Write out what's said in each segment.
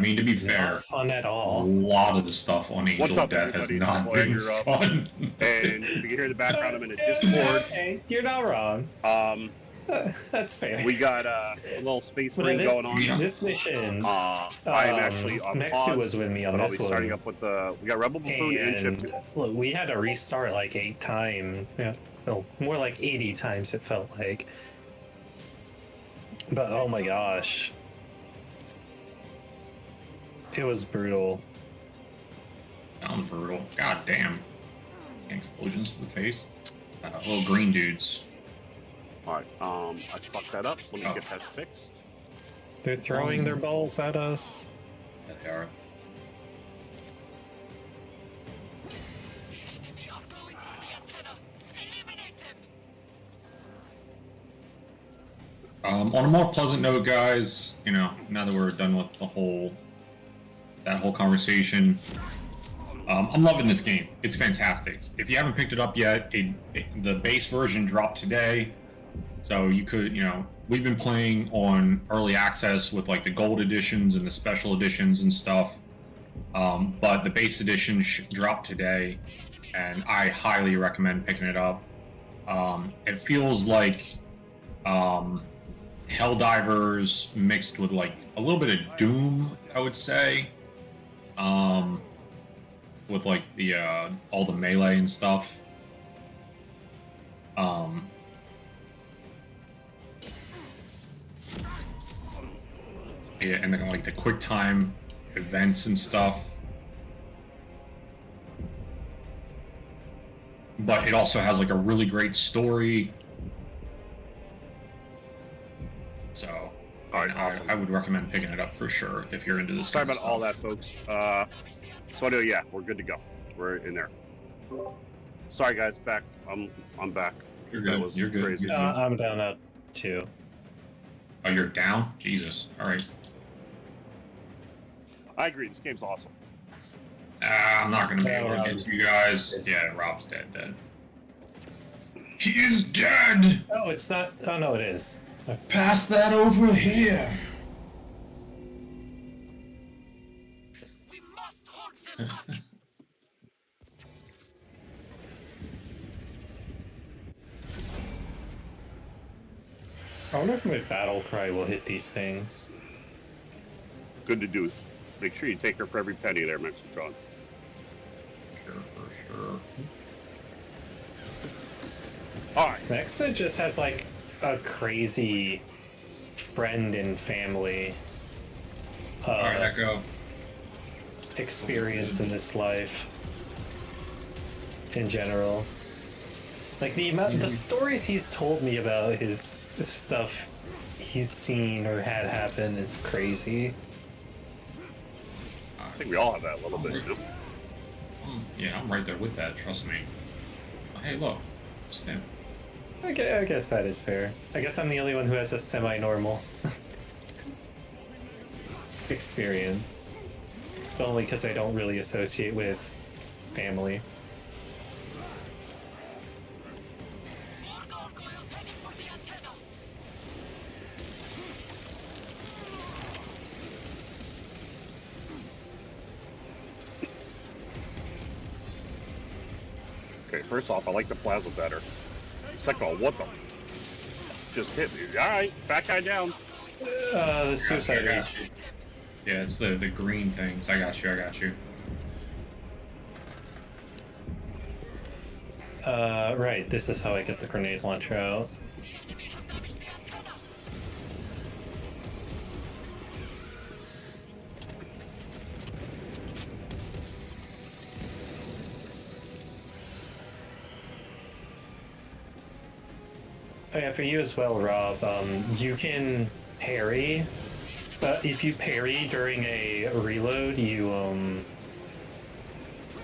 mean, to be fair, not fun at a all. lot of the stuff on Angel What's up, Death has everybody? not Boy, been fun. And if you can hear in the background, I'm in a Discord. Hey, you're not wrong. That's fair. We got a little space marine going on. This mission, I'm actually on Mexu pause, was with me on but I'll this be starting one. up with the. We got RebelBuffoon and Chip. Look, we had to restart like 8 times. Yeah, no, more like 80 times. It felt like. But oh my gosh, it was brutal. Sounds brutal. God damn. Explosions to the face. Little green dudes. Alright, I fucked that up. Let me get that fixed. They're throwing their balls at us. Yeah, they are. On a more pleasant note, guys, you know, now that we're done with that whole conversation, I'm loving this game. It's fantastic. If you haven't picked it up yet, the base version dropped today, so you could, you know, we've been playing on early access with like the gold editions and the special editions and stuff, but the base edition dropped today, and I highly recommend picking it up. It feels like Helldivers mixed with like a little bit of Doom, I would say. With like the all the melee and stuff. Yeah, and then like the quick time events and stuff. But it also has like a really great story. So Awesome. I would recommend picking it up for sure if you're into this. Sorry about all that, folks. So anyway, yeah, we're good to go. We're in there. Sorry, guys, back. I'm back. You're good. You're good. Crazy. I'm down at 2. Oh, you're down? Jesus. All right. I agree. This game's awesome. I'm not gonna be able to get you guys. Yeah, Rob's dead. He is dead. Oh, it's not. Oh no, it is. Pass that over here. We must hold them back. I wonder if my battle cry will hit these things. Good to do. Make sure you take her for every penny there, Mexitron. Sure, for sure. Alright. Mexa just has like a crazy friend and family Alright, Echo. experience in this life in general. Like the stories he's told me about his stuff he's seen or had happen is crazy. I think we all have that a little bit, you know? Yeah, I'm right there with that, trust me. Oh, hey, look. Stim. Okay, I guess that is fair. I guess I'm the only one who has a semi-normal experience. But only because I don't really associate with family. More gargoyles heading for the antenna. Okay, first off, I like the plasma better. Second of all, what the? Just hit me. Alright, fat guy down. The suicide I is... got you. Yeah, it's the green things. I got you. Right, this is how I get the grenade launcher out. The enemy have damaged the antenna. Oh yeah, for you as well, Rob, you can parry, but if you parry during a reload, you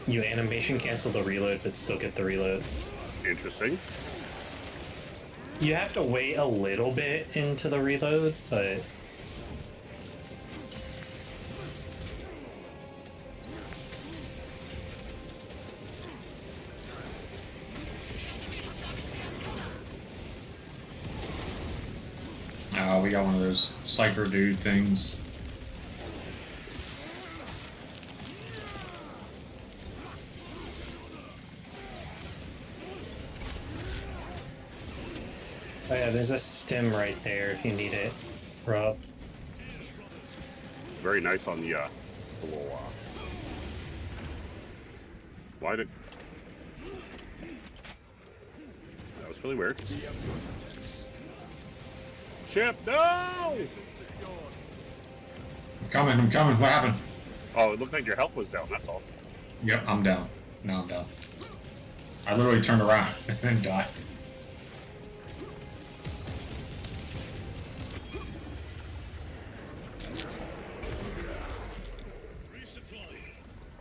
animation cancel the reload, but still get the reload. Interesting. You have to wait a little bit into the reload, but... We got one of those psycho dude things. Oh yeah, there's a stem right there if you need it, Rob. Very nice on the little. Why did? That was really weird. Chip, no! I'm coming. What happened? Oh, it looked like your health was down. That's all. Yep, I'm down. Now I'm down. I literally turned around and then died.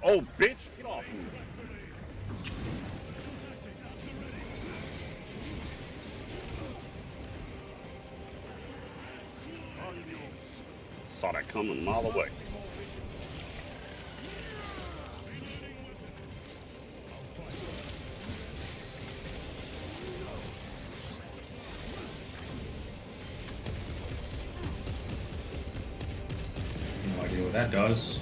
Oh, bitch! Get off me! Saw that coming a mile away. No idea what that does.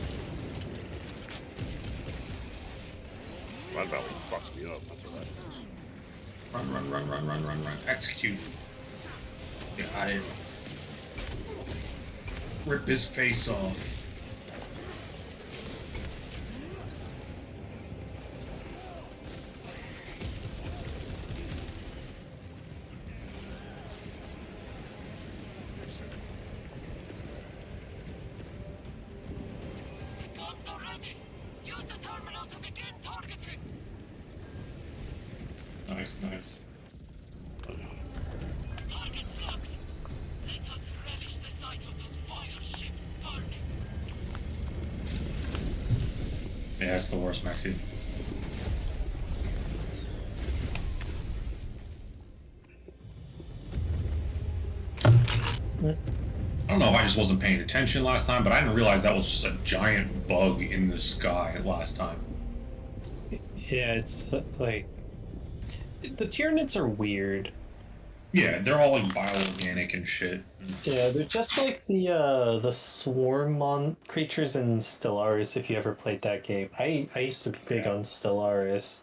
That belly fucks me up. That's what that is. Run. Execute. Got it. Rip his face off. The guns are ready. Use the terminal to begin targeting. Nice. Target locked. Let us relish the sight of those fire ships burning. Yeah, it's the worst, Maxi. I don't know if I just wasn't paying attention last time, but I didn't realize that was just a giant bug in the sky last time. Yeah, it's like the Tyranids are weird. Yeah, they're all like bioorganic and shit. Yeah, they're just like the swarm creatures in Stellaris. If you ever played that game, I used to be big on Stellaris,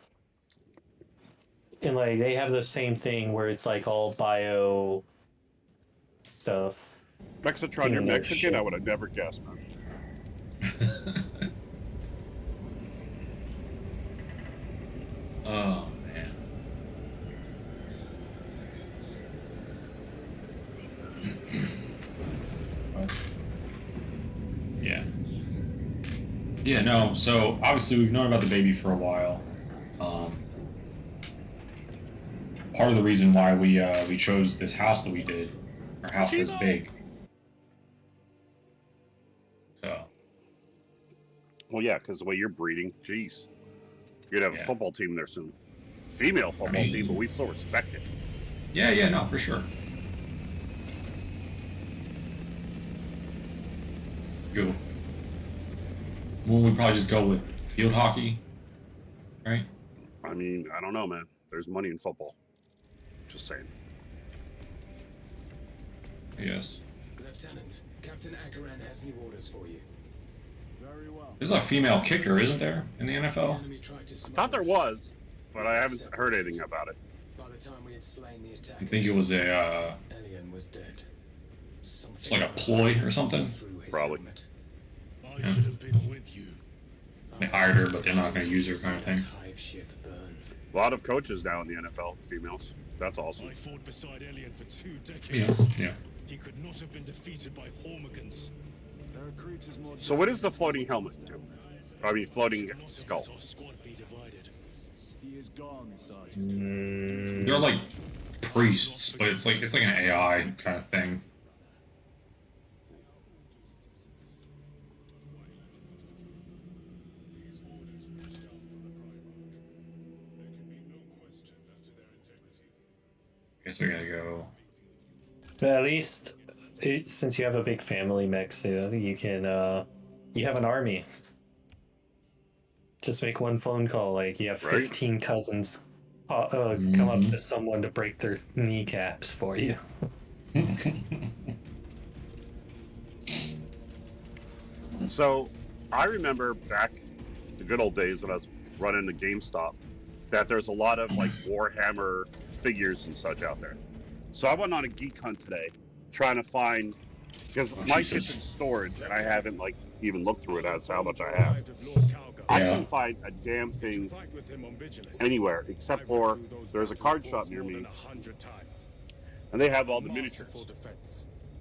and like they have the same thing where it's like all bio stuff. Mexitron, you're Yeah, no Mexican? shit. I would have never guessed, man. Oh man. What? Yeah, no, so obviously we've known about the baby for a while. Part of the reason why we chose this house that we did, our house this big. So. Well, yeah, because the way you're breeding, jeez. You're gonna have a football team there soon. Female football team, but we still respect it. Yeah, no, for sure. Go. Well, we'd probably just go with field hockey, right? I mean, I don't know, man. There's money in football. Just saying. Yes. Lieutenant, Captain Akaran has new orders for you. Very well. There's a female kicker, isn't there, in the NFL? Enemy tried to I thought there smuggle us. was, but I haven't heard anything about it. By the time we had slain the attackers, I think it was a, Elian was dead. it's like a ploy or something. Through his Probably. helmet. I should have been with you. They hired her, but they're not going to use her kind of thing. Hive ship burn. A lot of coaches now in the NFL, females. That's awesome. I fought beside Elian for 2 decades. Yeah. He could not have been defeated by Hormigans. There are creatures more So what does the floating helmet do? I mean, floating Not have skull. let our squad be divided. He is gone, Sergeant. They're like priests, but it's like an AI kind of thing. Guess we gotta go. But at least, since you have a big family, Mexu, you can you have an army. Just make one phone call. Like you have Right. 15 cousins come up to someone to break their kneecaps for you. So I remember back the good old days when I was running the GameStop that there's a lot of like Warhammer figures and such out there. So I went on a geek hunt today, trying to find, because my Jesus. shit's in storage, and I haven't like even looked through it as to how much I have. I Yeah. couldn't find a damn thing anywhere except for there's a card shop near me, and they have all the miniatures.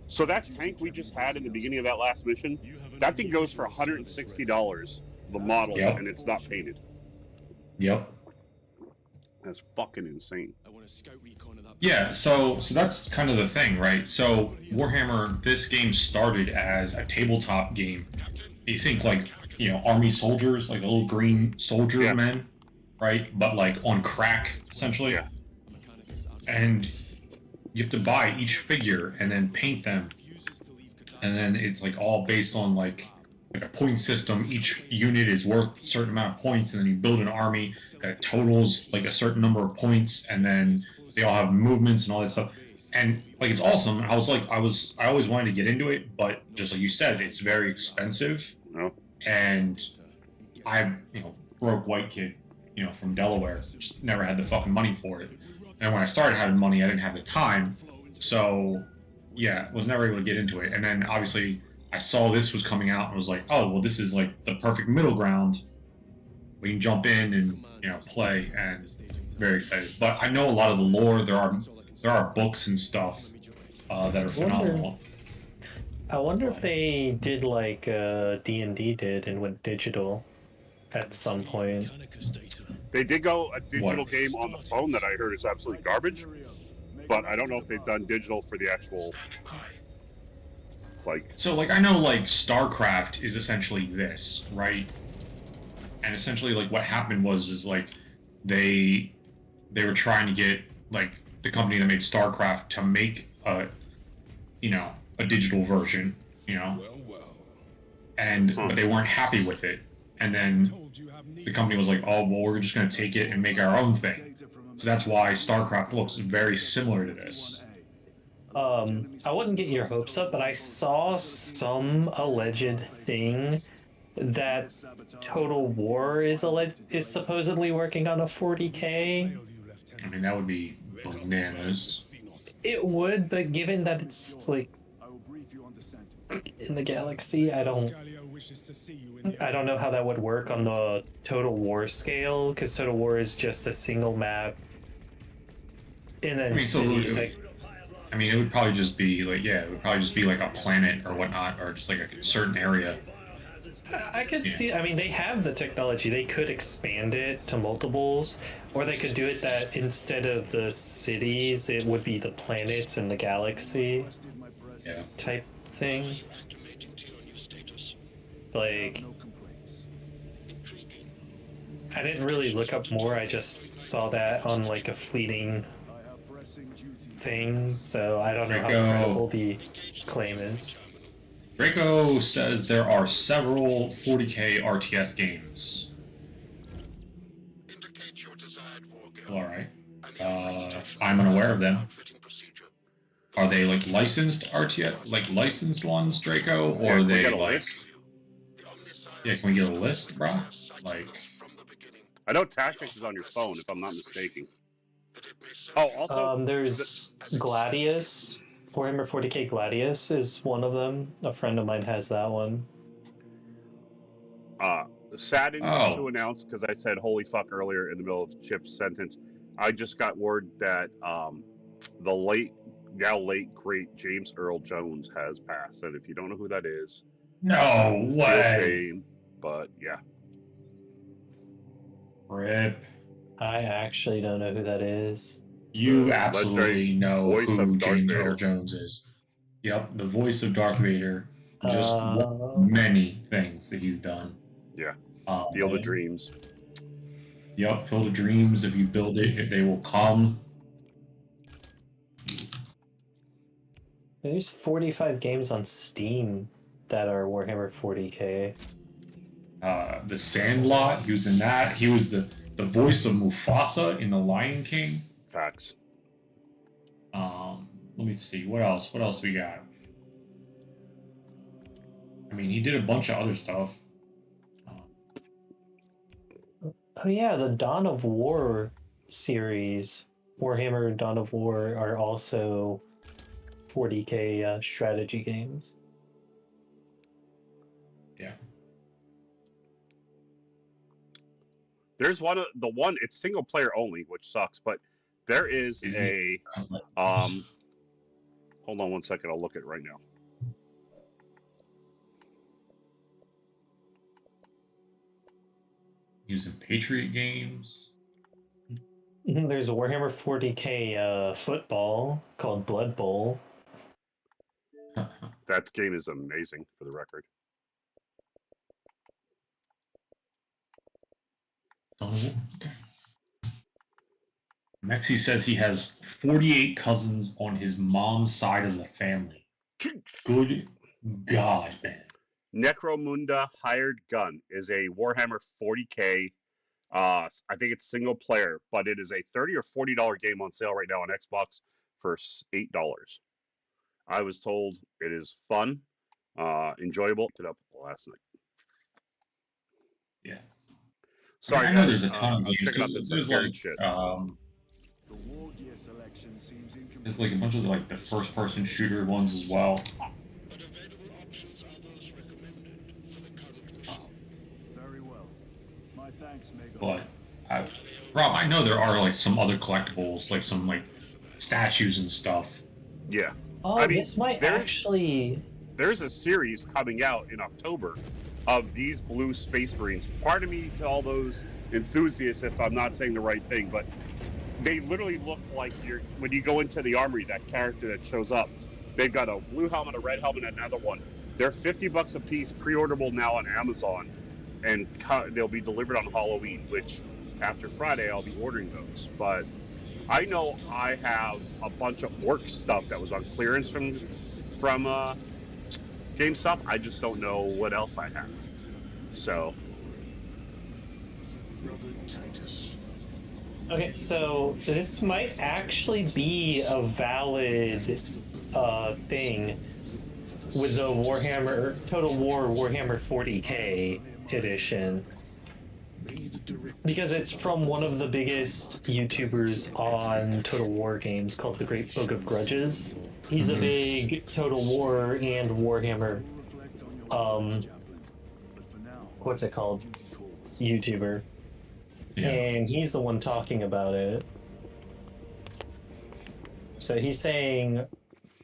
So that tank we just had in the beginning of that last mission, that thing goes for $160, the model, Yep. and it's not painted. Yep. That's fucking insane. Yeah, so that's kind of the thing, right? So Warhammer, this game started as a tabletop game. You think like, you know, army soldiers, like the little green soldier men, right? But like on crack, essentially. Yeah. And you have to buy each figure and then paint them. And then it's like all based on like a point system. Each unit is worth a certain amount of points, and then you build an army that totals like a certain number of points, and then they all have movements and all that stuff. And like it's awesome. I always wanted to get into it, but just like you said, it's very expensive. No. And I, you know, broke white kid, you know, from Delaware, just never had the fucking money for it. And when I started having money, I didn't have the time. So yeah, was never able to get into it. And then obviously I saw this was coming out and was like, oh, well, this is like the perfect middle ground. We can jump in and, you know, play, and very excited. But I know a lot of the lore. There are books and stuff that are phenomenal. I wonder if they did like D&D did and went digital at some point. They did go a digital game on the phone that I heard is absolutely garbage, but I don't know if they've done digital for the actual, like... So, like, I know, like, StarCraft is essentially this, right? And essentially, like, what happened was like, they were trying to get, like, the company that made StarCraft to make a digital version, you know? And, but they weren't happy with it. And then the company was like, oh, well, we're just going to take it and make our own thing. So that's why StarCraft looks very similar to this. I wouldn't get your hopes up, but I saw some alleged thing that Total War is supposedly working on a 40K. I mean, that would be bananas. It would, but given that it's like in the galaxy, I don't know how that would work on the Total War scale, because Total War is just a single map, and then it would probably just be like, it would probably just be like a planet or whatnot, or just like a certain area. I could see. I mean, they have the technology. They could expand it to multiples, or they could do it that instead of the cities, it would be the planets and the galaxy type thing. Like, I didn't really look up more. I just saw that on like a fleeting thing, so I don't know how credible the claim is. Draco says there are several 40K RTS games. All right. I'm unaware of them. Are they like licensed RTS, like licensed ones, Draco, or are they like? Yeah, can we get a list, bro? Like, I know Tactics is on your phone, if I'm not mistaken. Oh, also, there's Gladius. Warhammer 40K Gladius is one of them. A friend of mine has that one. Saddened to announce, because I said "holy fuck" earlier in the middle of Chip's sentence. I just got word that the now late great James Earl Jones has passed, and if you don't know who that is, no way. Shame, but yeah. Rip. I actually don't know who that is. You absolutely know who James Vader. Earl Jones is. Yep, the voice of Darth Vader. Just many things that he's done. Yeah. Field of Dreams. Yep, Field of Dreams. If you build it, they will come. There's 45 games on Steam that are Warhammer 40K. The Sandlot, he was in that. He was the voice of Mufasa in The Lion King. Facts. Let me see. What else? What else we got? I mean, he did a bunch of other stuff. Oh yeah, the Dawn of War series. Warhammer Dawn of War are also 40k strategy games. Yeah. There's the one, it's single player only, which sucks, but there is Is a, hold on one second, I'll look at it right now. Using Patriot games. There's a Warhammer 40k football called Blood Bowl. That game is amazing, for the record. Okay. Mexi says he has 48 cousins on his mom's side of the family. Good God, man. Necromunda Hired Gun is a Warhammer 40k. I think it's single player, but it is a $30 or $40 game on sale right now on Xbox for $8. I was told it is fun, enjoyable. Picked it up last night. Yeah. Sorry, I know guys. there's a ton of I was games. checking out this There's Garrett like, shit. The war gear selection seems incomplete. there's like a bunch of like the first-person shooter ones as well. But available options are those recommended for the current mission. Very well. My thanks, Mega. But Rob, I know there are like some other collectibles, like some like statues and stuff. Yeah. Oh, I mean, this might there's- actually. There's a series coming out in October of these blue Space Marines. Pardon me to all those enthusiasts if I'm not saying the right thing, but they literally look like when you go into the armory, that character that shows up, they've got a blue helmet, a red helmet, and another one. They're $50 a piece, pre-orderable now on Amazon, and they'll be delivered on Halloween, which after Friday I'll be ordering those. But I know I have a bunch of work stuff that was on clearance from GameStop. I just don't know what else I have. So Okay, so this might actually be a valid thing with the Warhammer Total War Warhammer 40k edition, because it's from one of the biggest YouTubers on Total War games called The Great Book of Grudges. He's a big Total War and Warhammer what's it called? YouTuber. Yeah. And he's the one talking about it. So he's saying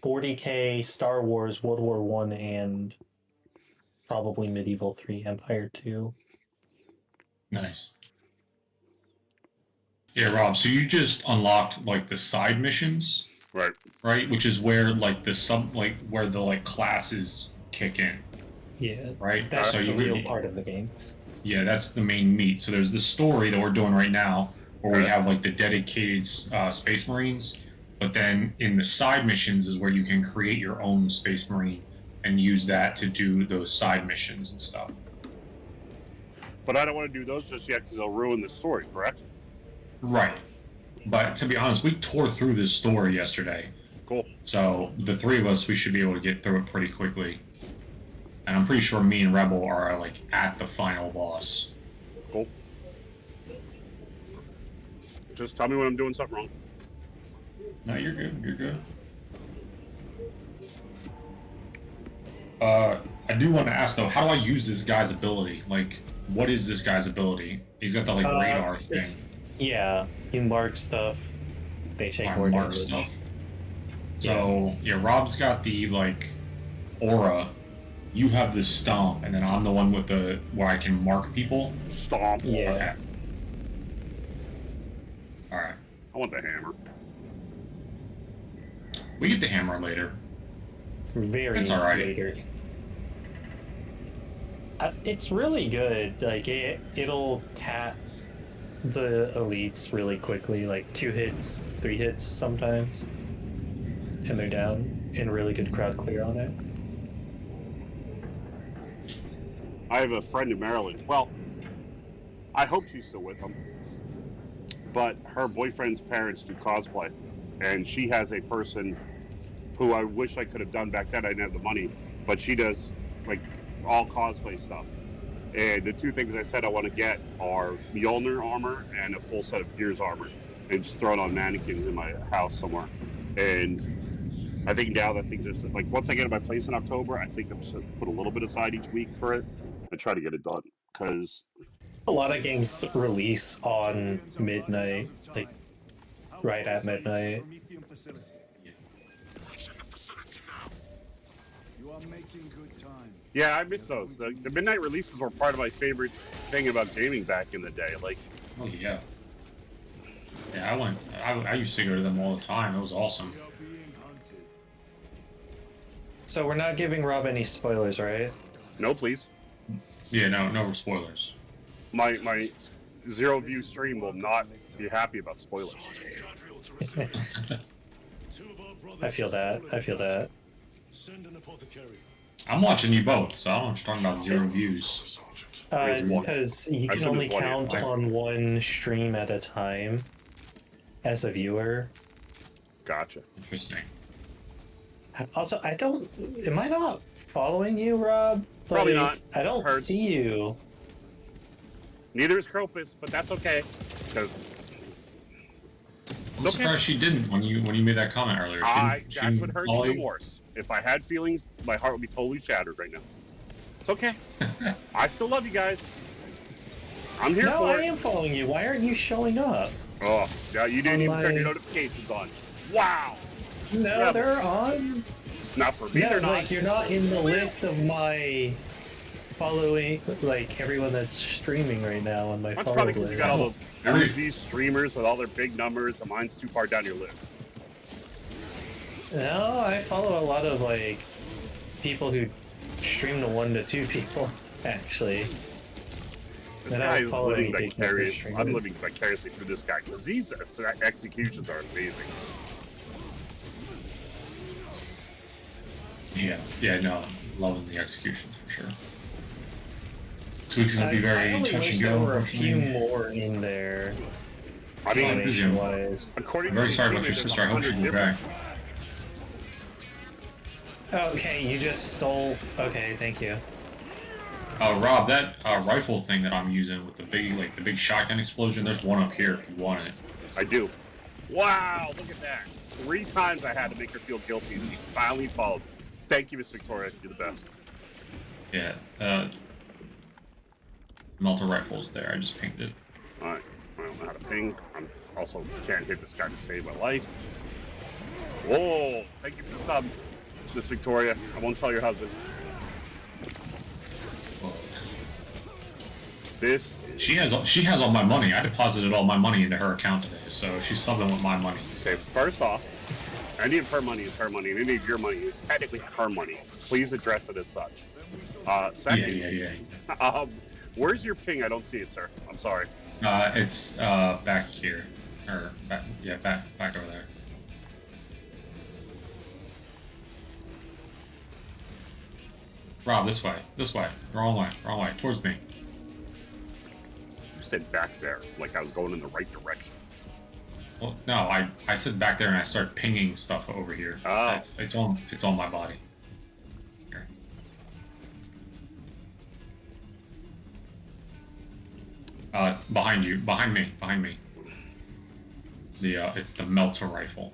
40k Star Wars, World War 1, and probably Medieval 3, Empire 2. Nice. Yeah, Rob, so you just unlocked like the side missions, right? Which is where like where the like classes kick in. Yeah. Right? That's so the you real part of the game. Yeah, that's the main meat. So there's the story that we're doing right now, where we have like the dedicated Space Marines, but then in the side missions is where you can create your own Space Marine and use that to do those side missions and stuff. But I don't want to do those just yet because they'll ruin the story, correct? Right. But to be honest, we tore through this story yesterday. Cool. So the three of us, we should be able to get through it pretty quickly. And I'm pretty sure me and Rebel are like at the final boss. Cool. Just tell me when I'm doing something wrong. No, you're good. You're good. I do want to ask though, how do I use this guy's ability? Like, what is this guy's ability? He's got the like radar thing. Yeah, you mark stuff. They take more Mark damage. stuff. So yeah, Rob's got the like aura. You have the stomp, and then I'm the one with the where I can mark people. Stomp. Yeah. Okay. All right. I want the hammer. We get the hammer later. Very It's all right. later. It's really good. Like it'll tap the elites really quickly, like 2 hits, 3 hits sometimes, and they're down. And really good crowd clear on it. I have a friend in Maryland. Well, I hope she's still with him. But her boyfriend's parents do cosplay, and she has a person who I wish I could have done back then. I didn't have the money, but she does like all cosplay stuff. And the 2 things I said I want to get are Mjolnir armor and a full set of Gears armor. and just throw it on mannequins in my house somewhere. And I think now that things just like once I get in my place in October, I think I'm just gonna put a little bit aside each week for it and try to get it done. Because A lot of games release on midnight, like right at midnight. You are making good time. yeah, I miss those. The midnight releases were part of my favorite thing about gaming back in the day. Like, Oh yeah. Yeah, I used to go to them all the time. It was awesome. We are being hunted. So we're not giving Rob any spoilers, right? no, please. Yeah, no spoilers. My zero view stream will not be happy about spoilers. I feel that. I feel that. Send an apothecary. I'm watching you both, so I don't know what you're talking about 0 views. It's one. because you I've can seen only this one, yeah. count on one stream at a time as a viewer. Gotcha. Interesting. Also, am I not following you, Rob? Probably Like, not. I don't Heard. see you. Neither is Cropus, but that's okay. Because I'm surprised she didn't when you made that comment earlier. She that's didn't what hurt follow me you? the worst. If I had feelings, my heart would be totally shattered right now. It's okay. I still love you guys. I'm here No, for I it. am following you. Why aren't you showing up? Oh, yeah, you didn't even turn your my- notifications on. Wow. No, Yeah, they're on. Not for me, No, they're not. like you're not in the list of my following, like everyone that's streaming right now on my That's follow probably because you list. got all these streamers with all their big numbers, and mine's too far down your list. No, I follow a lot of like people who stream to 1 to 2 people, actually. This And I guy don't is follow living any big vicarious. streamers. I'm living vicariously through this guy because these executions are amazing. Yeah, no, loving the executions for sure. This week's gonna be very I only touch wish and there go. were a few unfortunately. more in there, I mean, animation wise. according I'm to very the sorry about your streamers, sister. I hope there's she 100 comes back. different- Oh, okay, you just stole. Okay, thank you. Rob, that rifle thing that I'm using with the big shotgun explosion. There's one up here if you want it. I do. Wow, look at that. 3 times I had to make her feel guilty, and she finally followed. Thank you, Miss Victoria. You're the best. Yeah. Melter rifle's there. I just pinged it. Alright. I don't know how to ping. I'm also can't hit this guy to save my life. Whoa! Thank you for the sub, Miss Victoria. I won't tell your husband. Whoa. This She has all my money. I deposited all my money into her account today, so she's subbing with my money. okay, first off, any of her money is her money, and any of your money is technically her money. Please address it as such. Second, Yeah. where's your ping? I don't see it, sir. I'm sorry. It's back here, or back over there. Rob, this way, wrong way, towards me. You said back there, like I was going in the right direction. Well, no, I said back there and I started pinging stuff over here. Oh. It's on my body. Here. Behind you, behind me. It's the melter rifle.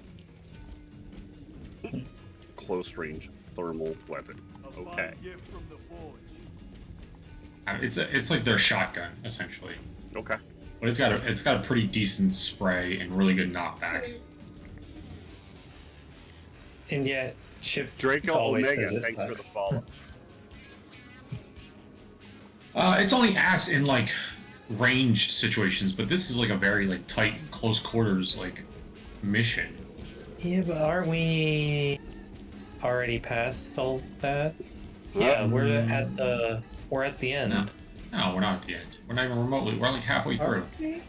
Close range thermal weapon. Okay. Gift from the forge. It's like their shotgun essentially, Okay. but it's got a pretty decent spray and really good knockback. And yet, Chip Draco always Omega, says it thanks for the sucks. follow. It's only ass in like ranged situations, but this is like a very like tight, close quarters like mission. Yeah, but aren't we already past all that? Yeah, we're at the end. No, we're not at the end. We're not even remotely. We're like halfway through. Okay.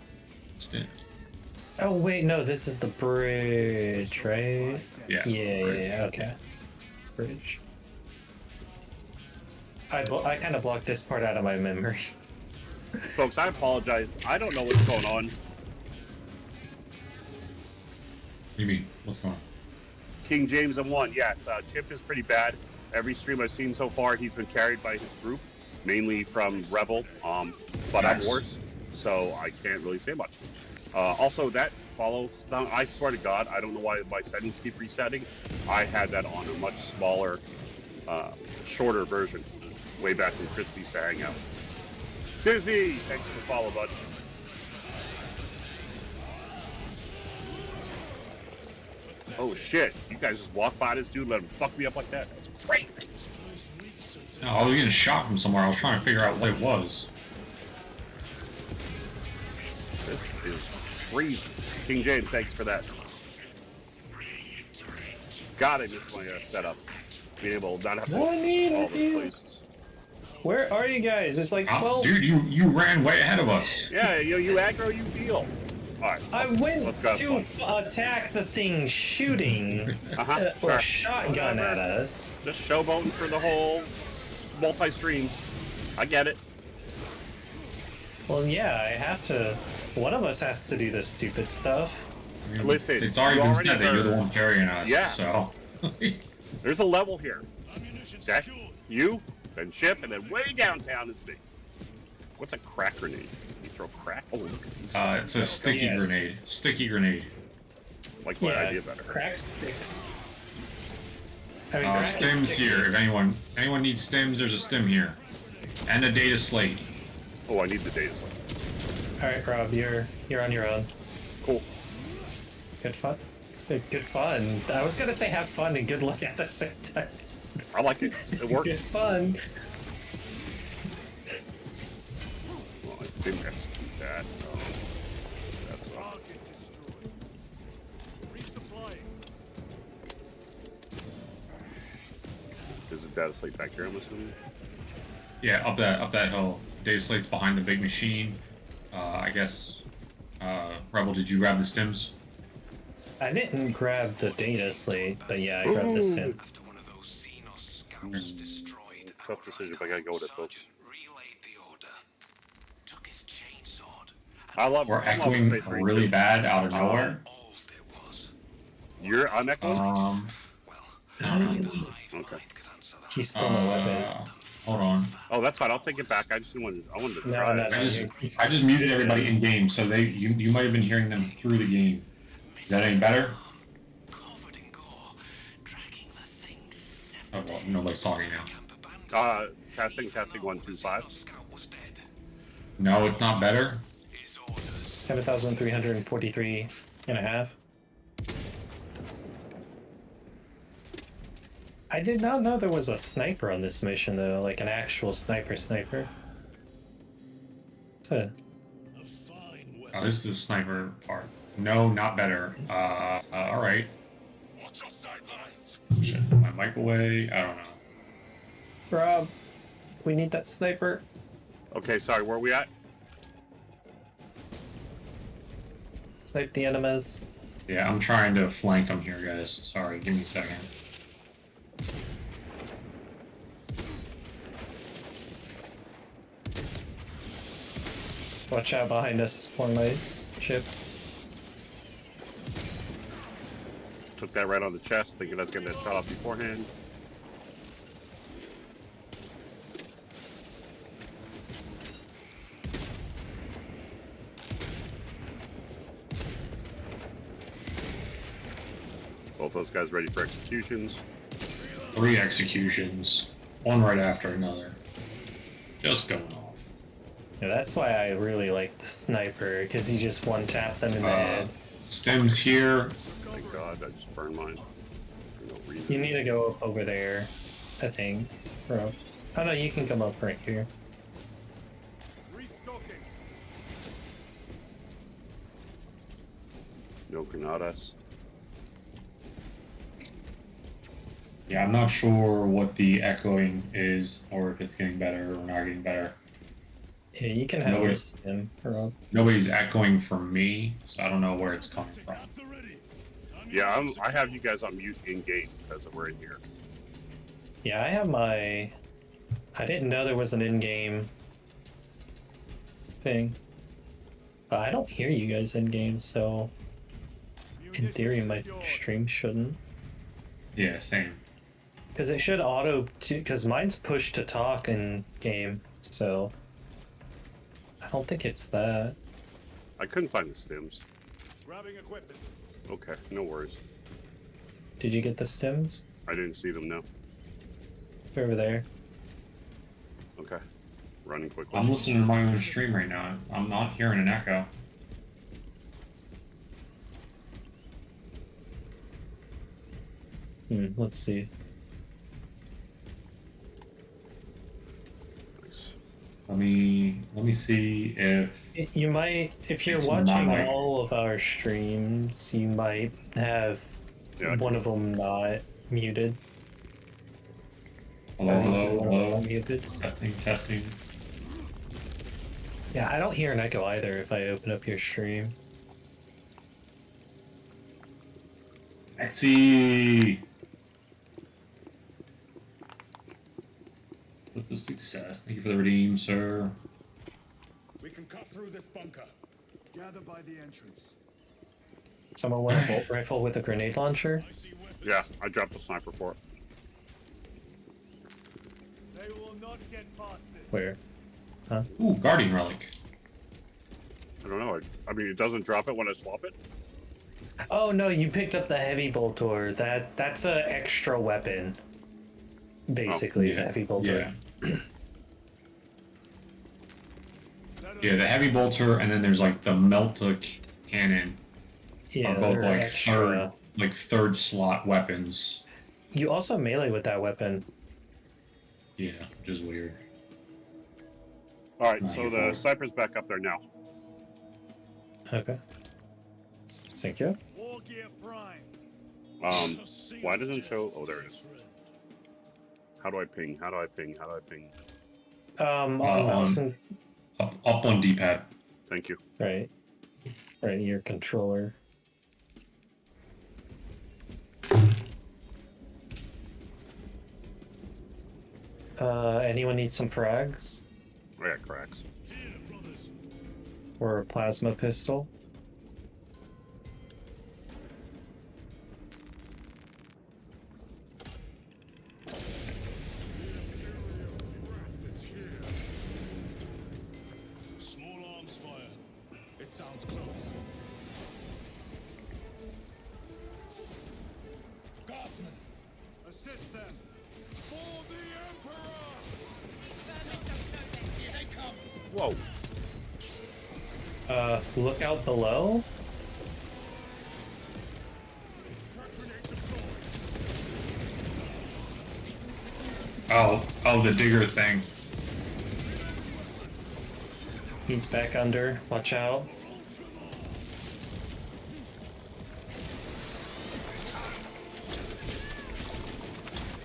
It's it. Oh wait, no, this is the bridge, right? Yeah. Yeah, okay. Bridge. I kind of blocked this part out of my memory. Folks, I apologize. I don't know what's going on. What do you mean? What's going on? King James M1, yes, Chip is pretty bad. Every stream I've seen so far, he's been carried by his group, mainly from Rebel, but I'm Nice. worse, so I can't really say much. Also, that follows down. I swear to God, I don't know why my settings keep resetting. I had that on a much smaller, shorter version way back when Crispy used to hang out. Disney, thanks for the follow, bud. Oh shit! You guys just walk by this dude, let him fuck me up like that. That's crazy. No, I was getting shot from somewhere. I was trying to figure out what it was. This is crazy. King Jane, thanks for that. God, I missed my setup. Being able to not have to No need all of the you. places. Where are you guys? It's like 12. Dude, you ran way ahead of us. Yeah, you aggro, you deal. Alright. I went let's go to attack the thing shooting or sure. shotgun at us. Just showboating for the whole multi-streams. I get it. Well, yeah, I have to. One of us has to do this stupid stuff. I mean, Listen, it's already you been already said that you're the heard. one carrying us. Yeah. So. There's a level here. Okay? You, then Chip, and then way downtown is me. What's a crack grenade? You throw crack? Oh, look at these. It's a sticky Yes. grenade. Sticky grenade. Like my Yeah, idea better. crack sticks. I mean, crack Stims stick- here. If anyone needs stims, there's a stim here, and a data slate. Oh, I need the data slate. All right, Rob, you're on your own. Cool. Good fun. Good fun. I was gonna say have fun and good luck at the same time. I like it. It worked. Good fun. Well, I didn't execute that. That's Target destroyed. Resupplying. There's a data slate back here, I'm assuming. Yeah, up that hill. Data slate's behind the big machine. I guess. Rebel, did you grab the stims? I didn't grab the data slate, but yeah, I grabbed this in. After one of those Xenos scouts destroyed Tough decision, but I gotta go with it, folks. Sergeant relayed the order, took his chainsword, I love We're I love echoing Space Marine really too. bad out of nowhere. all there was. I'm echoing? Well, I don't know. only the hive Okay. mind could answer that. He's still no weapon. Hold on. Oh, that's fine. I'll take it back. I wanted to No, try no, it. no. I just muted everybody in game, so you might have been hearing them through the game. Is that any better? Covered in gore, dragging the thing Oh, well, nobody's talking now. Casting 125. scout was dead. No, it's not better. His orders 7,343 and a half. I did not know there was a sniper on this mission, though, like an actual sniper. Huh. Oh, this is the sniper part. No, not better. All right. Watch your sidelines. Shit, put my mic away. I don't know. Rob, we need that sniper. Okay, sorry. Where are we at? Snipe the enemies. Yeah, I'm trying to flank them here, guys. Sorry, give me a second. Watch out behind us, one lights. Ship. Took that right on the chest, thinking I was getting that shot off beforehand. Both those guys ready for executions. 3 executions, one right after another. Just going off. Yeah, that's why I really like the sniper, because you just one-tap them in the head. Stims here. Thank God, I just burned mine. For no reason. You need to go up over there, I think, Rob. Oh no, you can come up right here. Restocking. No granadas. Yeah, I'm not sure what the echoing is, or if it's getting better or not getting better. Yeah, you can have No, this stim, Rob. Nobody's echoing from me, so I don't know where it's coming from. Yeah, I have you guys on mute in game because we're in here. Yeah, I have my... I didn't know there was an in-game thing. But I don't hear you guys in-game, so... In theory, my stream shouldn't. Yeah, same. Because it should auto... Because mine's push to talk in game, so... I don't think it's that. I couldn't find the stims. Grabbing equipment. Okay, no worries. Did you get the stims? I didn't see them, no. They're over there. Okay. Running quickly. I'm listening to my own stream right now. I'm not hearing an echo. Let's see. Nice. Let me see if You might, if you're It's watching not. all of our streams, you might have Yeah, one of them not muted. hello, Or hello, one of them hello. muted. Testing, testing. Yeah, I don't hear an echo either if I open up your stream. Exy. With the success. Thank you for the redeem, sir. We can cut through this bunker. Gather by the entrance. Someone want a bolt rifle with a grenade launcher? Yeah, I dropped the sniper for it. They will not get past this. Where? Ooh, Guardian Relic. I don't know. I mean, it doesn't drop it when I swap it. Oh no, you picked up the heavy bolter. That's a extra weapon. Basically, the heavy bolter. Yeah. Yeah, the heavy bolter, and then there's like the melta cannon. Yeah, Are both they're like extra. third slot weapons. You also melee with that weapon. Yeah, which is weird. All right, Not so your the fault. sniper's back up there now. Okay. Thank you. War gear prime. Why doesn't it show? Oh, there it is. How do I ping? How do I ping? How do I ping? On mouse and Up on D-pad. Thank you. right, your controller. Anyone need some frags I got cracks. or a plasma pistol? Small arms fire. It sounds close. Guardsmen, Assist them. for the Emperor! Whoa. Look out below. Oh, the digger thing. He's back under. Watch out.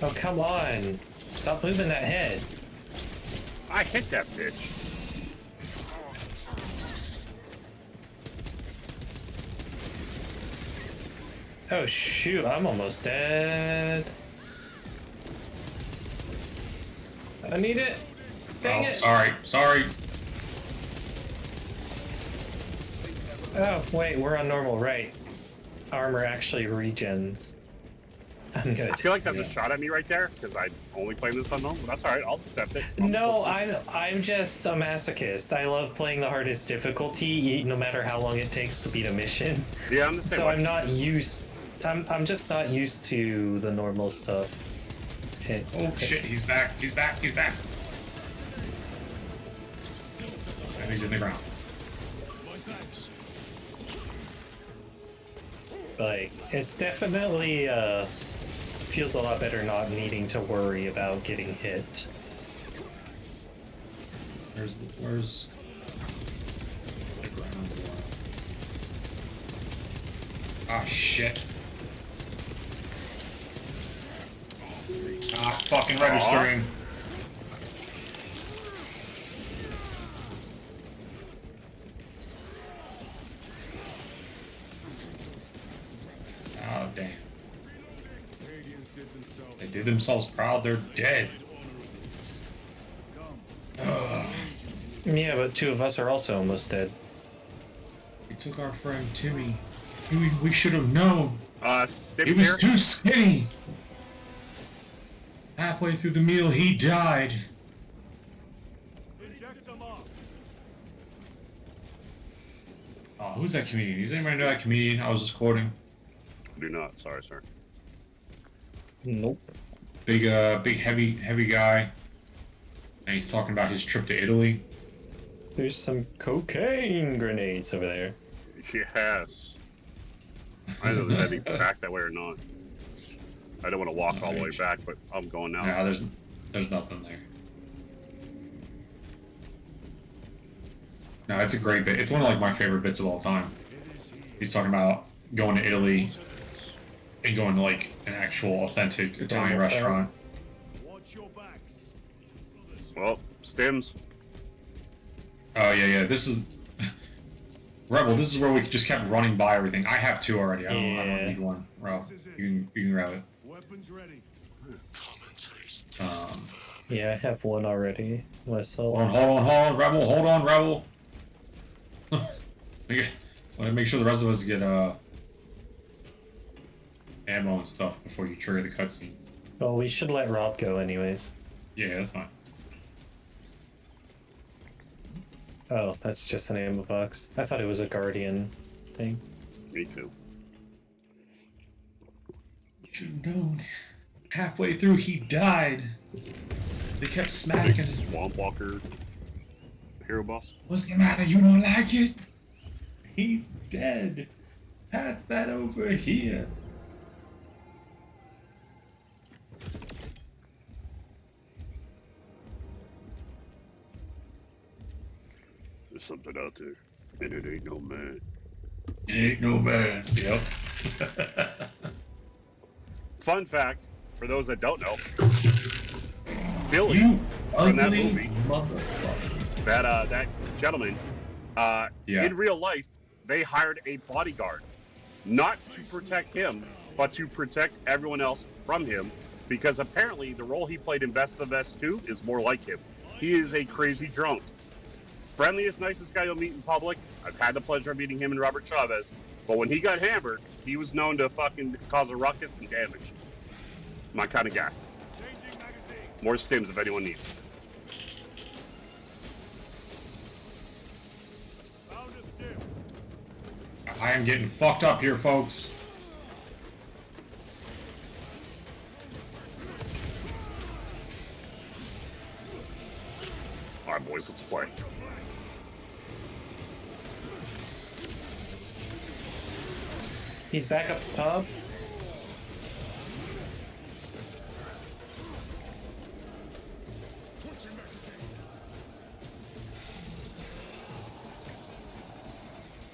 Oh, come on. Stop moving that head. I hit that bitch. Oh, shoot. I'm almost dead. I need it. Dang it. Sorry. Oh, wait. We're on normal, right. Armor actually regens. I'm good. I feel like that's a shot at me right there because I only play this on normal. That's all right. I'll accept it. No, I'm just a masochist. I love playing the hardest difficulty, no matter how long it takes to beat a mission. Yeah, I'm the same So way. I'm not used. I'm just not used to the normal stuff. Oh shit, he's back. And he's in the ground. Like, it's definitely feels a lot better not needing to worry about getting hit. Where's the ground? Ah, shit. Ah, fucking registering. Oh, damn. Canadians did themselves. They did themselves proud, they're dead. Yeah, but two of us are also almost dead. We took our friend Timmy. We should have known. He Stim's was here. too skinny. Halfway through the meal, he died. Inject them up. Oh, who's that comedian? Does anybody know that comedian I was just quoting? Do not. Sorry, sir. Nope. Big, big, heavy guy. And he's talking about his trip to Italy. There's some cocaine grenades over there. Yes. I don't know if that'd be back that way or not. I don't want to walk all the way back, but I'm going now. Yeah, there's nothing there. No, it's a great bit. It's one of like my favorite bits of all time. He's talking about going to Italy and going to like an actual authentic Italian restaurant. Watch your backs. Well, stims. Oh yeah. This is Rebel. This is where we just kept running by everything. I have 2 already. I don't need one. Rob, you can grab it. Weapons ready. Yeah, I have 1 already myself. Hold on, Rebel. Hold on, Rebel. I want to make sure the rest of us get ammo and stuff before you trigger the cutscene. Well, we should let Rob go anyways. Yeah, that's fine. Oh, that's just an ammo box. I thought it was a Guardian thing. Me too. You should have known. Halfway through, he died. They kept smacking Big him. Swamp Walker. Hero boss. What's the matter? You don't like it? He's dead. Pass that over here. There's something out there, and it ain't no man. It ain't no man. Yep. Fun fact, for those that don't know, Billy You from that ugly movie, motherfucker. that gentleman, in real life, they hired a bodyguard, not to protect him, but to protect everyone else from him, because apparently the role he played in Best of the Best 2 is more like him. He is a crazy drunk. Friendliest, nicest guy you'll meet in public. I've had the pleasure of meeting him and Robert Chavez, but when he got hammered, he was known to fucking cause a ruckus and damage. My kind of guy. Changing magazine. More stims if anyone needs. Found a stim. I am getting fucked up here, folks. All right, boys, let's play. He's back up top.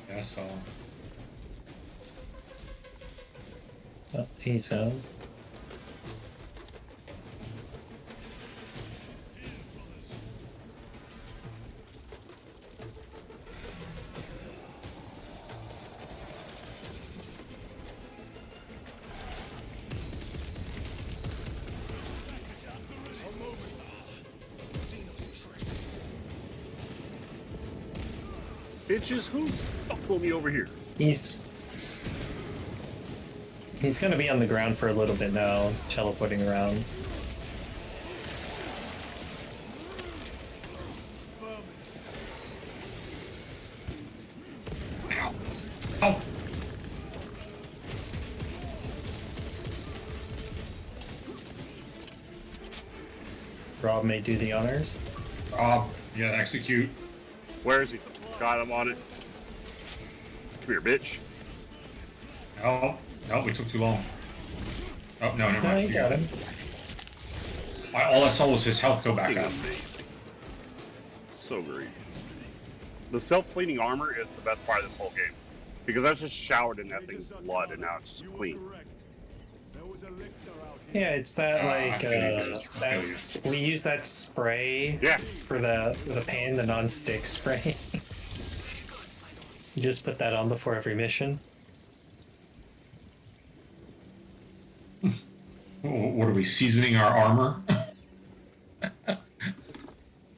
Yeah, so. Oh, he's home. Bitches, who the fuck pulled me over here? He's gonna be on the ground for a little bit now, teleporting around. Ow. Ow. Rob may do the honors. Rob, yeah, execute. Where is he? God, I'm on it. Come here, bitch. No, we took too long. Oh, no, never No, mind. you got him. All I saw was his health go back up. Amazing. So great. The self-cleaning armor is the best part of this whole game. Because I was just showered in that thing's blood and now it's just You were clean. correct. There was a lictor out here. Yeah, it's that I feel you. that's we use that spray Yeah. for the pan, the non-stick spray. You just put that on before every mission. What are we, seasoning our armor?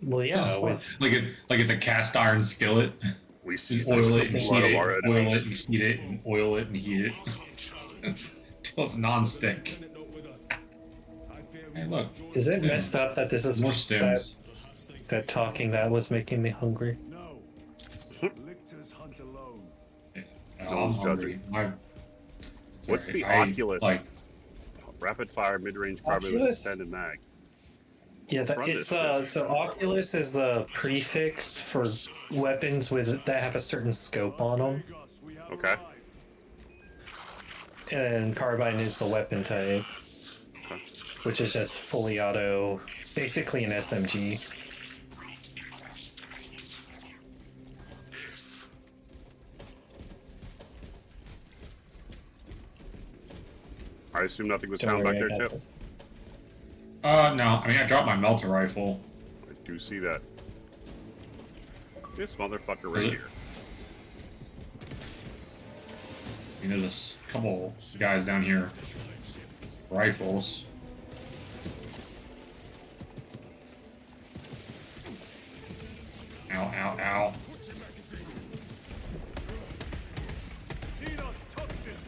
Well, yeah, with like it's a cast iron skillet. We see Just oil it and some heat blood of it, our oil enemies. it and heat it, and oil it and heat it. Till it's non-stick. Hey, look. is it Stems. messed up that this is More that, stems. that talking that was making me hungry? No. Lictors hunt alone. No, No I'm one's hungry. What's the Oculus? Rapid fire mid-range carbine with Oculus? extended mag. Yeah, Run it's this so Oculus is the prefix for weapons with that have a certain scope on them, Okay. and carbine is the weapon type, Okay. which is just fully auto, basically an SMG. I assume nothing was Don't found back worry, there, I got Chip. this. No. I mean, I dropped my melter rifle. I do see that. This motherfucker Is right it? here. I mean, there's a couple guys down here. Rifles. Ow, ow, ow.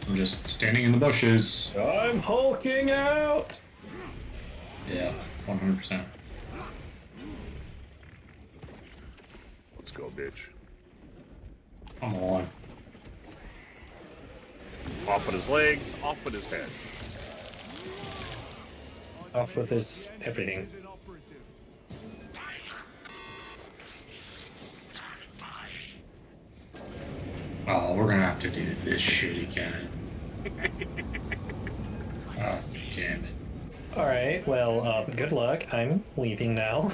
I'm just standing in the bushes. I'm hulking out. Yeah, 100%. Let's go, bitch. Come on. Off with his legs, off with his head. Off with his everything. Oh, we're gonna have to do this shit again. Ah, damn it. All right. Well, good luck. I'm leaving now.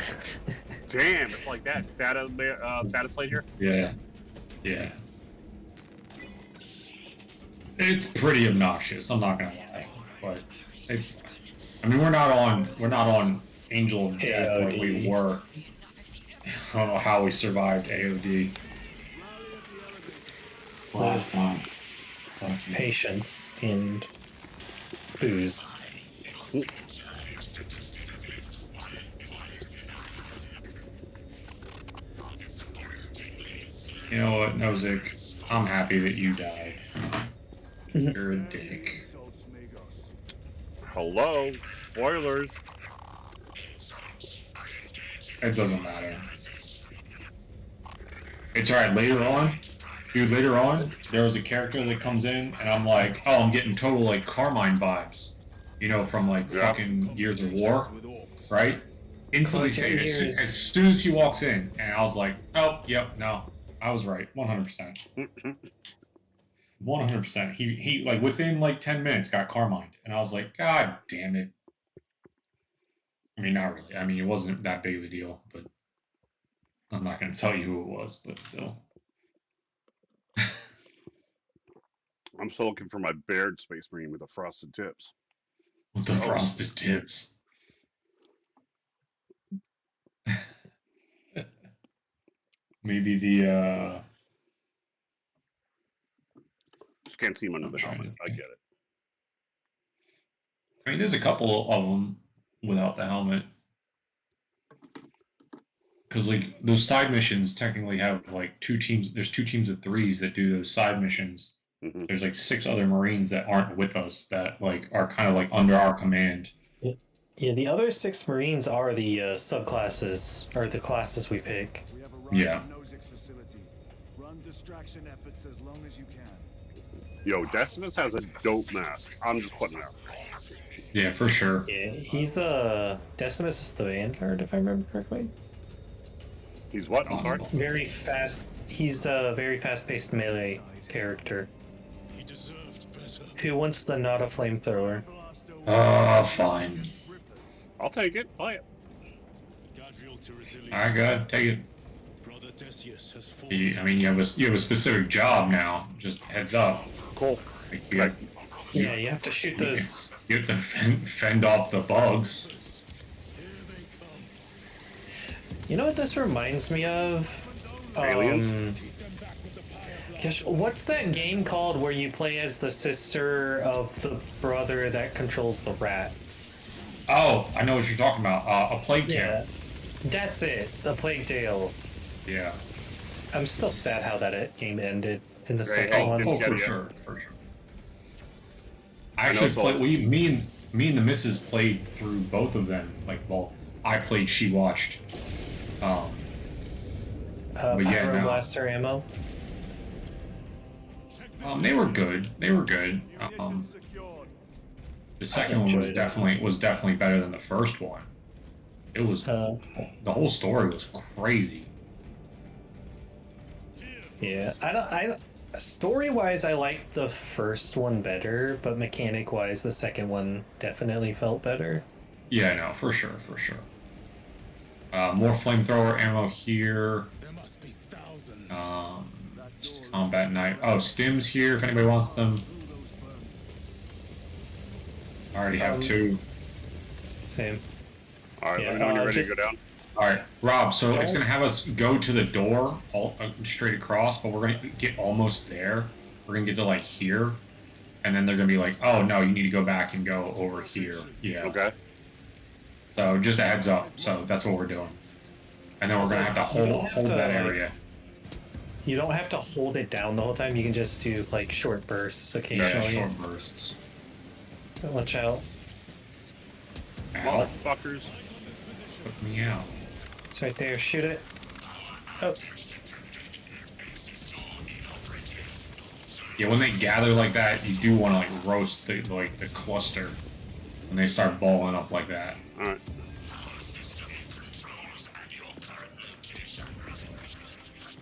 Damn, it's like that. Status slate here. Yeah. Yeah. It's pretty obnoxious, I'm not gonna lie. But it's fine. I mean we're not on Angel of Death like we were. I don't know how we survived AOD last time. Thank you. Patience and booze. You know what, Nozick? I'm happy that you died. You're a dick. Hello, spoilers. It doesn't matter. It's alright, later on, dude, later on, there was a character that comes in, and I'm like, oh, I'm getting total, like, Carmine vibes. You know, from, like, Yeah. fucking Years of War, right? Instantly say it Years. as soon as he walks in, and I was like, oh, yep, no, I was right, 100%. 100%. He like, within, like, 10 minutes got Carmined, and I was like, god damn it. I mean, not really. I mean, it wasn't that big of a deal, but I'm not going to tell you who it was, but still. I'm still looking for my Baird Space Marine with the frosted tips. With the frosted tips. Maybe the, Just can't see him under I'm the trying helmet. to I think. get it. I mean, there's a couple of them without the helmet. Because, like, those side missions technically have, like, two teams. There's 2 teams of 3s that do those side missions. Mm-hmm. There's, like, 6 other Marines that aren't with us that, like, are kind of, like, under our command. Yeah, the other 6 Marines are the subclasses, or the classes we pick. We have a Yeah. Nozik's facility. Run distraction efforts as long as you can. Yo, Decimus has a dope mask. I'm just putting it out. Yeah, for sure. Yeah, he's Decimus is the Vanguard, if I remember correctly. He's what? I'm sorry? Very fast. He's a very fast-paced melee character He deserved better. who wants the not a flamethrower. Fine. I'll take it. Play it. Gadriel to resilience. I got take it. Brother Decius has fallen. I mean, you have a specific job now. Just heads up. Cool. Like, you, have, Yeah, you have to shoot those. you have to fend off the bugs. Here they come. You know what this reminds me of? Aliens? Gosh, what's that game called where you play as the sister of the brother that controls the rat? Oh, I know what you're talking about. A Plague Yeah, Tale. that's it. The Plague Tale. Yeah. I'm still sad how that game ended in the Right. second one. Oh, Get for it. sure, for sure. I I know actually it's all- played. Me and the missus played through both of them. Like, well, I played, she watched. But yeah, no. Pyro Blaster ammo. They were good. They were good. Munitions secured. The second one was enjoyed it. definitely better than the first one. It was Uh, the whole story was crazy. yeah, story-wise, I liked the first one better, but mechanic-wise, the second one definitely felt better. Yeah, no, for sure, for sure. More flamethrower ammo here. There must be thousands. Just combat knife. Oh, stims here if anybody wants them. I already have 2. Same. All right, Yeah, let me know when you're ready just- to go down. All right, Rob. So it's Don't- gonna have us go to the door straight across, but we're gonna get almost there. We're gonna get to like here, and then they're gonna be like, "Oh no, you need to go back and go over here." Yeah. Okay. So just a heads up. So that's what we're doing, and then we're gonna have to You don't hold have hold to, that like, area. You don't have to hold it down the whole time. You can just do like short bursts occasionally. Yeah, short bursts. Watch out. Ow, Motherfuckers. took me out. It's right there. Shoot it. Oh, Yeah, when they gather like that, you do want to like roast the cluster when they start balling up like that. All right.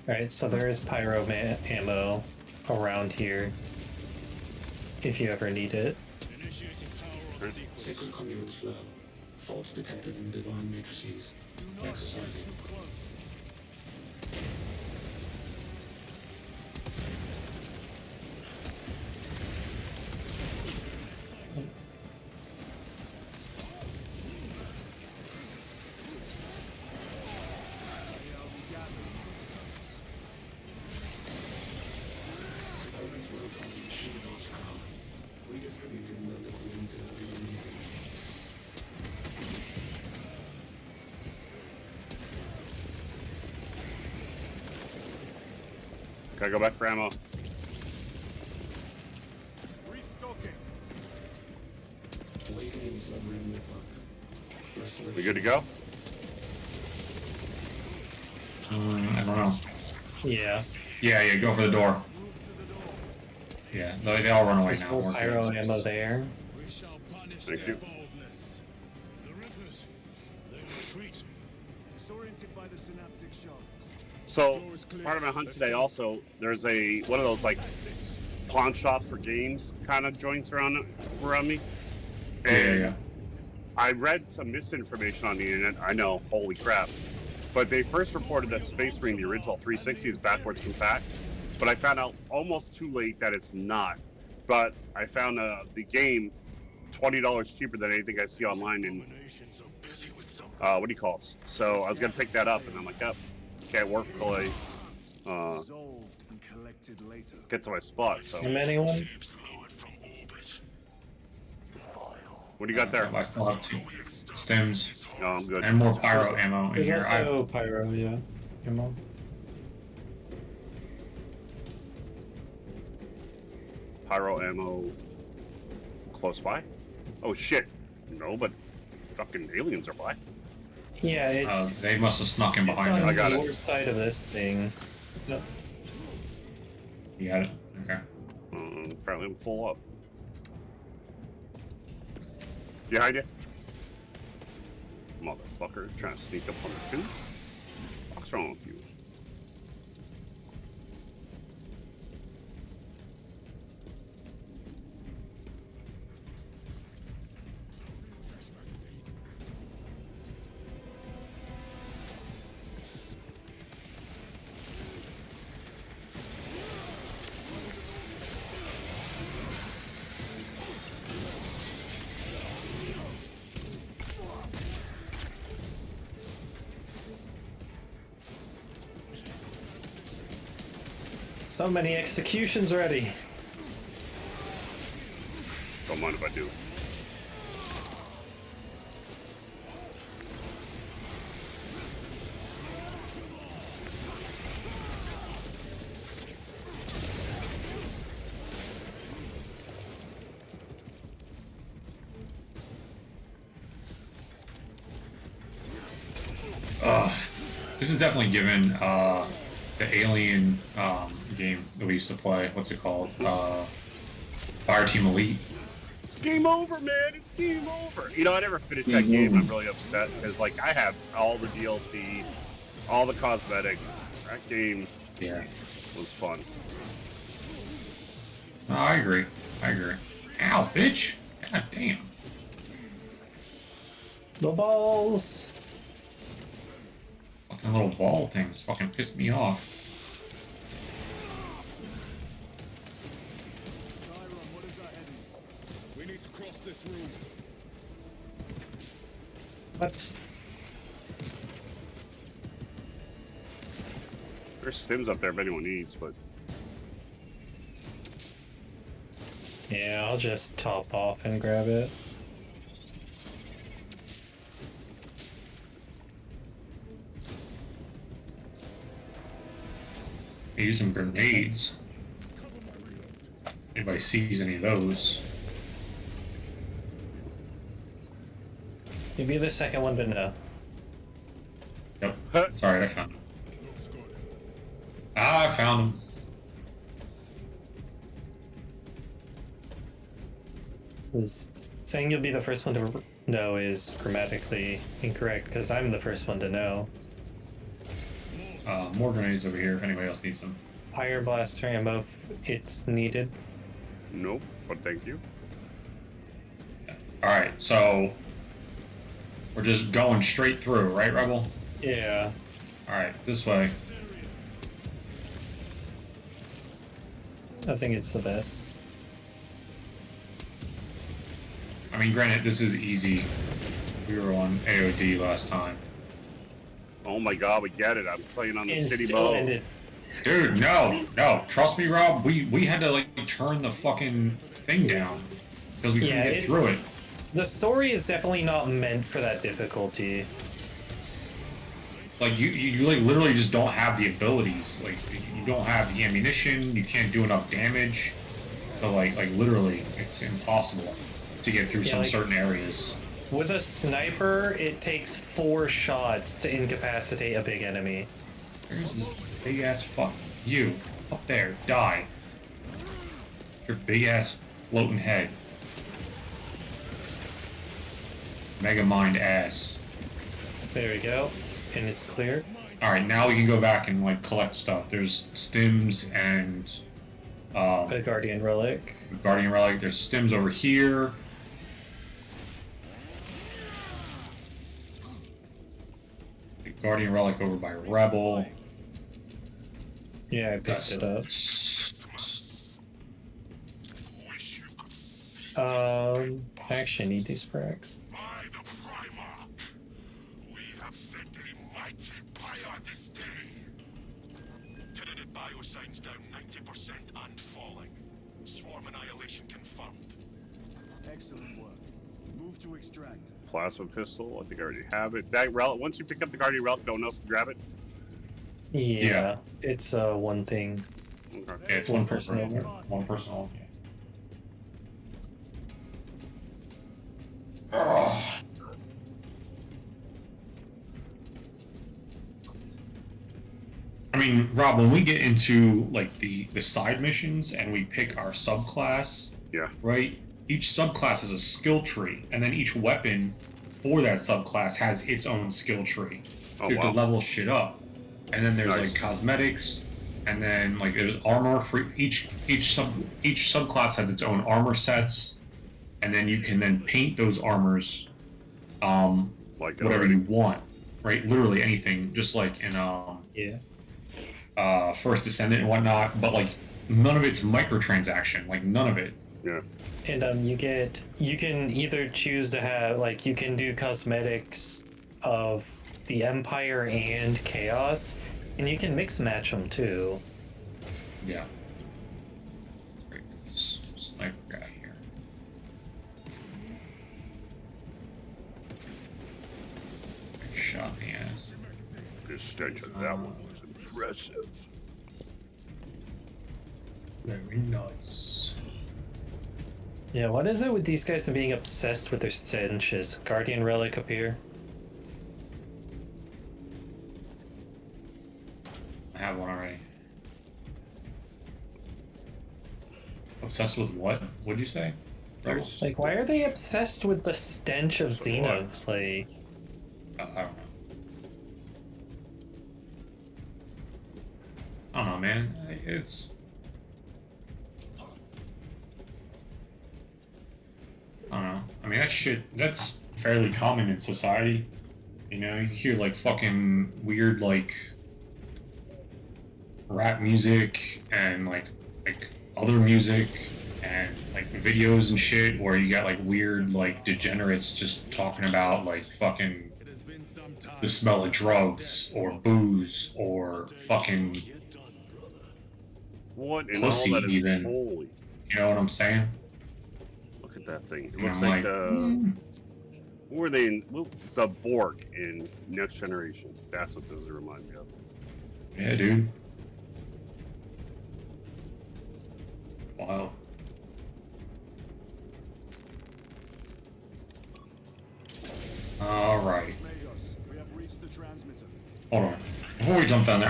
alright, so there is pyro ammo around here. If you ever need it. Sacred conduits flow. Faults detected in divine matrices. Exercising. Opponents will from the shield's power. Redistributing the liquid into the remaining. Gotta go back for ammo. Restocking. Awakening submarine network. Restoration. We good to go? I don't know. Yeah. Yeah, go for the door. Yeah, they all run away There's now. more We're pyro good. ammo there. We shall punish Thank their you. boldness. The Rippers, they retreat. Disoriented by the synaptic shock. So part of my hunt today also, there's one of those like pawn shops for games kind of joints around me. And Yeah. I read some misinformation on the internet. I know, holy crap. But they first reported that Space Marine, the original 360, is backwards compact. But I found out almost too late that it's not. But I found the game $20 cheaper than anything I see online in, what do you call it? So I was going to pick that up, and I'm like, oh, can't work till I Resolved and collected later. get to my spot. So Anyone? what do you got there? I still have 2 stems No, I'm good. and more pyro ammo in There's here. also pyro, yeah. Ammo. Pyro ammo close by? Oh shit. No, but fucking aliens are by. Yeah, it's, They must have snuck in it's behind on us. I got the it. north side of this thing. No, You got it? Okay. Apparently I'm full up. Behind you. Motherfucker, trying to sneak up on the 2. What's wrong with you? so many executions already. Don't mind if I do. This is definitely given the Alien game that we used to play. What's it called? Fireteam Elite. It's game over, man. It's game over. You know, I never finished that game. I'm really upset because, like, I have all the DLC, all the cosmetics. That game was fun. No, I agree. I agree. Ow, bitch! God damn. The balls. Fucking little ball things fucking pissed me off. We need to cross this room. What? There's stims up there if anyone needs, but Yeah, I'll just top off and grab it. Use some grenades. Anybody sees any of those? You'll be the second one to know. Yep. Huh. It's alright, I found him. Looks good. Ah, I found him. Saying you'll be the first one to know is grammatically incorrect, because I'm the first one to know. More grenades over here if anybody else needs them. Fire blaster ammo if it's needed. nope. But thank you. Alright, so we're just going straight through, right, Rebel? Yeah. Alright, this way. I think it's the best. I mean, granted, this is easy. We were on AOD last time. Oh my god, we get it. I'm playing on the And city still mode. ended. Dude, no. Trust me, Rob, we had to, like, turn the fucking thing down. Because we couldn't get through it. The story is definitely not meant for that difficulty. Like, you like, literally just don't have the abilities. Like, you don't have the ammunition, you can't do enough damage. So, like literally, it's impossible to get through some like- certain areas. With a sniper, it takes 4 shots to incapacitate a big enemy. There's this big ass fuck. You, up there, die. Your big ass floating head. Mega mind ass. There we go. And it's clear. Alright, now we can go back and, like, collect stuff. There's stims and A Guardian Relic. Guardian Relic. There's stims over here. The Guardian Relic over by Rebel. Yeah, I picked it up. I actually need these frags. By the Primarch, we have set a mighty pyre this day. Tyranid biosigns down 90% and falling. Swarm annihilation confirmed. Excellent work. Move to extract. Plasma pistol. I think I already have it. That relic. Once you pick up the Guardian Relic, no one else can grab it. Yeah, it's one thing. Okay. Yeah, it's One one person person over. One person over. Ugh. I mean, Rob, when we get into like the side missions and we pick our subclass, Yeah. right? Each subclass has a skill tree, and then each weapon for that subclass has its own skill tree. Oh, So you have wow. to level shit up. And then there's Nice. like cosmetics, and then like there's armor for each subclass has its own armor sets, and then you can then paint those armors, Like whatever you want, right? Literally anything, just like in Yeah. First Descendant and whatnot. But like none of it's microtransaction, like none of it. Yeah. And you can either choose to have, like, you can do cosmetics of the Empire and Chaos, and you can mix match them too. Yeah. Great. Sniper guy here. Big shot in the ass. The stench of that one was impressive. Very nice. Yeah, what is it with these guys and being obsessed with their stenches? Guardian Relic up here. I have one already. Obsessed with what? What'd you say? There's- Like, why are they obsessed with the stench of Xenos? Like, I don't know. I don't know, man. It's. I don't know. I mean, that shit, that's fairly common in society. You know, you hear like fucking weird, like, rap music and like other music and like videos and shit where you got like weird, like, degenerates just talking about like fucking the smell of drugs or booze or fucking What in pussy all that is even. holy? You know what I'm saying? Look at that thing. It And looks I'm like like, who were they in? The Borg in Next Generation. That's what those remind me of. yeah, dude. Wow. All right. Mayos, we have reached the transmitter. Hold on. Before we jump down there,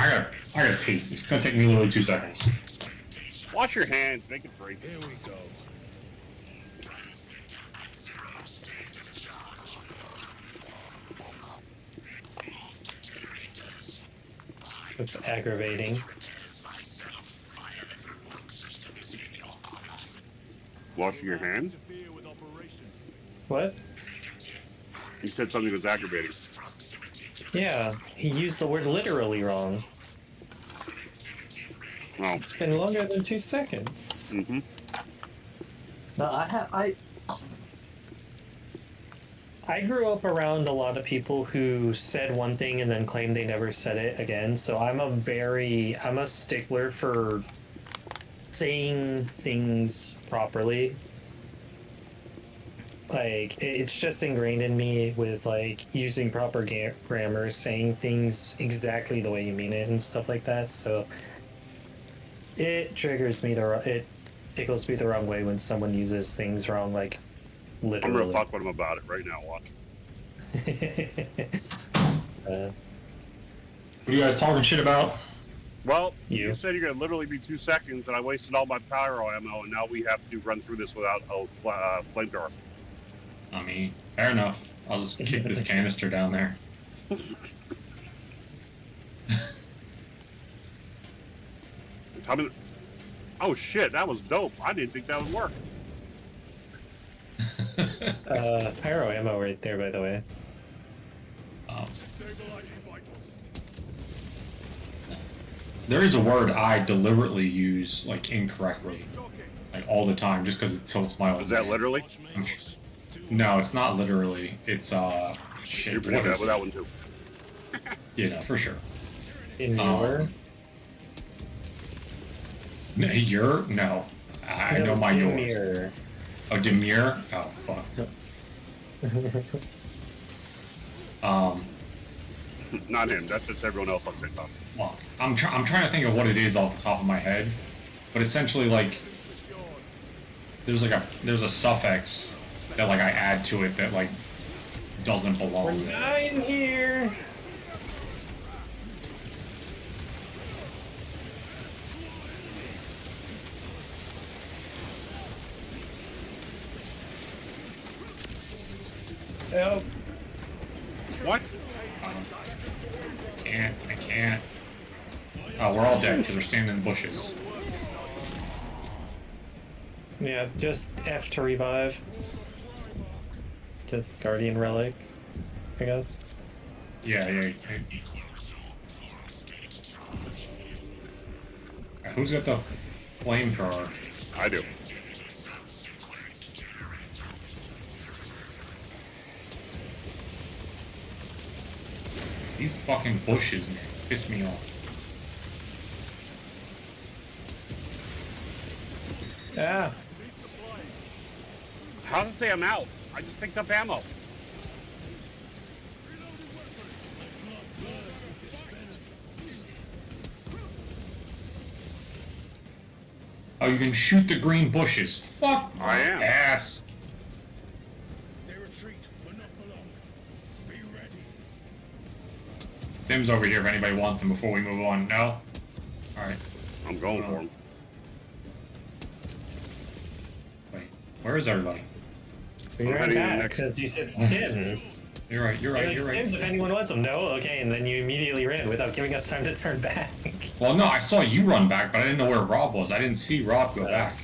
I gotta pee. It's gonna take me literally 2 seconds. Wash your hands. Make it break. Here we go. Transmitter at 0 state of charge. Move to generators. it's aggravating. There's myself. Fire the work systems in your honor. Washing your hands. Interfere with operation. What? You said something was aggravating. Proximity to Yeah, he used the word literally wrong. Oh. It's been longer than 2 seconds. Mm-hmm. No, I grew up around a lot of people who said one thing and then claimed they never said it again. So I'm a stickler for saying things properly. Like, it's just ingrained in me with like using proper grammar, saying things exactly the way you mean it and stuff like that. So it triggers me it tickles me the wrong way when someone uses things wrong, like I'm literally. gonna fuck with him about it right now. Watch. What are you guys talking shit about? Well, You. you said you're gonna literally be 2 seconds, and I wasted all my pyro ammo, and now we have to run through this without a flamethrower. I mean, fair enough. I'll just kick this canister down there. Tell me. Oh shit, that was dope. I didn't think that would work. Pyro ammo right there, by the way. There is a word I deliberately use like incorrectly, like all the time, just because it tilts my. Is that literally? No, it's not literally. It's shit. You're pretty What good is with it? that one too. Yeah, no, for sure. In your No, you're no. I know my yours. mirror. Oh, demure. Oh fuck. Not him. That's just everyone else on TikTok. Look, I'm trying to think of what it is off the top of my head, but essentially like there's a suffix that like I add to it that like doesn't belong there. I'm here. Oh, What? I can't. Oh, we're all dead because we're standing in the bushes. yeah, just F to revive. Just Guardian Relic, I guess. Yeah. Who's got the flamethrower? I do. These fucking bushes, man, piss me off. Ah, How does it say I'm out? I just picked up ammo. Oh, you can shoot the green bushes. Fuck my I am. ass. They retreat, but not for long. Be ready. Tim's over here if anybody wants them before we move on. No? Alright. I'm going for him. Where is everybody? We ran heading in back next. because you said stims. You're right. You're right. Like, You're stims right. if anyone wants them. No? Okay, and then you immediately ran without giving us time to turn back. Well, no, I saw you run back, but I didn't know where Rob was. I didn't see Rob go back.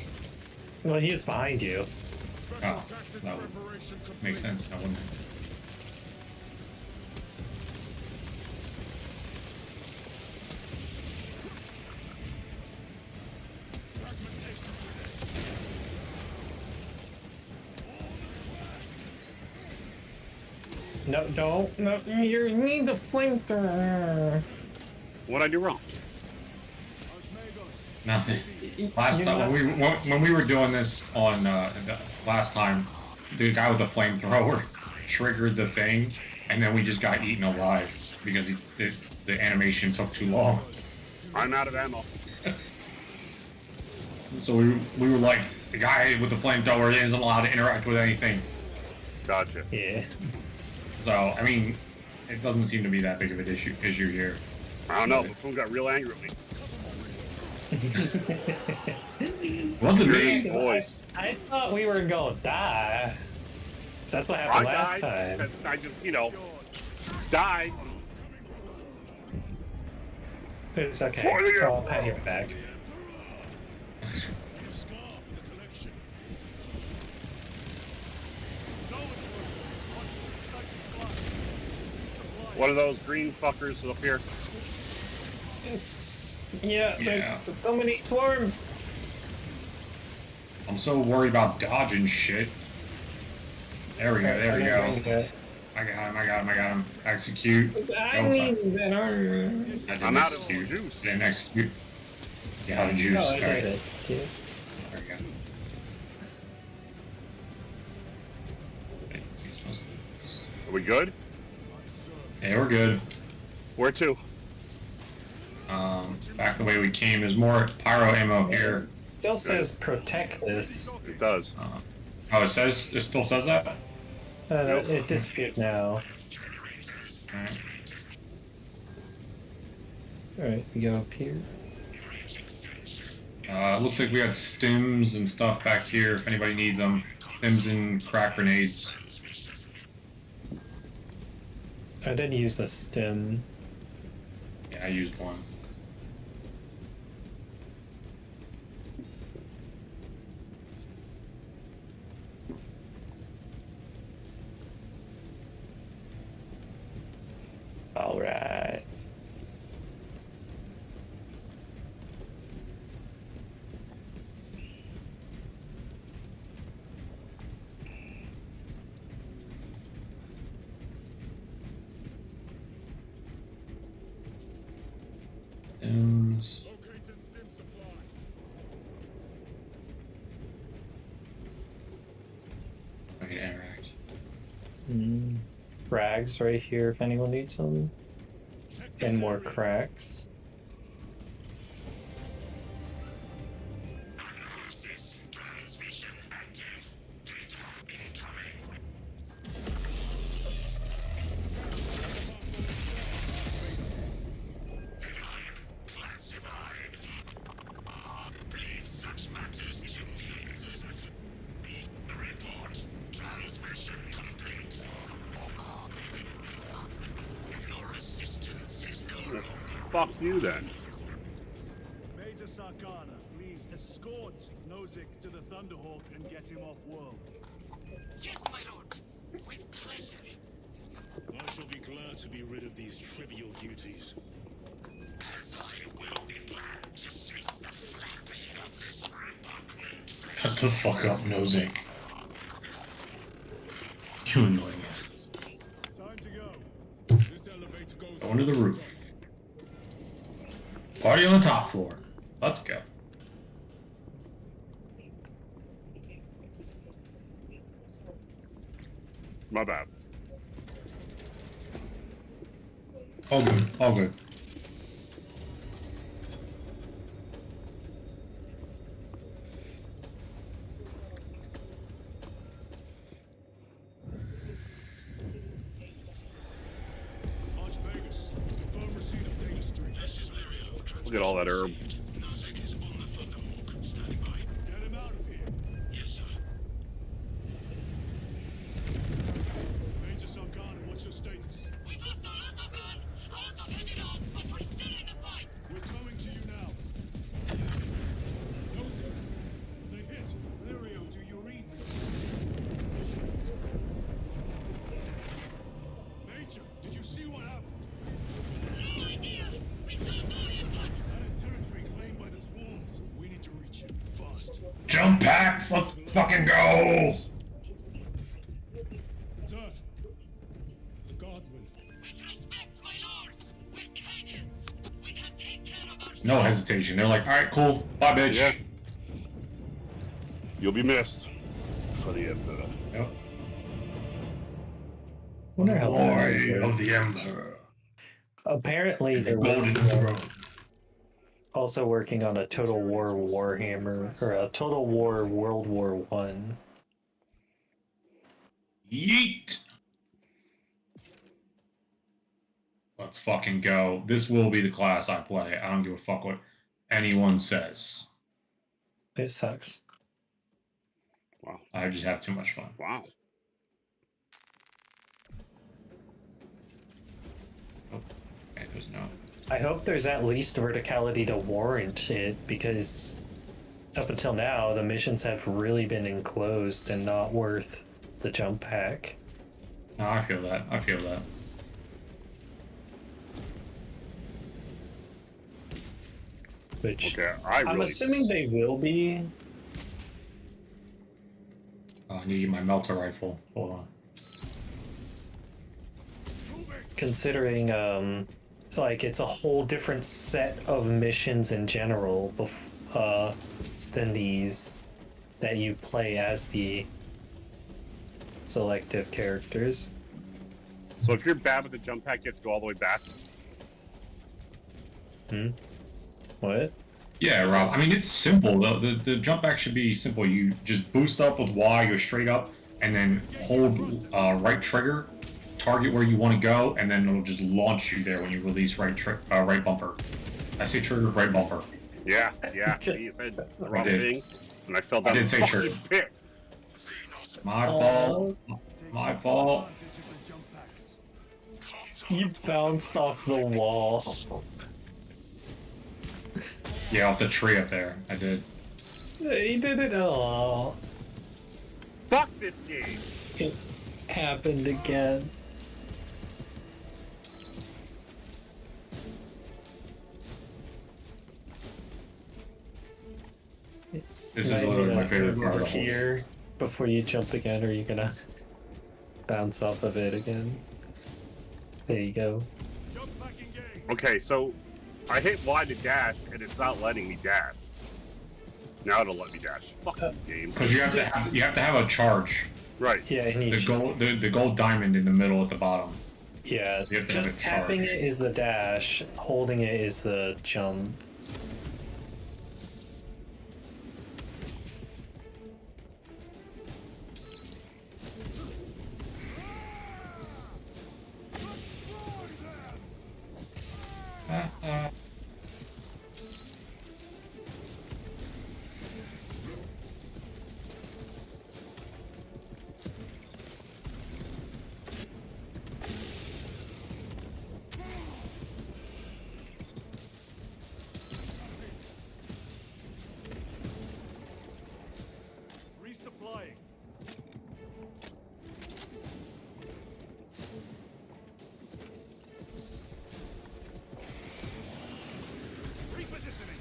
Well, he was behind you. Oh, that would make sense, now, wouldn't it? No, don't. No, you need the flamethrower. What'd I do wrong? Nothing. Last time when we were doing this on last time, the guy with the flamethrower triggered the thing, and then we just got eaten alive because the animation took too long. I'm out of ammo. So we were like, the guy with the flamethrower isn't allowed to interact with anything. Gotcha. Yeah. So I mean, it doesn't seem to be that big of an issue here. I don't know. Buffoon got real angry at me. Wasn't me. Boys. I thought we were gonna die. So that's what happened last died. time. I just, you know, died. It's okay. For the I'll pat you back. What are those green fuckers up here? Yeah, Yeah. there's so many swarms. I'm so worried about dodging shit. There we go. There we go. I got him. Execute. I need that armor. I didn't I'm out of execute. juice. Didn't execute. Yeah, out of juice. Oh, I All did right. it. Yeah. There we go. Are we good? Yeah, we're good. Where to? Back the way we came. There's more pyro ammo here. Still says protect this. It does. Oh, it still says that? It disappeared now. Alright. Alright, we go up here. Looks like we got stims and stuff back here if anybody needs them. Stims and crack grenades. I did use the stem. Yeah, I used one. Alright. Stims. I can interact. Frags right here if anyone needs them. And more cracks. Analysis transmission active. Data incoming. Denied. Classified. Leave such matters to me. Report. Transmission complete. Your assistance is no longer. Fuck you then. Major Sarkana, please escort Nozick to the Thunderhawk and get him off world. Yes, my lord. With pleasure. I shall be glad to be rid of these trivial duties. As I will be glad to cease the flapping of this repugnant flesh. Shut the fuck up, Nozick. You annoying ass. Time to go. This elevator goes Going to the roof. Party on the top floor. Let's go. My bad. All good. All good. Arch Vegas, confirm receipt of data stream. This is Lyrio. Look at all that herb. Nozick is on the Thunderhawk. Standing by. Get him out of here. Yes, sir. Jump packs, let's fucking go! Sir, the guardsmen. With respect, my lords, we're Cadians. We can take care of ourselves. No hesitation. They're like, alright, cool. Bye, bitch. Yeah. You'll be missed. For the Emperor. Yep. Wonder how Boy of the Emperor. apparently they're Golden Throne. also working on a Total War Warhammer or a Total War World War One. Yeet! Let's fucking go. This will be the class I play. I don't give a fuck what anyone says. It sucks. Wow. I just have too much fun. Wow. Oh, okay, there's no. I hope there's at least verticality to warrant it, because up until now the missions have really been enclosed and not worth the jump pack. No, I feel that. I feel that. Which Okay, I'm assuming they will be. Oh, I need to get my melter rifle. Hold on. Considering like it's a whole different set of missions in general than these that you play as the selective characters. So if you're bad with the jump pack, you have to go all the way back. What? Yeah, Rob. I mean, it's simple. The jump back should be simple. You just boost up with Y, go straight up, and then hold right trigger, target where you want to go, and then it'll just launch you there when you release right bumper. I say trigger, right bumper. Yeah, yeah. You said the wrong did. thing, and I fell down did the say fucking trigger. pit. My fault. My fault. Advantage of the jump packs. You bounced off the wall. Yeah, off the tree up there. I did. He did it all. Fuck this game. It happened again. This is Now you literally my gotta favorite move part of over the whole. here before you jump again, or are you gonna bounce off of it again? There you go. Jump pack engaged. Okay, so I hit Y to dash, and it's not letting me dash. Now it'll let me dash. Fucking game. Because you have to have a charge. Right. Yeah, and you The gold diamond in the middle at the bottom. yeah, You have to have just a tapping charge. it is the dash, holding it is the jump. Resupplying. Repositioning.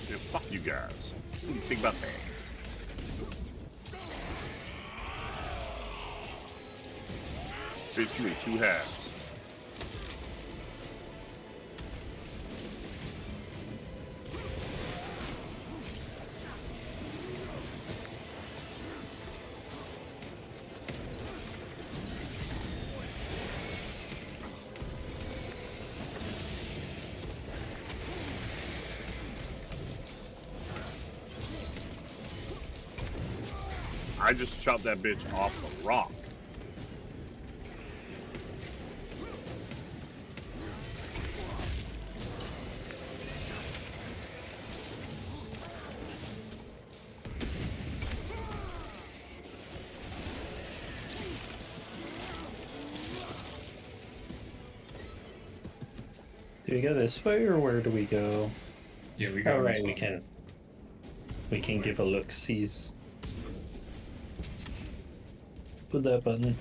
Yeah, fuck you guys. What do you think about that? Fit you in two halves. I just chopped that bitch off the rock. Do we go this way, or where do we go? Yeah, we got. Oh, right, we can. We can give a look-sees. with that button.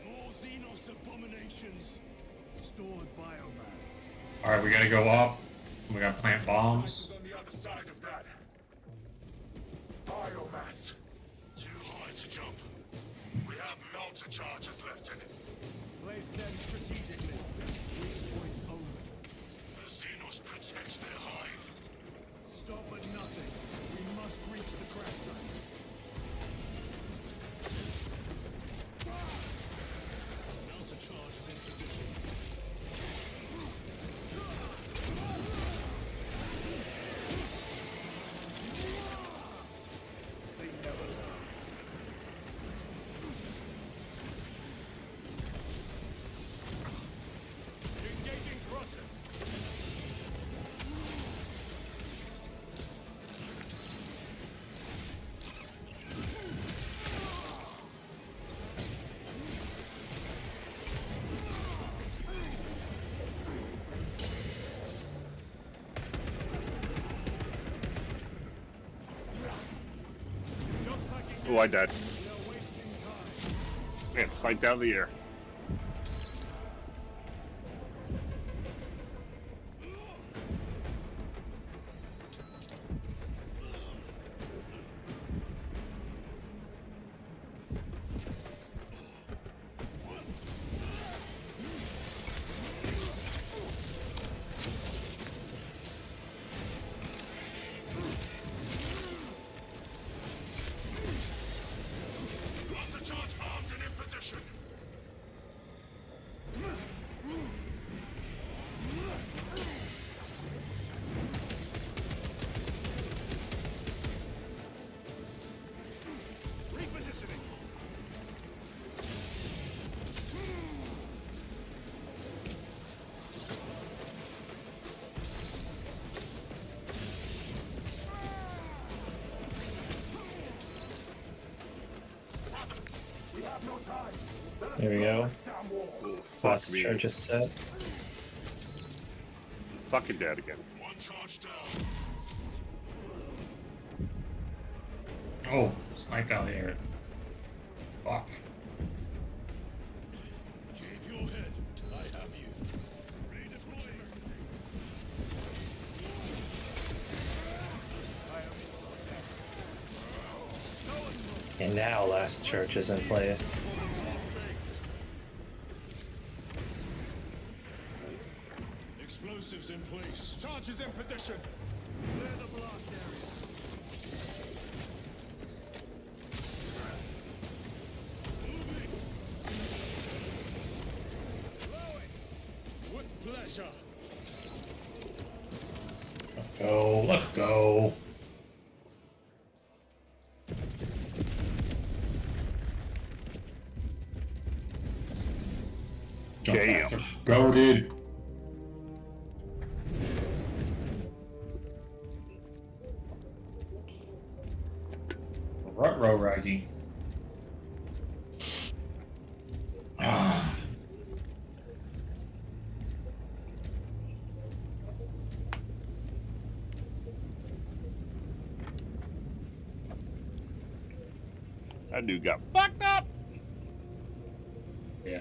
More Xenos abominations. Stored biomass. Alright, we gotta go up. We gotta plant bombs. On the other side of that. Biomass. Too high to jump. We have melter charges left in it. Place them strategically. Weak points only. The Xenos protects their hive. Stop at nothing. We must reach the crash site. Melter charge is in position. They never learn. Engaging crosses. Oh, I died. We are wasting time. Man, slide down the air. Melter charge armed and in position. Repositioning. There we go. Oh, fuck Last me. charge is set. Fucking dead again. One charge down. Oh, sniped out of the air. Fuck. Keep your head. I have you. Redeploying. And now last charge is in place. Explosives in place. Charges in position. Clear the blast area. With pleasure. Let's go. Let's go. Jump Damn. packs are goated. Rut-row Raggy. Ah. That dude got fucked up. Yeah.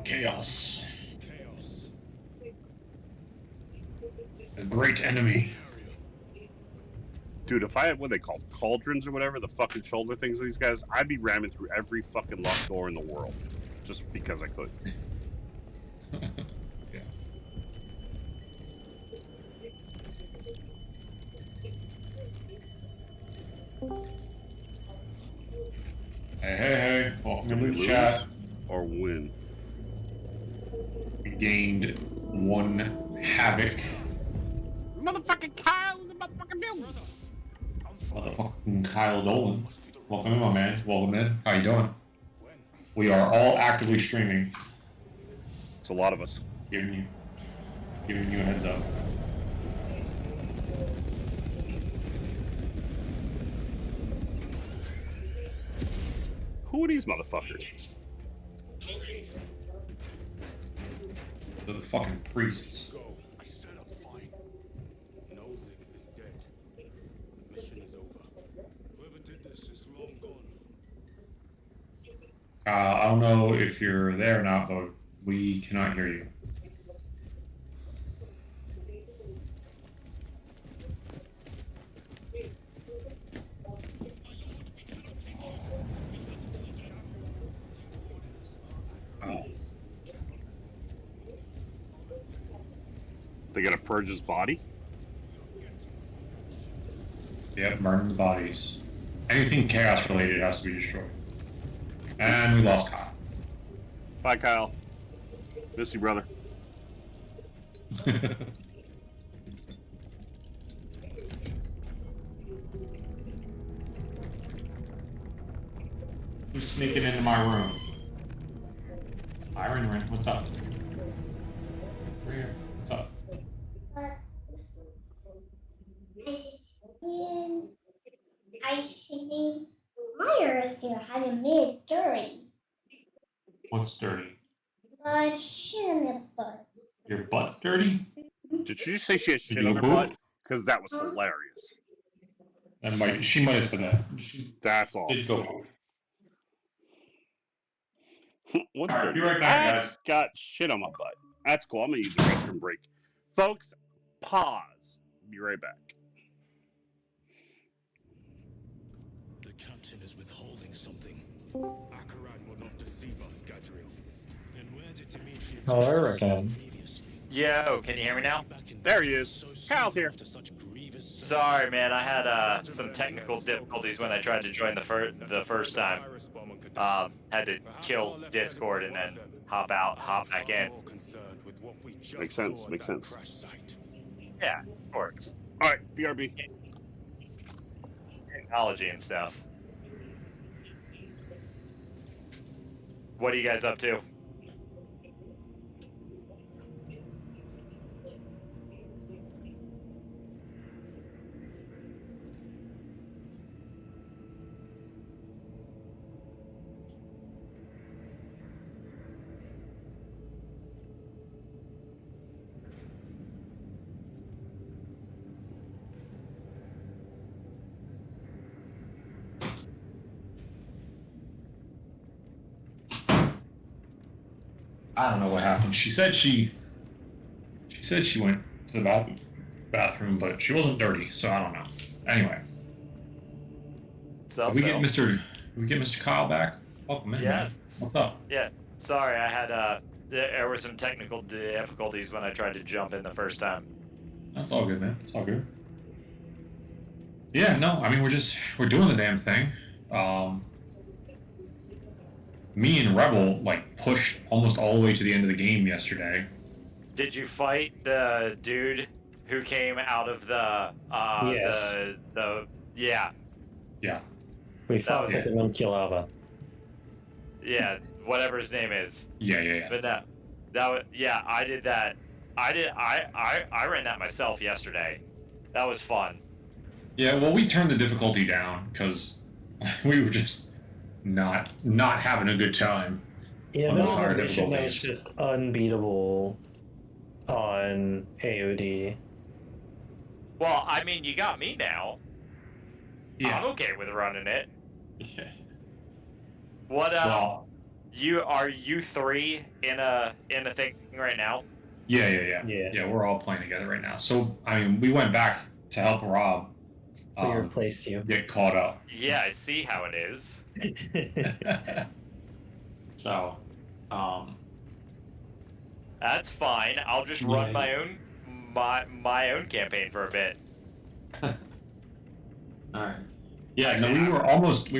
Chaos. Chaos. A great enemy. Dude, if I had what they call cauldrons or whatever, the fucking shoulder things of these guys, I'd be ramming through every fucking locked door in the world. Just because I could. Yeah. Hey, hey, hey. Welcome to Did we the lose chat. or win? We gained one havoc. Motherfucking Kyle in the motherfucking building. Motherfucking Kyle Dolan. Welcome in, my man. Welcome in. How you doing? We are all actively streaming. It's a lot of us. Giving you a heads up. Who are these motherfuckers? They're the fucking priests. Go. I said I don't know if you're there or not, but we cannot hear you. Oh. They gotta purge his body. Yep, burn the bodies. Anything chaos related has to be destroyed. And we lost Kyle. Bye, Kyle. Miss you, brother. Who's sneaking into my room? Iron, what's up? We're here. What's up? I seen Myers here had a made dirty. What's dirty? Shit in the butt. Your butt's dirty? Did she say she had shit Did you on her poop? butt? Because that was Huh? hilarious. She might have said that. She That's did awesome. go poop. What's All right, the- be right back, I guys. got shit on my butt. That's cool. I'm gonna use the restroom break. Folks, pause. Be right back. The captain is withholding something. Akaran will not deceive us, Gadriel. Then where did Dimitri Oh, I expect to reckon. see previously? Yo, can you hear me now? Back in There he battle is. so Kyle's soon here. after such grievous Sorry, man. I had some technical difficulties when I tried to join the first time. Had to kill Discord and then hop out, hop back in. Makes sense, makes sense. Yeah, of course. All right, BRB. Technology and stuff. What are you guys up to? I don't know what happened. She said she went to the bathroom, but she wasn't dirty, so I don't know. Anyway, So did we get Mr. Kyle back? Welcome in, man. Yes. What's up? Yeah. Sorry, I had there were some technical difficulties when I tried to jump in the first time. That's all good, man. It's all good. Yeah, no, I mean we're doing the damn thing. Me and Rebel like pushed almost all the way to the end of the game yesterday. Did you fight the dude who came out of the Yes. the yeah. Yeah. We fought was- with the Kilava. Yeah, whatever his name is. Yeah. But that was, yeah, I did that. I ran that myself yesterday. That was fun. Yeah, well, we turned the difficulty down because we were just not having a good time. Yeah, On that those was a higher mission that was difficulties. just unbeatable on AOD. Well, I mean, you got me now. I'm Yeah. okay with running it. Yeah. What Well, are you three in a thing right now? Yeah. Yeah, we're all playing together right now. So, I mean, we went back to help Rob We replaced you. get caught up. Yeah, I see how it is. So, That's fine. I'll just run Yeah. my own campaign for a bit. all right. Yeah, no, we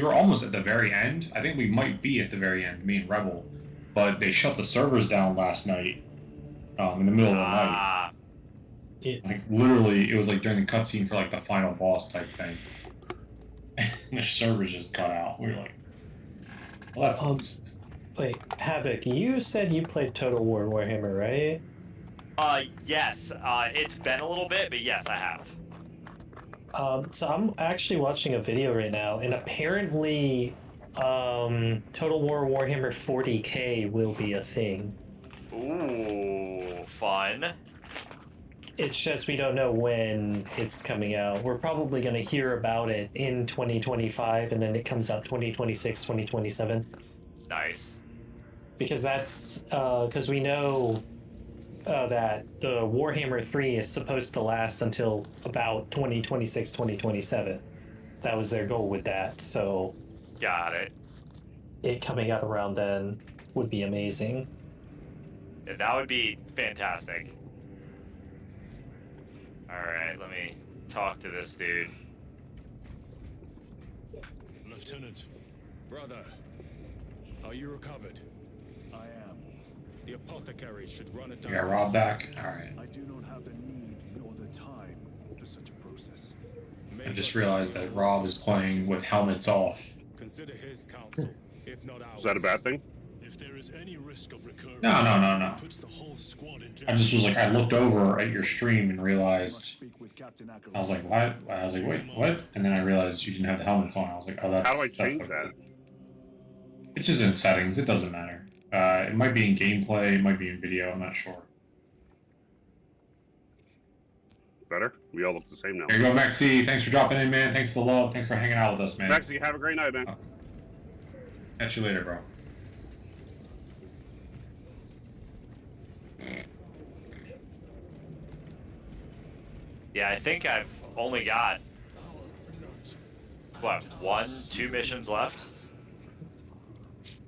were almost at the very end. I think we might be at the very end, me and Rebel, but they shut the servers down last night, in the middle of the night. Ah, Like literally, it was like during the cutscene for like the final boss type thing. The servers just cut out. We were like, well, that's Wait, Havoc, you said you played Total War Warhammer, right? yes. It's been a little bit, but yes, I have. So I'm actually watching a video right now, and apparently, Total War Warhammer 40k will be a thing. Ooh, fun. It's just we don't know when it's coming out. We're probably going to hear about it in 2025, and then it comes out 2026, 2027. Nice. Because that's because we know that the Warhammer 3 is supposed to last until about 2026, 2027. That was their goal with that. So Got it. it coming out around then would be amazing. Yeah, that would be fantastic. Alright, let me talk to this dude. Lieutenant, brother, are you recovered? I am. The apothecary should run it down. You got Rob back? Alright. I do not have the need nor the time for such a process. I just realized that Rob is playing with helmets off. Consider his counsel, if not ours. Is that a bad thing? If there is any risk of recurrence, No. puts the whole squad in I just was like, I looked over at your stream and I must realized, speak with Captain Ackerman. I was like, what? I was like, wait, what? And then I realized you didn't have the helmets on. I was like, oh, that's. How do I that's change what that? it is. It's just in settings. It doesn't matter. It might be in gameplay. It might be in video. I'm not sure. Better? We all look the same now. There you go, Maxi. Thanks for dropping in, man. Thanks for the love. Thanks for hanging out with us, man. Maxie, have a great night, man. Catch you later, bro. Yeah, I think I've only got, what, 1, 2 missions left?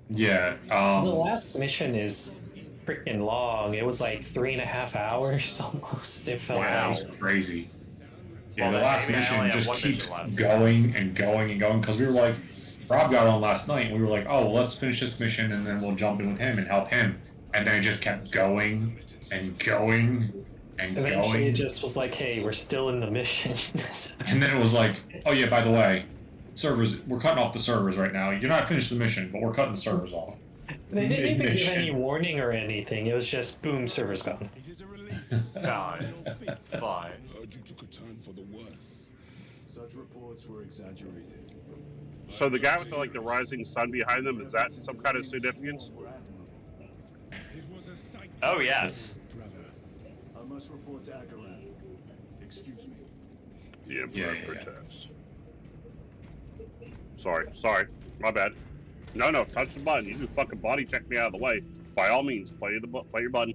Yeah. The last mission is freaking long. It was like 3.5 hours almost. It felt Wow, like. that's crazy. Yeah, Well, the then last maybe I only mission have just one keeps mission left. going and going and going because we were like, Rob got on last night and we were like, oh, well, let's finish this mission and then we'll jump in with him and help him. And then it just kept going and going and Eventually, going. it just was like, "Hey, we're still in the mission." And then it was like, oh yeah, by the way, servers, we're cutting off the servers right now. You're not finished the mission, but we're cutting the servers off. They didn't even give Mid-mission. any warning or anything. It was just boom, server's gone. It is a relief to see Fine. your feet. Fine. Heard you took a turn for the worse. Such reports were exaggerated. So the guy with the rising sun behind them, is that some kind of significance? Were admirable. It was a sight. Oh, yes. Brother, I must report to Agaran. Excuse me. The Emperor Yeah. protects. Sorry. My bad. No, touch the button. You just fucking body check me out of the way. By all means, play your button.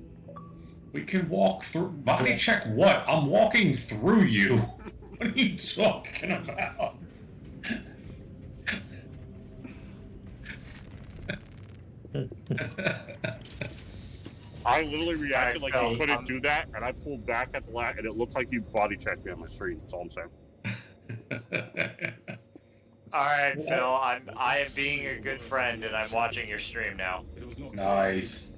We can walk through. Body check what? I'm walking through you. What are you talking about? I literally reacted like Phil, you couldn't do that, and I pulled back at the and it looked like you body checked me on my stream. That's all I'm saying. Alright, Phil, I am being a good friend and I'm watching your stream now. it was not Nice.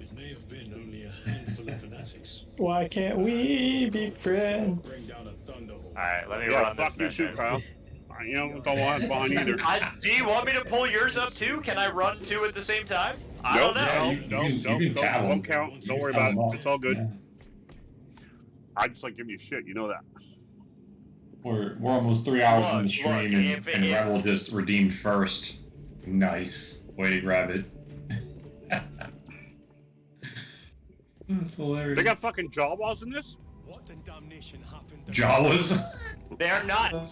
It may have been only a handful of fanatics. Why can't we be Bring friends? down a thunderhawk. Alright, let me Yeah, run this fuck you too, mission. Kyle. Don't want to behind either. Do you want me to pull yours up too? Can I run 2 at the same time? I don't know. Yeah, No, you can tab don't them. count. Don't worry Tab about them it. off. It's all good. Yeah. I just like give you shit. You know that. We're almost 3 hours in the Look, stream, if- and if- Rebel just redeemed first. Nice. Way to grab it. That's hilarious. They got fucking Jawas in this? What in damnation happened? Jawas? They're not.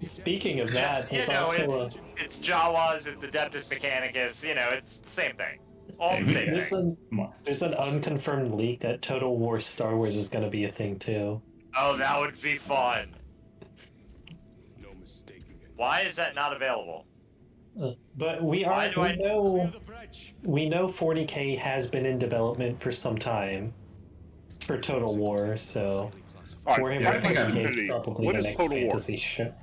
Speaking of that, You there's know, also it's Jawas, it's Adeptus Mechanicus, it's the same thing. All the Hey, same there's thing. there's an unconfirmed leak that Total War Star Wars is going to be a thing too. Oh, that would be fun. No mistaking it. Why is that not available? But we Why are do I- we know 40K has been in development for some time for Total War, so All right, Warhammer yeah, I think 40K is Infinity. probably What the is next Total War? fantasy show.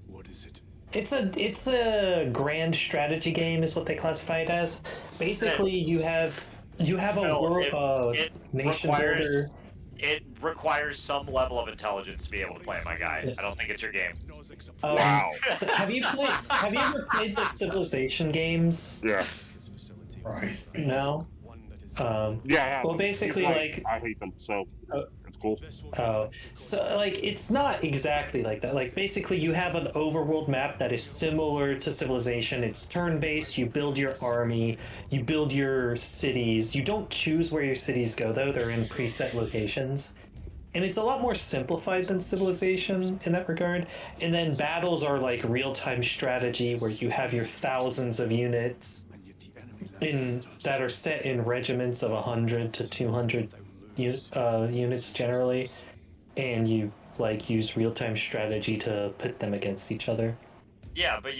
What is it? It's a grand strategy game, is what they classify it as. Basically, you have a Phil, world it nation requires- builder. It requires some level of intelligence to be able to play it, my guy. I don't think it's your game. Wow. So have you ever played the Civilization games? Yeah. Right. No. Yeah, I have Well, them. basically, like- I hate them, so it's cool. Oh, so like it's not exactly like that. Like basically, you have an overworld map that is similar to Civilization. It's turn-based. You build your army, you build your cities. You don't choose where your cities go, though. They're in preset locations. and it's a lot more simplified than Civilization in that regard. And then battles are like real-time strategy where you have your thousands of units that are set in regiments of 100 to 200 units generally, and you like use real-time strategy to pit them against each other. Yeah, but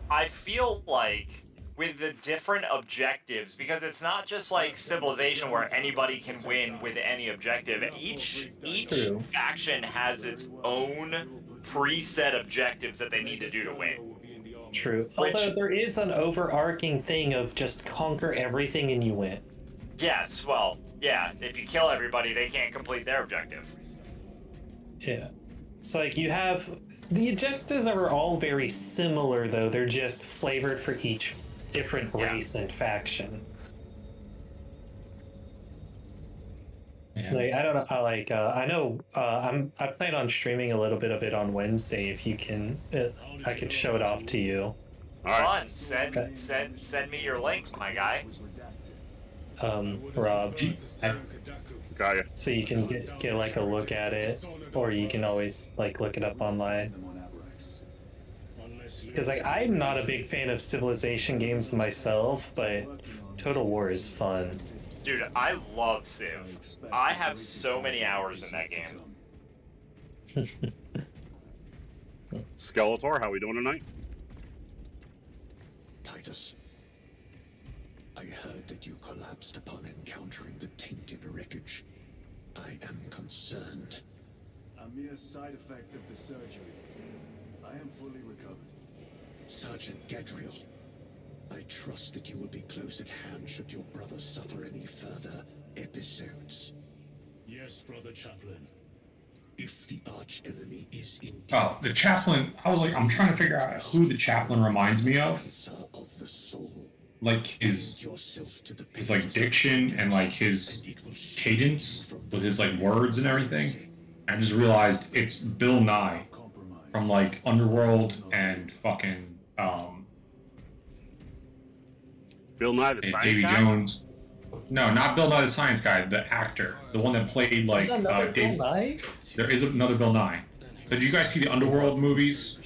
I feel like with the different objectives, because it's not just like Civilization where anybody can win with any objective. Each True. faction has its own preset objectives that they need to do to win. True. Which- Although there is an overarching thing of just conquer everything and you win. Yes, well, yeah, if you kill everybody, they can't complete their objective. Yeah. It's like you have the objectives are all very similar though. They're just flavored for each different race and faction. Yeah. Like I don't know. I know. I plan on streaming a little bit of it on Wednesday. If you can, I could show it off to you. All right. Fun. Send me your link, my guy. Rob, Got ya. so you can get like a look at it, or you can always like look it up online. Because like I'm not a big fan of Civilization games myself, but Total War is fun. Dude, I love Civ. I have so many hours in that game. Skeletor, how we doing tonight? Titus, I heard that you collapsed upon encountering the tainted wreckage. I am concerned. A mere side effect of the surgery. I am fully recovered. Sergeant Gadriel, I trust that you will be close at hand should your brother suffer any further episodes. Yes, Brother Chaplain. If the arch enemy is indeed Oh, the chaplain. I was like, I'm trying to figure out who the chaplain reminds me of. cancer of the soul, Like his yourself to the like diction and like his cadence with his like words and everything. I just realized it's Bill Nye from like Underworld and fucking Bill Nye the Science Davy Guy? Jones. No, not Bill Nye the Science Guy. The actor, the one that played like Is that another Bill Dave. Nye? There is another Bill Nye. So did you guys see the Underworld movies?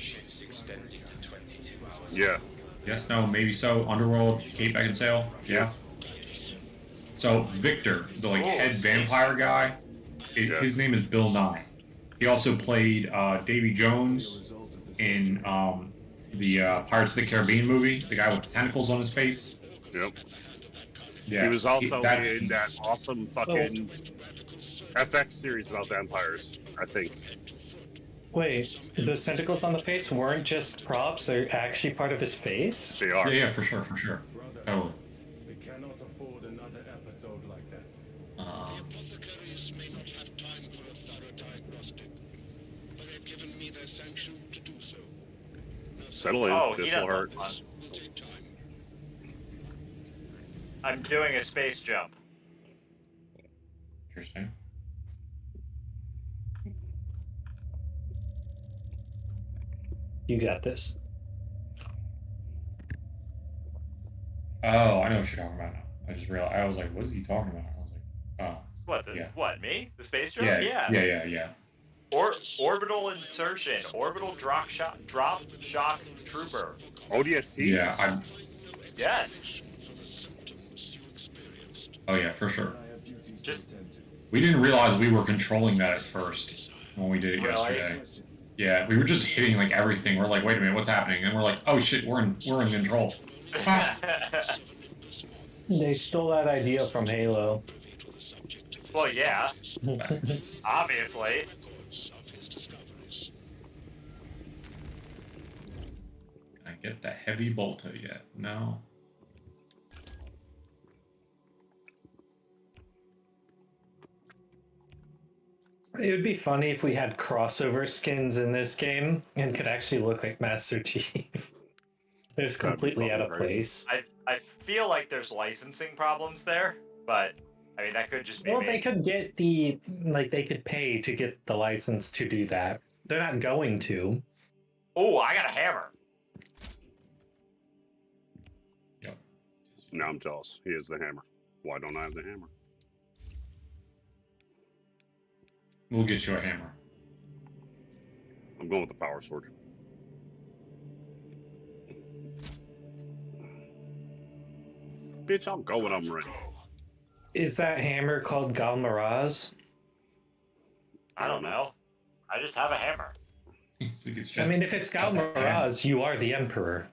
Yeah. Yes, no, maybe so. Underworld, Kate Beckinsale. Yeah. So Victor, the like head vampire guy, his name is Bill Nye. He also played Davy Jones in the Pirates of the Caribbean movie, the guy with the tentacles on his face. Yep. Yeah, He was also that's- in that awesome fucking FX series about vampires, I think. Wait, those tentacles on the face weren't just props; they're actually part of his face. They are. Yeah, for sure, for sure. Oh, We cannot afford another episode like that. apothecaries may not have time for a thorough diagnostic, but they've given me their sanction to do so. Now, Settle in. Oh, this he will doesn't hurt. look fun. will take time. I'm doing a space jump. interesting. You got this. Oh, I know what you're talking about now. I just realized. I was like, what is he talking about? I was like, oh. What? Yeah. What? Me? The space jump? Yeah. Orbital insertion. Orbital drop shock trooper. ODST? Yeah, Yes. oh yeah, for sure. I have duties Just- to attend to. We didn't realize we were controlling that at first when we did it Really? yesterday. Yeah, we were just hitting like everything. We're like, wait a minute, what's happening? And we're like, oh shit, we're in control. They stole that idea from Halo. Well, yeah, obviously. Can I get the heavy bolter yet? No. It would be funny if we had crossover skins in this game and could actually look like Master Chief. It's completely out of place. I feel like there's licensing problems there, but I mean that could just be Well, me. they could get they could pay to get the license to do that. They're not going to. Oh, I got a hammer. Yep. Now I'm jealous. He has the hammer. Why don't I have the hammer? We'll get you a hammer. I'm going with the power sword. Bitch, I'll go when I'm ready. Is that hammer called Galmaraz? I don't know. I just have a hammer. I mean, if it's Galmaraz, you are the emperor.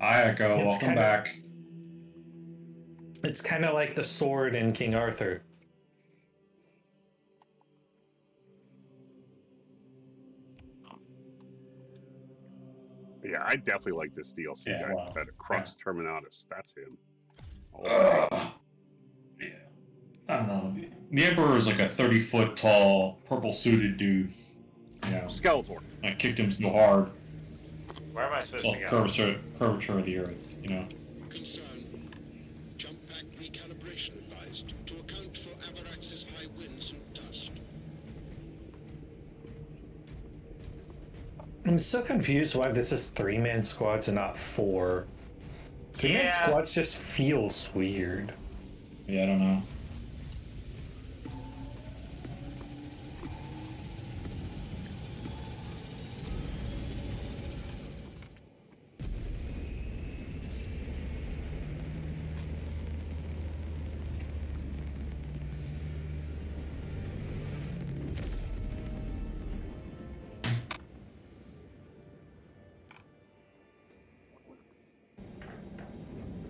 Hi, Echo. Welcome back. It's kind of like the sword in King Arthur. Yeah, I definitely like this DLC guy. Wow. That Crux Terminatus. That's him. Yeah. I don't know. The Emperor is like a 30-foot tall, purple-suited dude. You know, Skeletor. I kicked him so hard. Where am I supposed It's to like go? curvature of the earth, you know. Concern. Jump pack recalibration advised to account for Avarax's high winds and dust. I'm so confused why this is 3-man squads and not 4. 3-man squads just feels weird. Yeah, I don't know.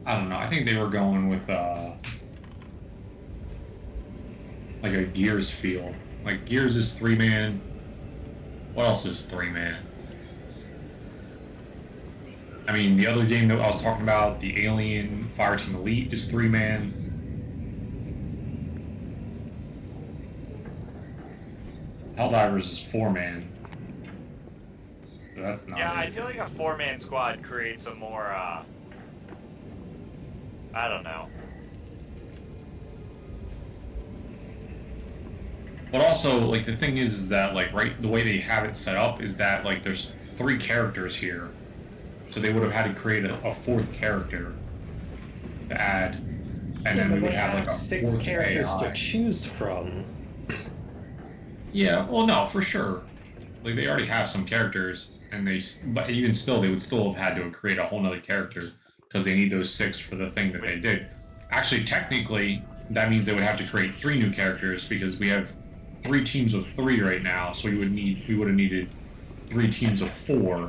I don't know. I think they were going with like a Gears feel. Like Gears is 3-man. What else is 3-man? I mean, the other game that I was talking about, the Alien Fireteam Elite, is 3-man. Helldivers is 4-man. So that's not. Yeah, good. I feel like a 4-man squad creates a more, I don't know. But also, like, the thing is that, like, right, the way they have it set up is that, like, there's 3 characters here. So they would have had to create a 4th character to add. And then we would have, like, a 6 4th characters AI. to choose from. Yeah, well, no, for sure. Like, they already have some characters, and but even still, they would still have had to create a whole nother character, because they need those 6 for the thing that they did. Actually, technically, that means they would have to create 3 new characters, because we have 3 teams of 3 right now, so we would have needed 3 teams of 4.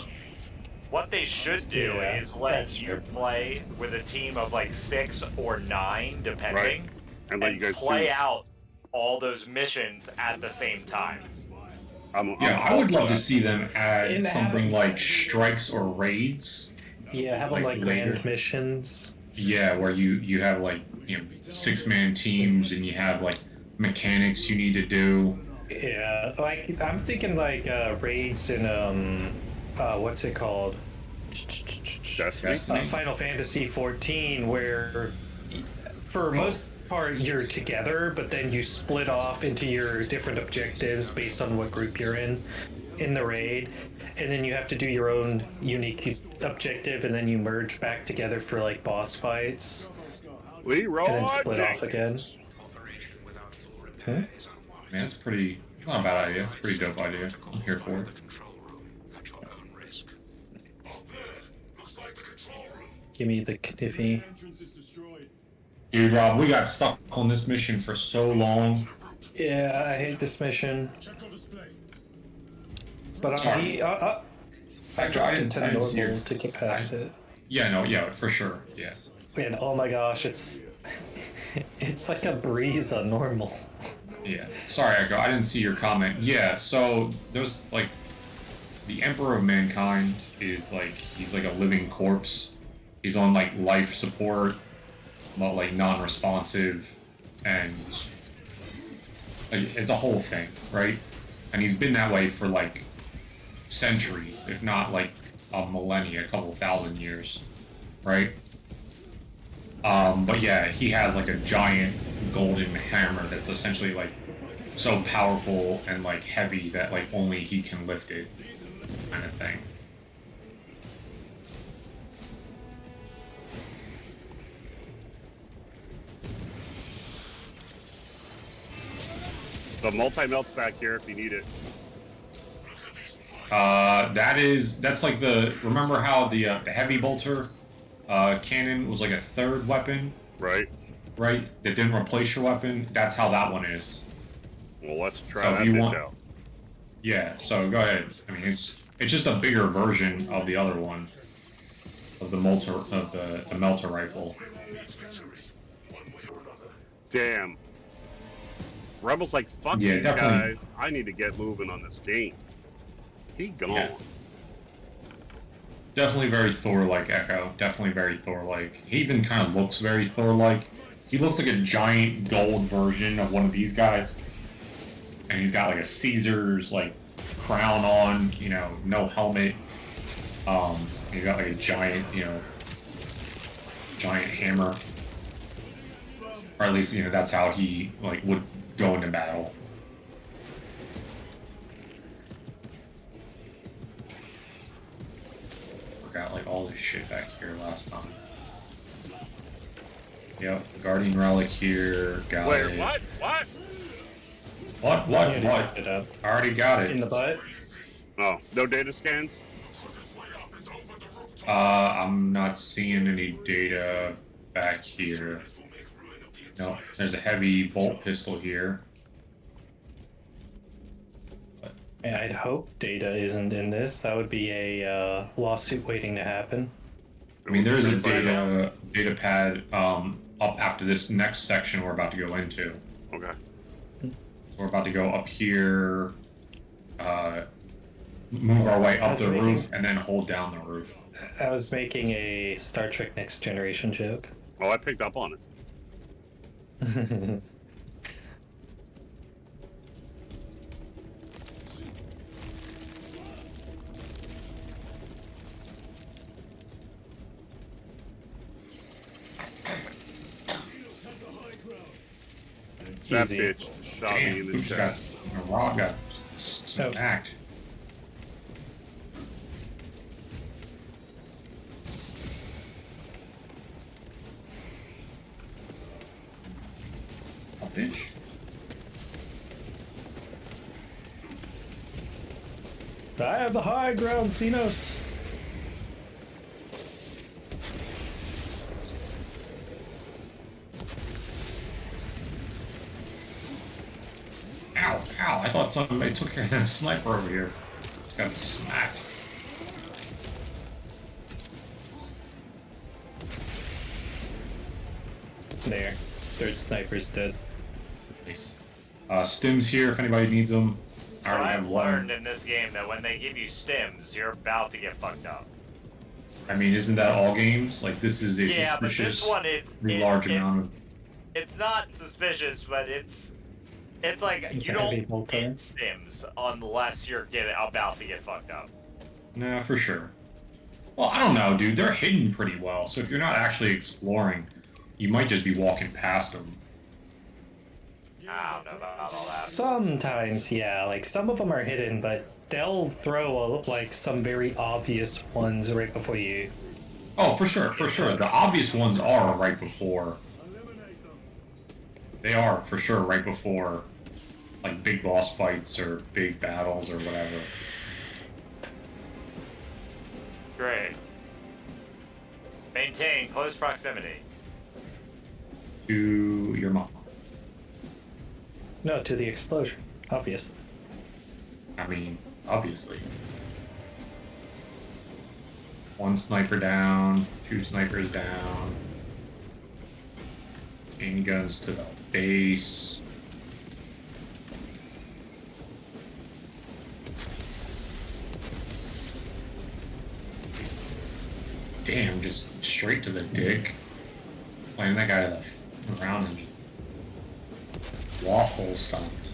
What they should do is let you play with a team of like 6 or 9, depending, Right. And let you guys play choose. out all those missions at the same time. I would love to see them add And something like strikes or raids. Yeah, have them like later. grand missions. Yeah, where you have like 6-man teams and you have like mechanics you need to do. Yeah, like I'm thinking like raids in what's it called? Final Fantasy 14, where for most part you're together, but then you split off into your different objectives based on what group you're in the raid, and then you have to do your own unique objective, and then you merge back together for like boss fights. And then split off again. Man, that's pretty. Not a bad idea. It's a pretty dope idea. I'm here for it. Give me the kniffy. Dude, Rob, we got stuck on this mission for so long. Yeah, I hate this mission. But Sorry. I dropped it to normal to get past it. Yeah, no, yeah, for sure. Yeah. And oh my gosh, it's like a breeze on normal. Yeah. Sorry, Echo. I didn't see your comment. Yeah. So there's like the Emperor of Mankind is like he's like a living corpse. He's on like life support, but like non-responsive, and like, it's a whole thing, right? And he's been that way for like centuries, if not like a millennia, a couple thousand years, right? But yeah, he has like a giant golden hammer that's essentially like so powerful and like heavy that like only he can lift it, kind of thing. The multi-melt's back here if you need it. That's like remember how the heavy bolter cannon was like a third weapon? Right. Right? That didn't replace your weapon? That's how that one is. Well, let's try So that if you bitch out. Yeah, so go ahead. I mean, it's just a bigger version of the other one. Of the melter rifle. Damn. Rebel's like, fuck Yeah, these definitely. guys. I need to get moving on this game. He gone. Yeah. Definitely very Thor-like, Echo. Definitely very Thor-like. He even kind of looks very Thor-like. He looks like a giant gold version of one of these guys. And he's got like a Caesar's like crown on, you know, no helmet. He's got like a giant, you know, giant hammer. Or at least, you know, that's how he like would go into battle. Forgot like all this shit back here last time. Yep, Guardian Relic here, got Wait, it. what? What? What? It up. I already got it. In the butt. Oh, no data scans? I'm not seeing any data back here. No, there's a heavy bolt pistol here. But, Yeah, I'd hope data isn't in this. That would be a lawsuit waiting to happen. I mean, there's a data pad up after this next section we're about to go into. Okay. We're about to go up here, move our way up the roof, and then hold down the roof. I was making a Star Trek Next Generation joke. Oh, I picked up on it. That Easy. bitch shot me Damn, in the who's got chest. a Rob got smacked. Oh, bitch. I have the high ground, Xenos. Ow, ow, I thought somebody took a sniper over here. Got smacked. There. Third sniper's dead. Stims here if anybody needs them. So I've learned in this game that when they give you stims, you're about to get fucked up. I mean, isn't that all games? Like, this is a Yeah, but suspicious, this one large amount of... It's not suspicious, but it's like It's you a heavy don't bolter. get stims unless you're about to get fucked up. Nah, for sure. Well, I don't know, dude. They're hidden pretty well, so if you're not actually exploring, you might just be walking past them. I don't know about all that. Sometimes, yeah. Like, some of them are hidden, but they'll throw, like, some very obvious ones right before you. Oh, for sure, for sure. The obvious ones are right before. They are, for sure, right before, like, big boss fights or big battles or whatever. Great. Maintain close proximity. To your mom. No, to the explosion, obviously. I mean, obviously. One sniper down, two snipers down. Chain guns to the base. Damn, just straight to the dick. Playing that guy to the ground and waffle stomped.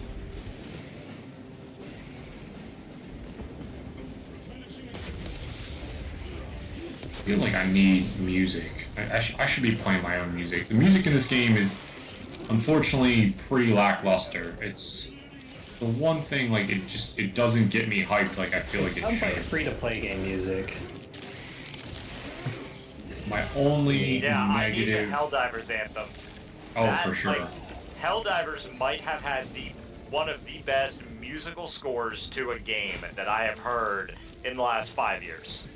I feel like I need music. I should be playing my own music. The music in this game is unfortunately pretty lackluster. It's the one thing, like, it doesn't get me hyped like I feel like it Sounds should. like free-to-play game music. My only Yeah, negative. I need the Helldivers anthem. Oh, That, for sure. Like, Helldivers might have had the one of the best musical scores to a game that I have heard in the last 5 years.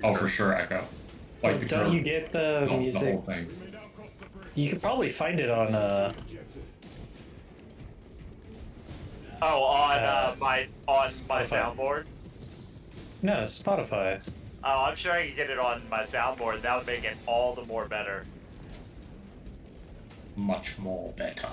Oh, for sure, Echo. Like Don't you get the music? The whole thing. You could probably find it on Oh, on my Spotify. soundboard. No, Spotify. Oh, I'm sure I could get it on my soundboard. That would make it all the more better. Much more better.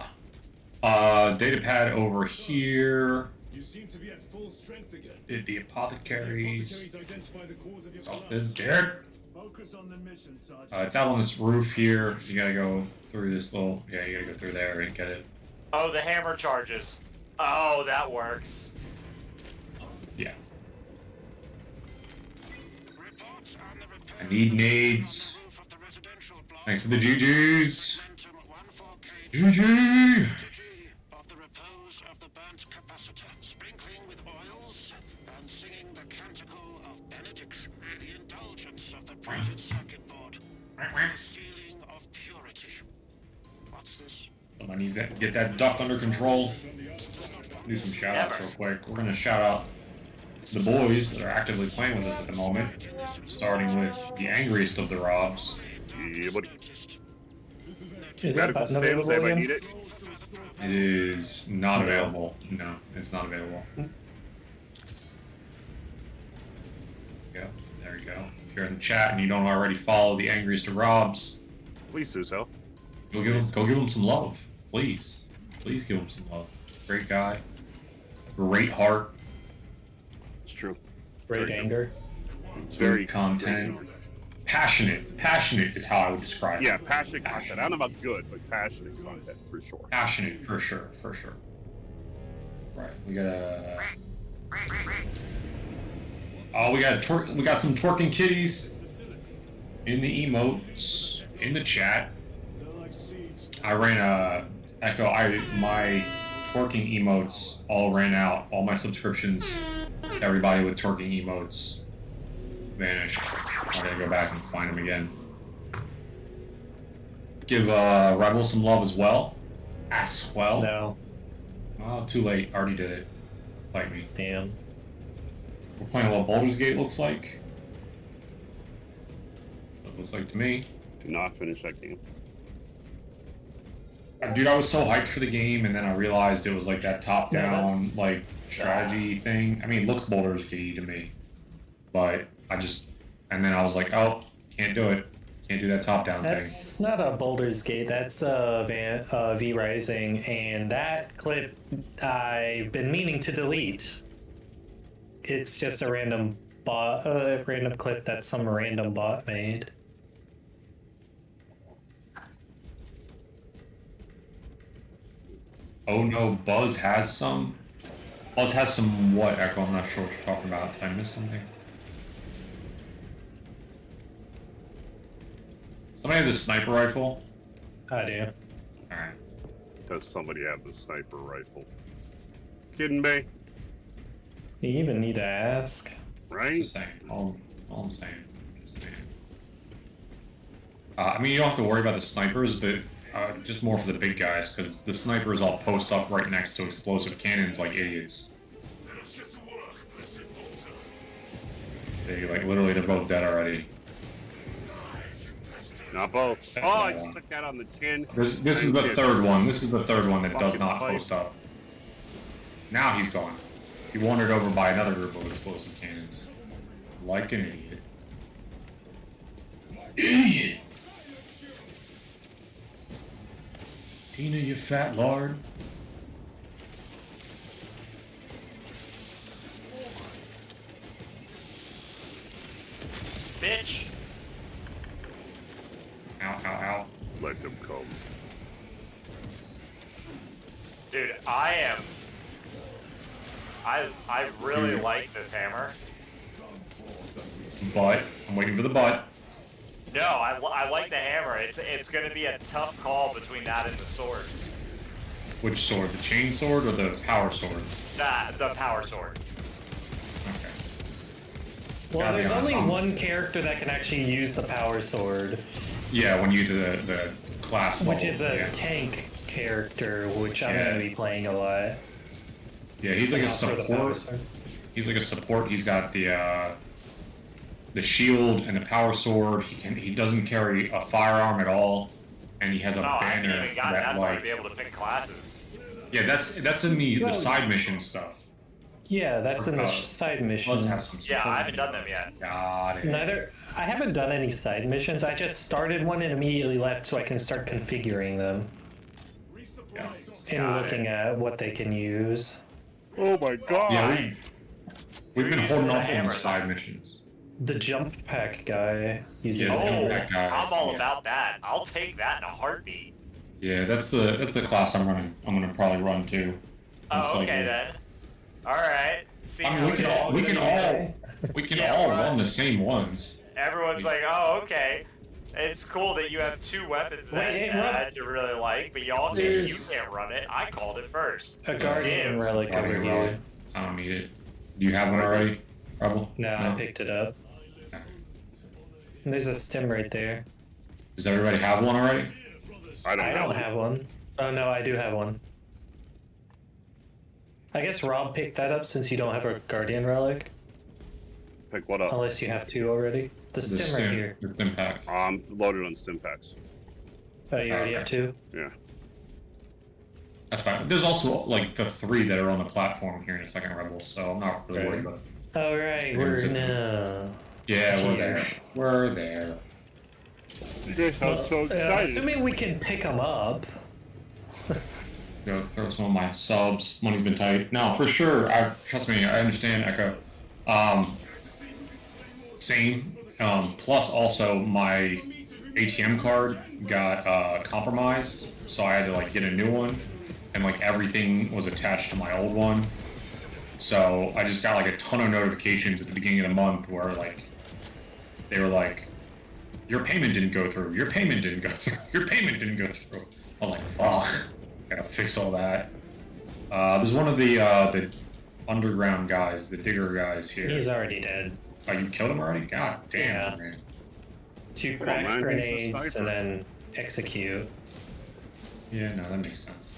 Datapad over here. You seem to be at full strength again. The apothecaries. Identify the cause of your Oh, collapse. this is Garrett. Focus on the mission, Sergeant. It's out on this roof here. You gotta go through this little. Yeah, you gotta go through there and get it. Oh, the hammer charges. Oh, that works. Yeah. I need nades. Thanks to the GGs. GG! Of the repose of the burnt capacitor, sprinkling with oils and singing the canticle of benediction, the indulgence of the printed circuit board, the sealing of purity. What's this? Someone needs to get that duck under control. Do some shout outs real quick. We're gonna shout out the boys that are actively playing with us at the moment. Starting with the angriest of the Robs. Yeah, buddy. Is that Medical button stands, available anybody again? need it? It is not available. No, it's not available. Yeah, there you go. If you're in the chat and you don't already follow the angriest of Robs, Please do so. go give him some love, please. Please give him some love. Great guy, great heart, It's true. Great Very anger. Very good content, passionate. Passionate is how I would describe it. Yeah, passionate content. I don't know about good, but passionate content for sure. Passionate, for sure, for sure. Right, we got a. Oh, we got some twerking kitties in the emotes in the chat. I ran a Echo. My twerking emotes all ran out. All my subscriptions, everybody with twerking emotes vanished. I gotta go back and find them again. Give Rebel some love as well. As well. No. Oh, too late. Already did it. Fight me. Damn. We're playing a little Baldur's Gate, looks like. So it looks like to me. Do not finish that game. Dude, I was so hyped for the game, and then I realized it was like that top-down, like, strategy thing. I mean, it looks Baldur's Gate to me. But and then I was like, oh, can't do it. Can't do that top-down thing. That's not a Baldur's Gate, that's V Rising, and that clip I've been meaning to delete. It's just a random clip that some random bot made. Oh no, Buzz has some? Buzz has some what, Echo? I'm not sure what you're talking about. Did I miss something? Somebody have the sniper rifle? I do. Alright. Does somebody have the sniper rifle? Kidding me? You even need to ask. Right? Just saying. All I'm saying. Just saying. I mean, you don't have to worry about the snipers, but just more for the big guys, because the snipers all post up right next to explosive cannons like idiots. Like, literally, they're both dead already. Not both. Oh, I just took that on the chin. This is the third one. This is the third one that does not post up. Now he's gone. He wandered over by another group of explosive cannons. Like an idiot. Idiot! Tina, you fat lard. Bitch! Ow, ow, ow. Let them come. Dude, I really like this hammer. But, I'm waiting for the butt. No, I like the hammer. It's going to be a tough call between that and the sword. Which sword? The chain sword or the power sword? The power sword. Okay. Well, Gotta be there's honest, only one character that can actually use the power sword, Yeah, when you do the class level. which is a yeah. tank character, which I'm Yeah. going to be playing a lot. Yeah, he's like a Also the support. power He's like a support. He's got the shield and the power sword. He doesn't carry a firearm at all, and he has a Oh, I haven't banner even gotten that that far to like be able to pick classes. yeah, that's in the Well, side mission stuff. Yeah, that's in the Let's side have missions. some Yeah, I haven't done them yet. Got it. I haven't done any side missions. I just started one and immediately left so I can start configuring them Yeah. and Got looking at what they can use. Oh my god! Yeah, we've been Who holding uses a off on hammer? the side missions. The jump pack guy uses Yeah, a the Oh, hammer. that guy, I'm all yeah. about that. I'll take that in a heartbeat. Yeah, that's the class I'm running. I'm gonna probably run too. Oh, Most likely. okay then. All right. See, I mean, so we can Yeah, all right. run the same ones. everyone's like, oh, okay. It's cool that you have two weapons that Wait, hey, Rob. you really like, but y'all can't, you can't run it. I called it first. A guardian Dibs. relic over Guardian here. relic. I don't need it. Do you have one already, Rebel? No, I picked it up. Okay. And there's a stem right there. Does everybody have one already? I don't I know. don't have one. Oh no, I do have one. I guess Rob picked that up since you don't have a guardian relic, Pick what up? unless you have two already. The stem right here. The stim pack. I'm loaded on stim packs. Oh, you already have two? Yeah. That's fine. There's also like the 3 that are on the platform here in a second, Rebel. So I'm not really worried about it. Oh right, There's we're a- no. Yeah, we're Here. there. We're there. You guys sound so excited. Assuming we can pick them up. Go throw some of my subs. Money's been tight. No, for sure. Trust me. I understand, Echo. Same. Plus, also my ATM card got compromised, so I had to like get a new one, and like everything was attached to my old one. So I just got like a ton of notifications at the beginning of the month where like they were like, "Your payment didn't go through. Your payment didn't go through. Your payment didn't go through." I was like, "Fuck, gotta fix all that." There's one of the underground guys, the digger guys here. He's already dead. Oh, you killed him already? God damn, Yeah. man. 2 Come on, crack man, he's a grenades sniper. and then execute. Yeah, no, that makes sense.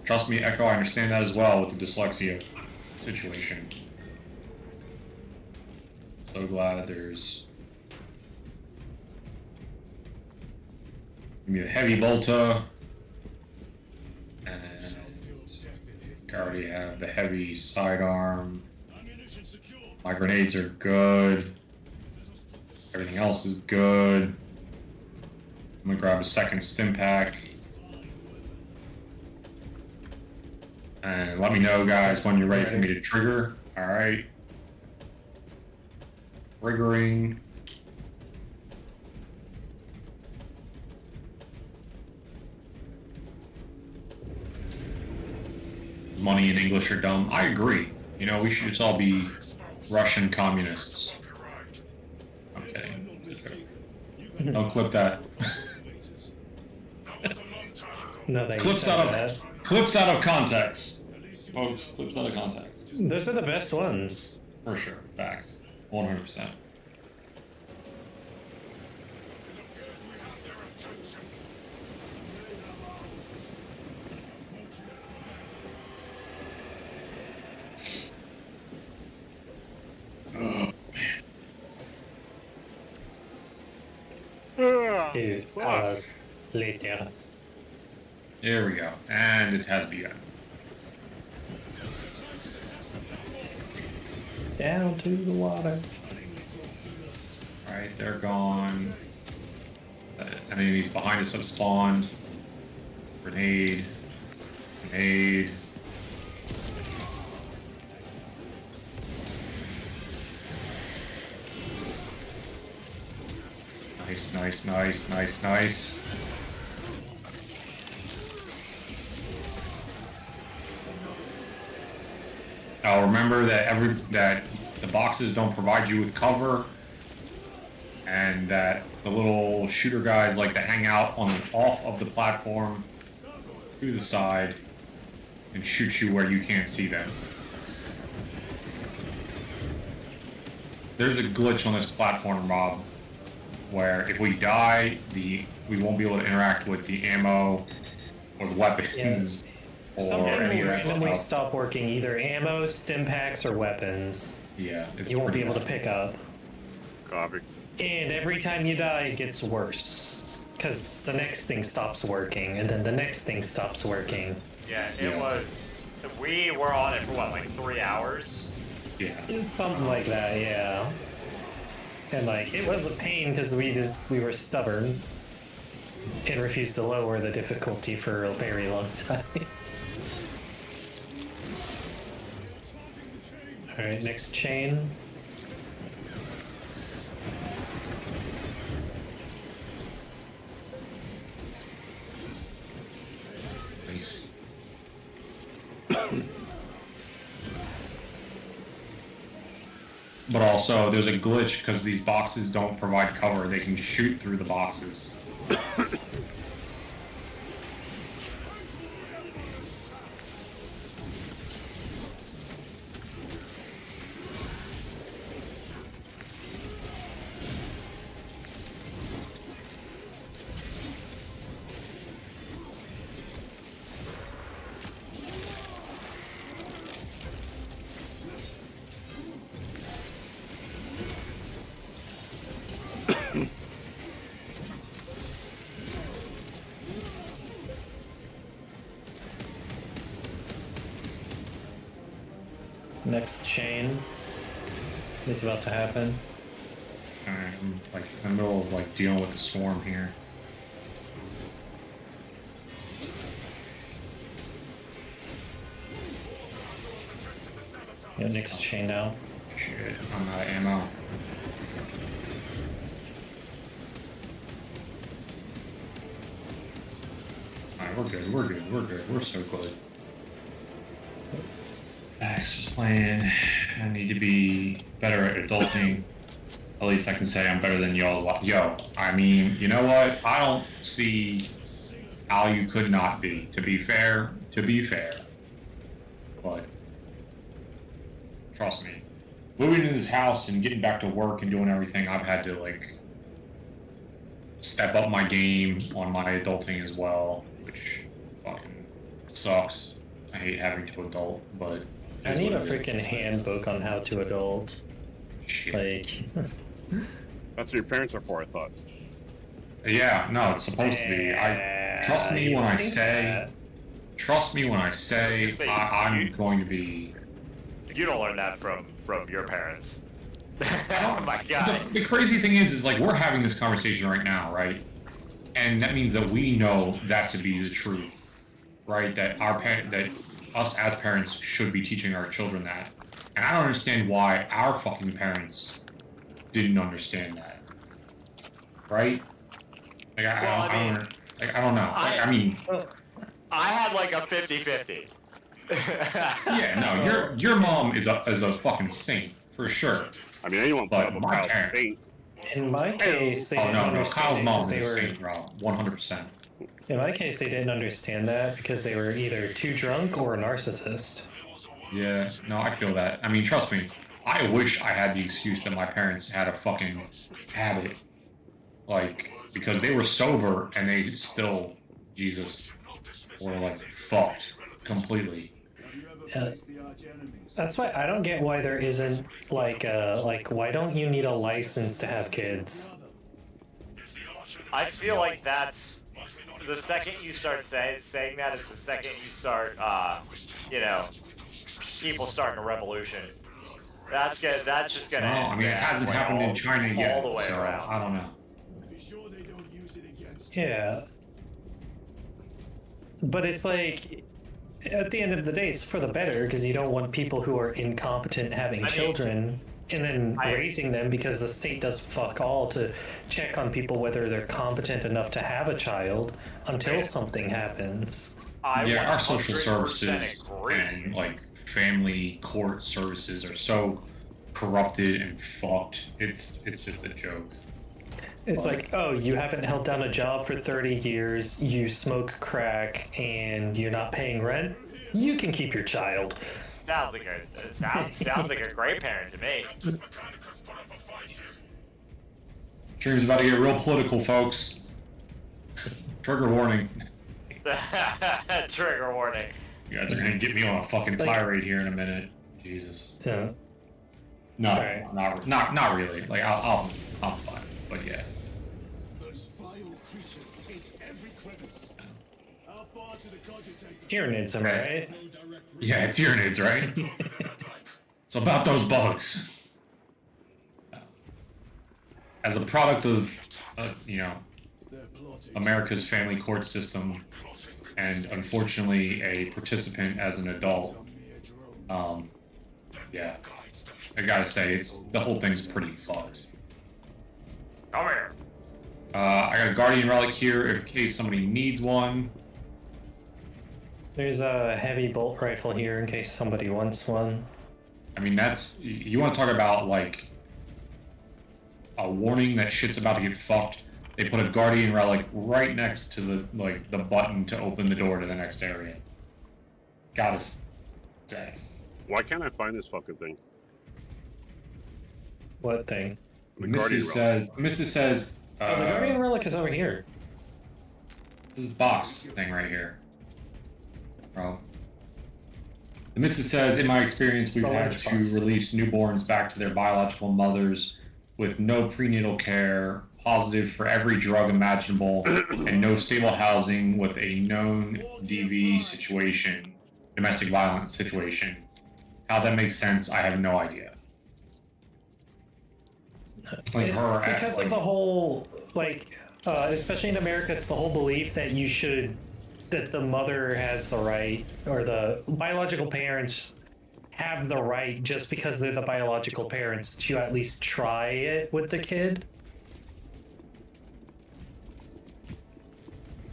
Trust me, Echo, I understand that as well with the dyslexia situation. So glad there's. Give me the heavy bolter. And I already have the heavy sidearm. My grenades are good. Everything else is good. I'm gonna grab a second stim pack. And let me know, guys, when you're ready for me to trigger. Alright. Triggering. Money and English are dumb. I agree. You know, we should just all be Russian communists. I'm kidding. Don't clip that. No, thank Clips you. out of context. Folks, clips out of context. Those are the best ones. For sure. Facts. 100%. Two hours later. Here we go. And it has begun. Down to the water. Alright, they're gone. Enemies behind us have spawned. Grenade. Grenade. Nice, nice, nice, nice, nice. Now remember that the boxes don't provide you with cover, and that the little shooter guys like to hang out on off of the platform to the side and shoot you where you can't see them. There's a glitch on this platform, Rob. where if we die, we won't be able to interact with the ammo or the weapons or any of that when we stuff. stop working, either ammo, stim packs, or weapons, Yeah, it's you won't be pretty able to bad. pick up. Copy. And every time you die, it gets worse. Because the next thing stops working, and then the next thing stops working. Yeah, it was. We were on it for what, like 3 hours? Yeah. It's something like that, yeah. And like, it was a pain because we were stubborn and refused to lower the difficulty for a very long time. Alright, next chain. Nice. But also, there's a glitch because these boxes don't provide cover. They can shoot through the boxes. Next chain is about to happen. I'm like in the middle of like dealing with the swarm here. Yeah, next chain now. Shit, I'm out of ammo. Alright, we're good, we're good, we're good, we're so good. Max is playing. I need to be better at adulting. At least I can say I'm better than y'all. Yo, I mean, you know what? I don't see how you could not be. To be fair. But trust me, moving into this house and getting back to work and doing everything, I've had to like step up my game on my adulting as well, which fucking sucks. I hate having to adult, but I need a freaking handbook on how to adult. shit. Like, That's what your parents are for, I thought. Yeah, no, it's supposed to be. Trust me when I say. Trust me when I say I'm going to be. You don't learn that from your parents. Oh my god. The crazy thing is like we're having this conversation right now, right? And that means that we know that to be the truth, right? That that us as parents should be teaching our children that. And I don't understand why our fucking parents didn't understand that, right? Like I don't know. Like, I mean, I had like a 50-50. yeah, no, your mom is a fucking saint for sure. I mean, anyone But put up my a Kyle's parents- saint. in my case, they Oh didn't no, understand Kyle's it mom 'cause is they a were. saint, bro. 100%. In my case, they didn't understand that because they were either too drunk or a narcissist. Yeah, no, I feel that. I mean, trust me, I wish I had the excuse that my parents had a fucking habit. Like, because they were sober and they still, Jesus, were like fucked completely. That's why I don't get why there isn't like why don't you need a license to have kids? I feel like that's the second you start saying that is the second you start, people starting a revolution. That's just gonna. No, I mean, it hasn't happened in China yet, all the way so around. I don't know. Be sure they don't use it against Yeah. But it's like, at the end of the day, it's for the better because you don't want people who are incompetent having children and then raising them because the state does fuck all to check on people whether they're competent enough to have a child until something happens. Yeah, our social 100% services agree. and like family court services are so corrupted and fucked. It's just a joke. It's like, oh, you haven't held down a job for 30 years, you smoke crack, and you're not paying rent? You can keep your child. Sounds like sounds like a great parent to me. Stream's about to get real political, folks. Trigger warning. Trigger warning. You guys are gonna get me on a fucking tirade here in a minute. Jesus. Yeah. No, Alright. not really. Like I'm fine. But yeah. Those vile creatures taint every crevice. How far to the cogitator? Tyranids, am I right? No direct route. Yeah, it's Tyranids, right? It's about those bugs. As a product of, you know, They're plotting. America's family court system, and unfortunately a participant as an adult, Some mere drone. yeah, I gotta say, the whole thing's pretty fucked. Come here. I got a Guardian Relic here in case somebody needs one. There's a heavy bolt rifle here in case somebody wants one. I mean, you want to talk about, like, a warning that shit's about to get fucked. They put a Guardian Relic right next to the button to open the door to the next area. Gotta say. Why can't I find this fucking thing? What thing? The Guardian Relic. Mrs. says, Oh, the Guardian Relic is over here. this is box thing right here. Bro. The Mrs. says, in my experience, we've Oh, had lunch to box. release newborns back to their biological mothers with no prenatal care, positive for every drug imaginable, and no stable housing with a known DV situation, domestic violence situation. How that makes sense, I have no idea. Like It's her, because of the whole, like, especially in America, it's the whole belief that that the mother has the right, or the biological parents have the right, just because they're the biological parents, to at least try it with the kid.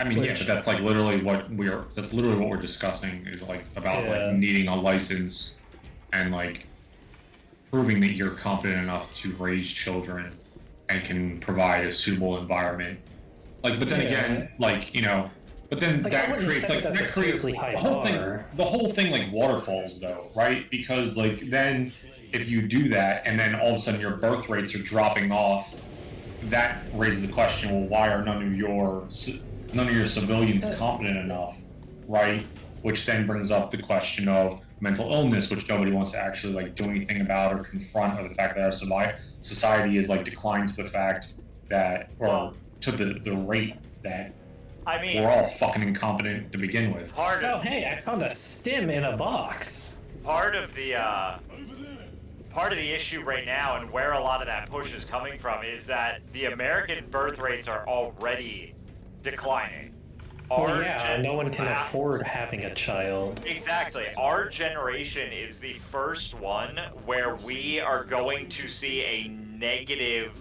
I mean, yeah, but that's like literally what we're discussing, is like about Yeah. like needing a license and like proving that you're competent enough to raise children and can provide a suitable environment. Like, but then Yeah. again, like, you know, but then Like, I that wouldn't creates set like it as that a creates terribly high the whole bar. thing. The whole thing like waterfalls though, right? Because like then if you do that and then all of a sudden your birth rates are dropping off, that raises the question: well, why are none of your civilians competent enough, right? Which then brings up the question of mental illness, which nobody wants to actually like do anything about or confront, or the fact that our society is like declined to the fact that, or to the rate that I mean, we're all fucking incompetent to begin with. part Oh, of hey, I found a stim in a box. part of the issue right now, and where a lot of that push is coming from, is that the American birth rates are already declining. Well, yeah, no one can afford having a child. Exactly. Our generation is the first one where we are going to see a negative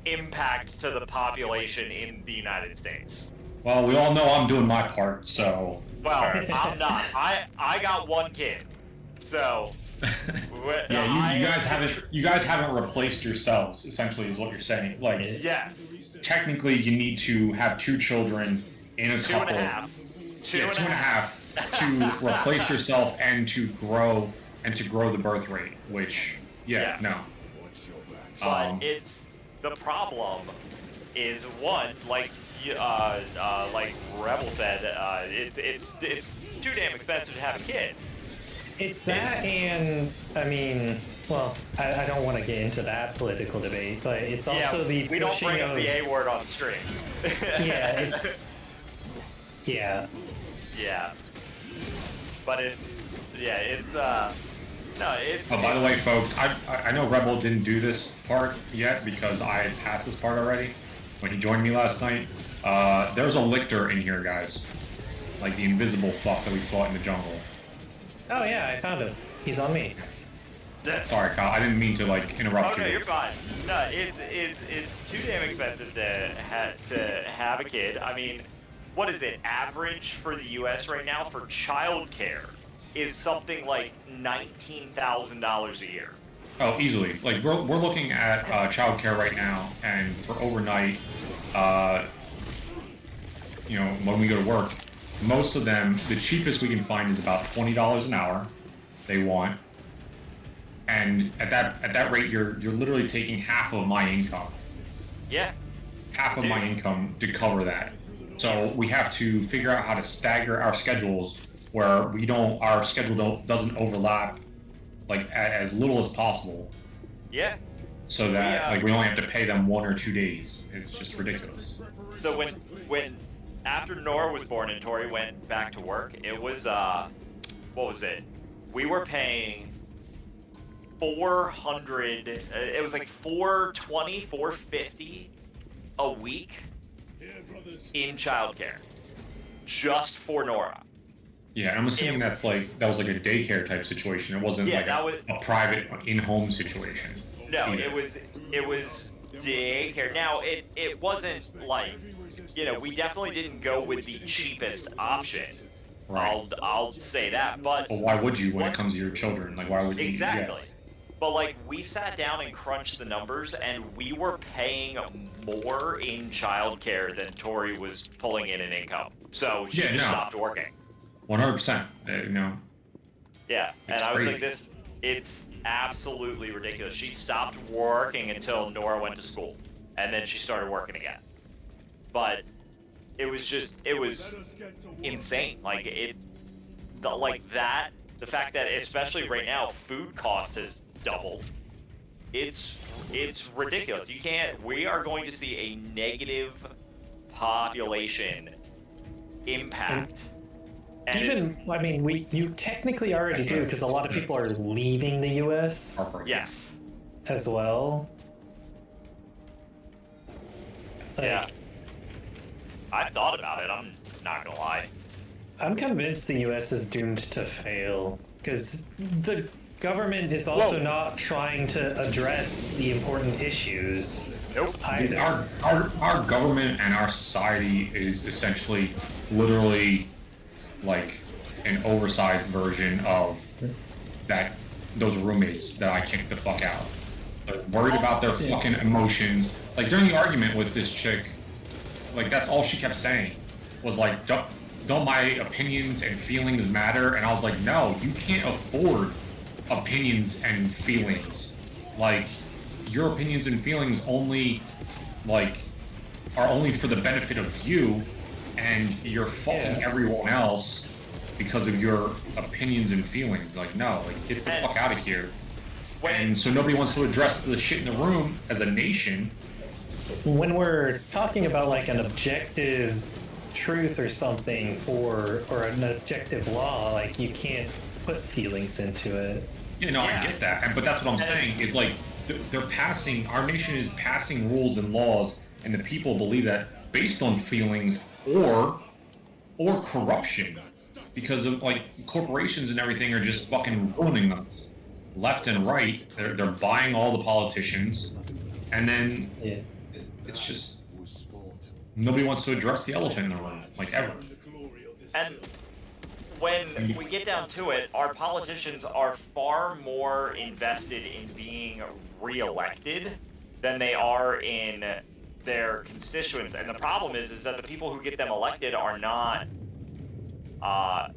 impact to the population in the United States. Well, we all know I'm doing my part, so. Well, I'm not. I got one kid, so. Yeah, you guys haven't replaced yourselves. Essentially, is what you're saying. Like, Yes. technically, you need to have 2 children in a Two and couple. a half. Two Yeah, and two and a half to replace yourself and to grow the birth rate. Which, yeah, Yes. no. But it's the problem is one, like Rebel said, it's too damn expensive to have a kid. It's that, and I mean, well, I don't want to get into that political debate, but it's also the we don't pushing bring up of, the A word on stream. yeah, it's yeah. Yeah. But it's no, it's Oh, by the way, folks, I know Rebel didn't do this part yet because I had passed this part already when he joined me last night. There's a lictor in here, guys. Like the invisible fuck that we fought in the jungle. Oh yeah, I found him. He's on me. Sorry, Kyle. I didn't mean to like interrupt Okay, you. you're fine. No, it's too damn expensive to have a kid. I mean, what is it? Average for the U.S. right now for childcare is something like $19,000 a year. Oh, easily. Like we're looking at childcare right now, and for overnight, you know, when we go to work, most of them, the cheapest we can find is about $20 an hour. They want, and at that rate, you're literally taking half of my income Yeah. half of my income to cover that. So we have to figure out how to stagger our schedules where our schedule doesn't overlap, like as little as possible. Yeah. So that like we only have to pay them 1 or 2 days. It's just ridiculous. So when after Nora was born and Tori went back to work, it was what was it? We were paying 400. It was like 420, 450 a week in childcare, just for Nora. Yeah, I'm assuming that was like a daycare type situation. It wasn't like a private in-home situation. No, either. it was daycare. Now it wasn't like, you know, we definitely didn't go with the cheapest option. Right. I'll say that, but why would you when it comes to your children? Like, why would you? Exactly. Yes. But like, we sat down and crunched the numbers, and we were paying more in childcare than Tori was pulling in income. So she just stopped working. 100%. You know. Yeah, It's and I was crazy. like, it's absolutely ridiculous. She stopped working until Nora went to school, and then she started working again. But it was insane. Like the fact that especially right now, food cost has doubled. It's ridiculous. We are going to see a negative population impact. And you technically already do, because a lot of people are leaving the U.S. Yes. as well. Yeah. I thought about it, I'm not gonna lie. I'm convinced the U.S. is doomed to fail, because the government is also not trying to address the important issues. Nope. Either. Our government and our society is essentially literally like an oversized version of those roommates that I kicked the fuck out. They're worried about their fucking emotions. Like during the argument with this chick, like that's all she kept saying was like, don't my opinions and feelings matter? And I was like, no, you can't afford opinions and feelings. Like your opinions and feelings are only for the benefit of you, and you're fucking everyone else because of your opinions and feelings. Like, no, like get the fuck out of here. And so nobody wants to address the shit in the room as a nation. When we're talking about like an objective truth or something or an objective law, like you can't put feelings into it. I get that, but that's what I'm saying. It's like our nation is passing rules and laws, and the people believe that based on feelings or corruption, because of like corporations and everything are just fucking ruining them left and right. They're buying all the politicians, and then it's just nobody wants to address the elephant in the room, like ever. And when we get down to it, our politicians are far more invested in being re-elected than they are in their constituents. And the problem is that the people who get them elected are not,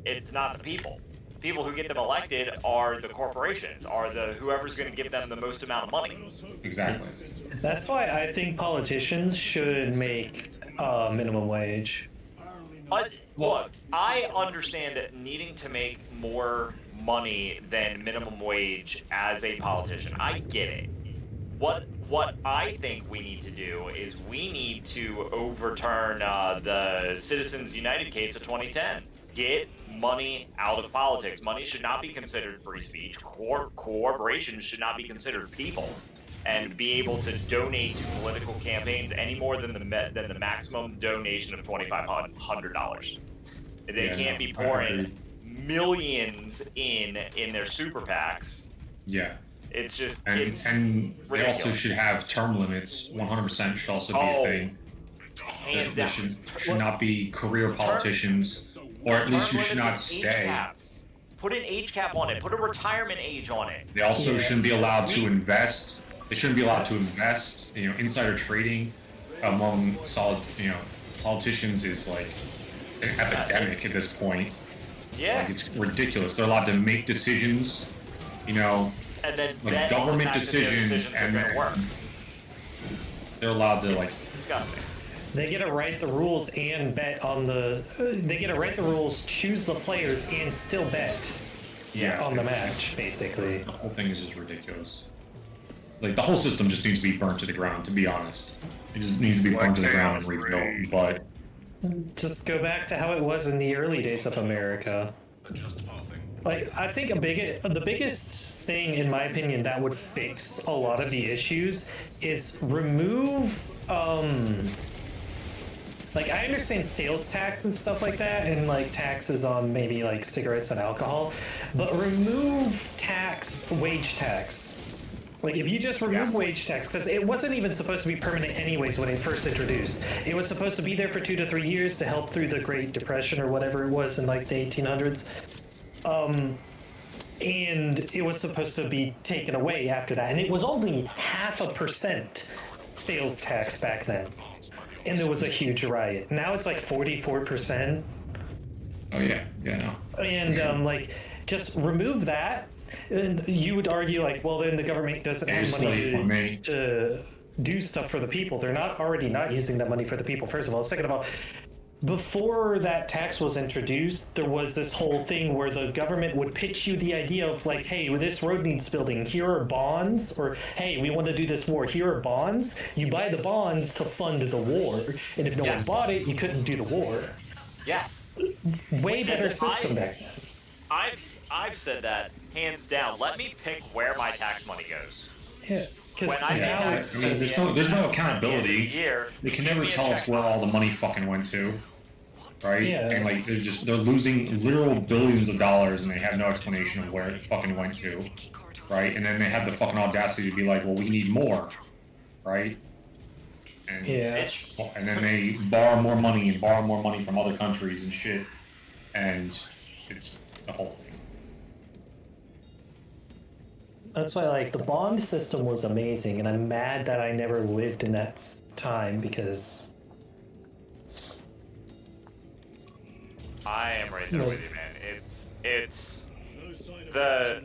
it's not the people. The people who get them elected are the corporations, are whoever's going to give them the most amount of money. Exactly. That's why I think politicians should make minimum wage. Look, I understand needing to make more money than minimum wage as a politician. I get it. What I think we need to do is we need to overturn the Citizens United case of 2010. Get money out of politics. Money should not be considered free speech. Corporations should not be considered people, and be able to donate to political campaigns any more than the maximum donation of $2,500. They can't be pouring millions in their super PACs. Yeah. It's just and they also should have term limits. 100% should also be a thing. There should not be career politicians, or at least you should not stay. Put an age cap on it. Put a retirement age on it. They also shouldn't be allowed to invest. They shouldn't be allowed to invest. Insider trading among politicians is like an epidemic at this point. Yeah. Like it's ridiculous. They're allowed to make decisions, and then like government decisions, and they're allowed to like. Disgusting. They get to write the rules and bet on the. They get to write the rules, choose the players, and still bet. Yeah, on the match, basically. The whole thing is just ridiculous. Like the whole system just needs to be burnt to the ground. To be honest, it just needs to be burnt to the ground and rebuilt. But just go back to how it was in the early days of America. Like, I think the biggest thing, in my opinion, that would fix a lot of the issues is remove, like, I understand sales tax and stuff like that, and, like, taxes on maybe, like, cigarettes and alcohol, but remove wage tax. Like, if you just remove wage tax, because it wasn't even supposed to be permanent anyways when it first introduced. It was supposed to be there for 2 to 3 years to help through the Great Depression or whatever it was in, like, the 1800s. And it was supposed to be taken away after that. And it was only 0.5% sales tax back then. And there was a huge riot. Now it's like 44%. oh yeah, no. And, like, just remove that. And you would argue, like, well, then the government doesn't have money to do stuff for the people. They're already not using that money for the people, first of all. Second of all, before that tax was introduced, there was this whole thing where the government would pitch you the idea of, like, hey, this road needs building. Here are bonds. Or, hey, we want to do this war. Here are bonds. You buy the bonds to fund the war. And if no one bought it, you couldn't do the war. Yes. Way better system back then. I've said that hands down. Let me pick where my tax money goes. Yeah, because now it's there's no accountability. They can never tell us where all the money fucking went to, right? Yeah. And like they're losing literal billions of dollars, and they have no explanation of where it fucking went to, right? And then they have the fucking audacity to be like, well, we need more, right? And, and then they borrow more money from other countries and shit, and it's the whole thing. That's why, like, the bond system was amazing, and I'm mad that I never lived in that time, because... I am right there with you, man. It's the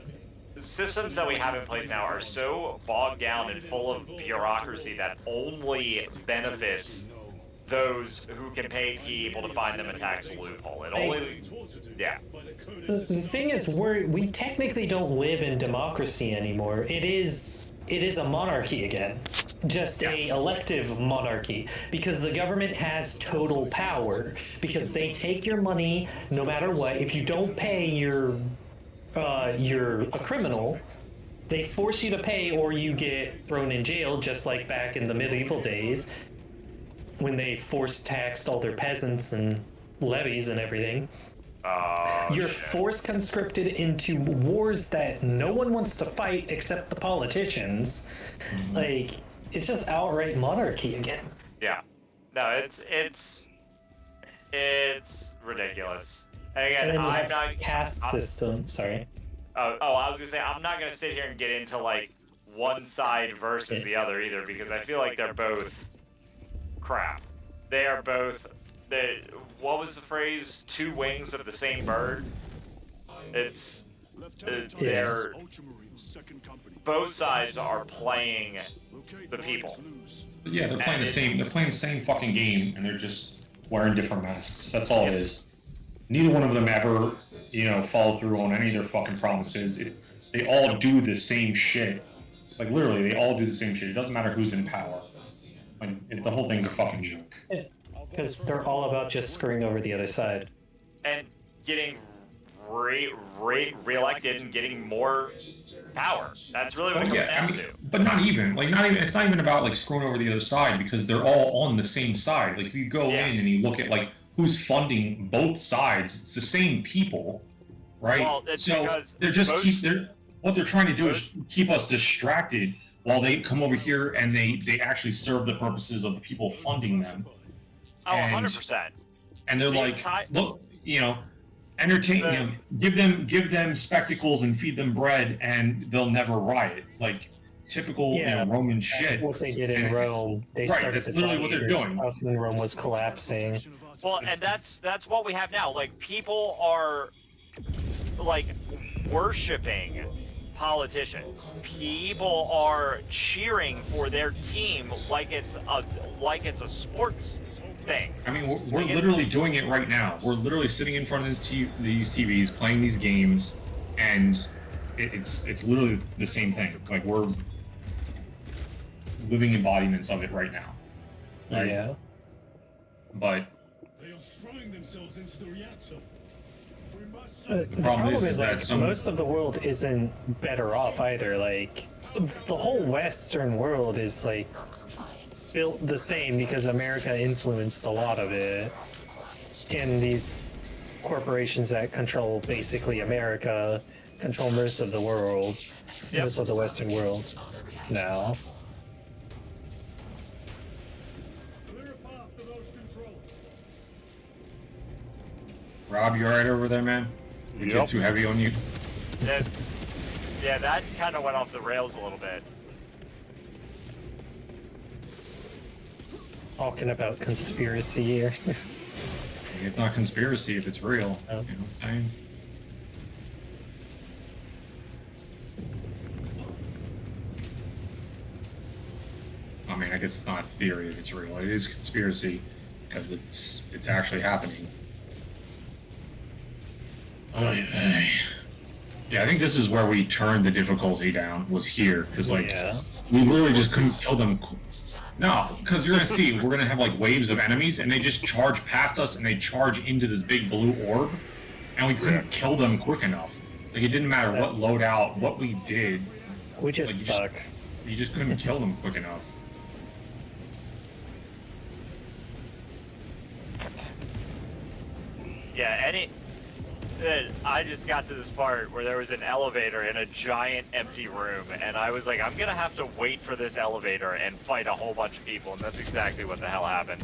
systems that we have in place now are so bogged down and full of bureaucracy that only benefits those who can pay people to find them a tax loophole. It only, The thing is, we technically don't live in democracy anymore. It is a monarchy again, just a elective monarchy, because the government has total power. Because they take your money no matter what. If you don't pay, you're a criminal. They force you to pay, or you get thrown in jail, just like back in the medieval days, when they force taxed all their peasants and levies and everything. You're force conscripted into wars that no one wants to fight except the politicians. Like, it's just outright monarchy again. Yeah. No, it's ridiculous. And again, I'm not caste system. Sorry. I was gonna say, I'm not gonna sit here and get into like one side versus the other either, because I feel like they're both crap. They are both. What was the phrase? Two wings of the same bird. They're both sides are playing the people. Yeah, they're playing the same. They're playing the same fucking game, and they're just wearing different masks. That's all it is. Neither one of them ever, follow through on any of their fucking promises. They all do the same shit. Like literally, they all do the same shit. It doesn't matter who's in power. The whole thing's a fucking joke. Because they're all about just screwing over the other side. And getting re-elected and getting more power. That's really what it comes down to. But not even. It's not even about like screwing over the other side, because they're all on the same side. Like if you go in and you look at like who's funding both sides, it's the same people, right? Well, it's because what they're trying to do is keep us distracted while they come over here and they actually serve the purposes of the people funding them. Oh, 100%. And they're like, look, entertain, give them spectacles and feed them bread, and they'll never riot. Like typical, Roman shit. What they did in Rome, they started that's literally what they're doing. Stuff when Rome was collapsing. Well, and that's what we have now. Like people are like worshiping politicians. People are cheering for their team like it's a sports thing. I mean, we're literally doing it right now. We're literally sitting in front of these TVs, playing these games, and it's literally the same thing. Like, we're living embodiments of it right now. Right? Yeah. But They are throwing themselves into the reactor. The problem is like most of the world isn't better off either. Like the whole Western world is like built the same because America influenced a lot of it, and these corporations that control basically America control most of the world, most of the Western world now. Rob, you alright over there, man? Did it get too heavy on you? Yeah, that kind of went off the rails a little bit. Talking about conspiracy here. It's not conspiracy if it's real. Oh. You know what I'm saying? I mean, I guess it's not a theory if it's real. It is conspiracy because it's actually happening. Yeah, I think this is where we turned the difficulty down, was here, because like we literally just couldn't kill them. No, because you're gonna see, we're gonna have like waves of enemies, and they just charge past us, and they charge into this big blue orb, and we couldn't kill them quick enough. Like, it didn't matter what loadout, what we did. We just suck. You just couldn't kill them quick enough. Yeah, I just got to this part where there was an elevator in a giant empty room, and I was like, I'm gonna have to wait for this elevator and fight a whole bunch of people, and that's exactly what the hell happened.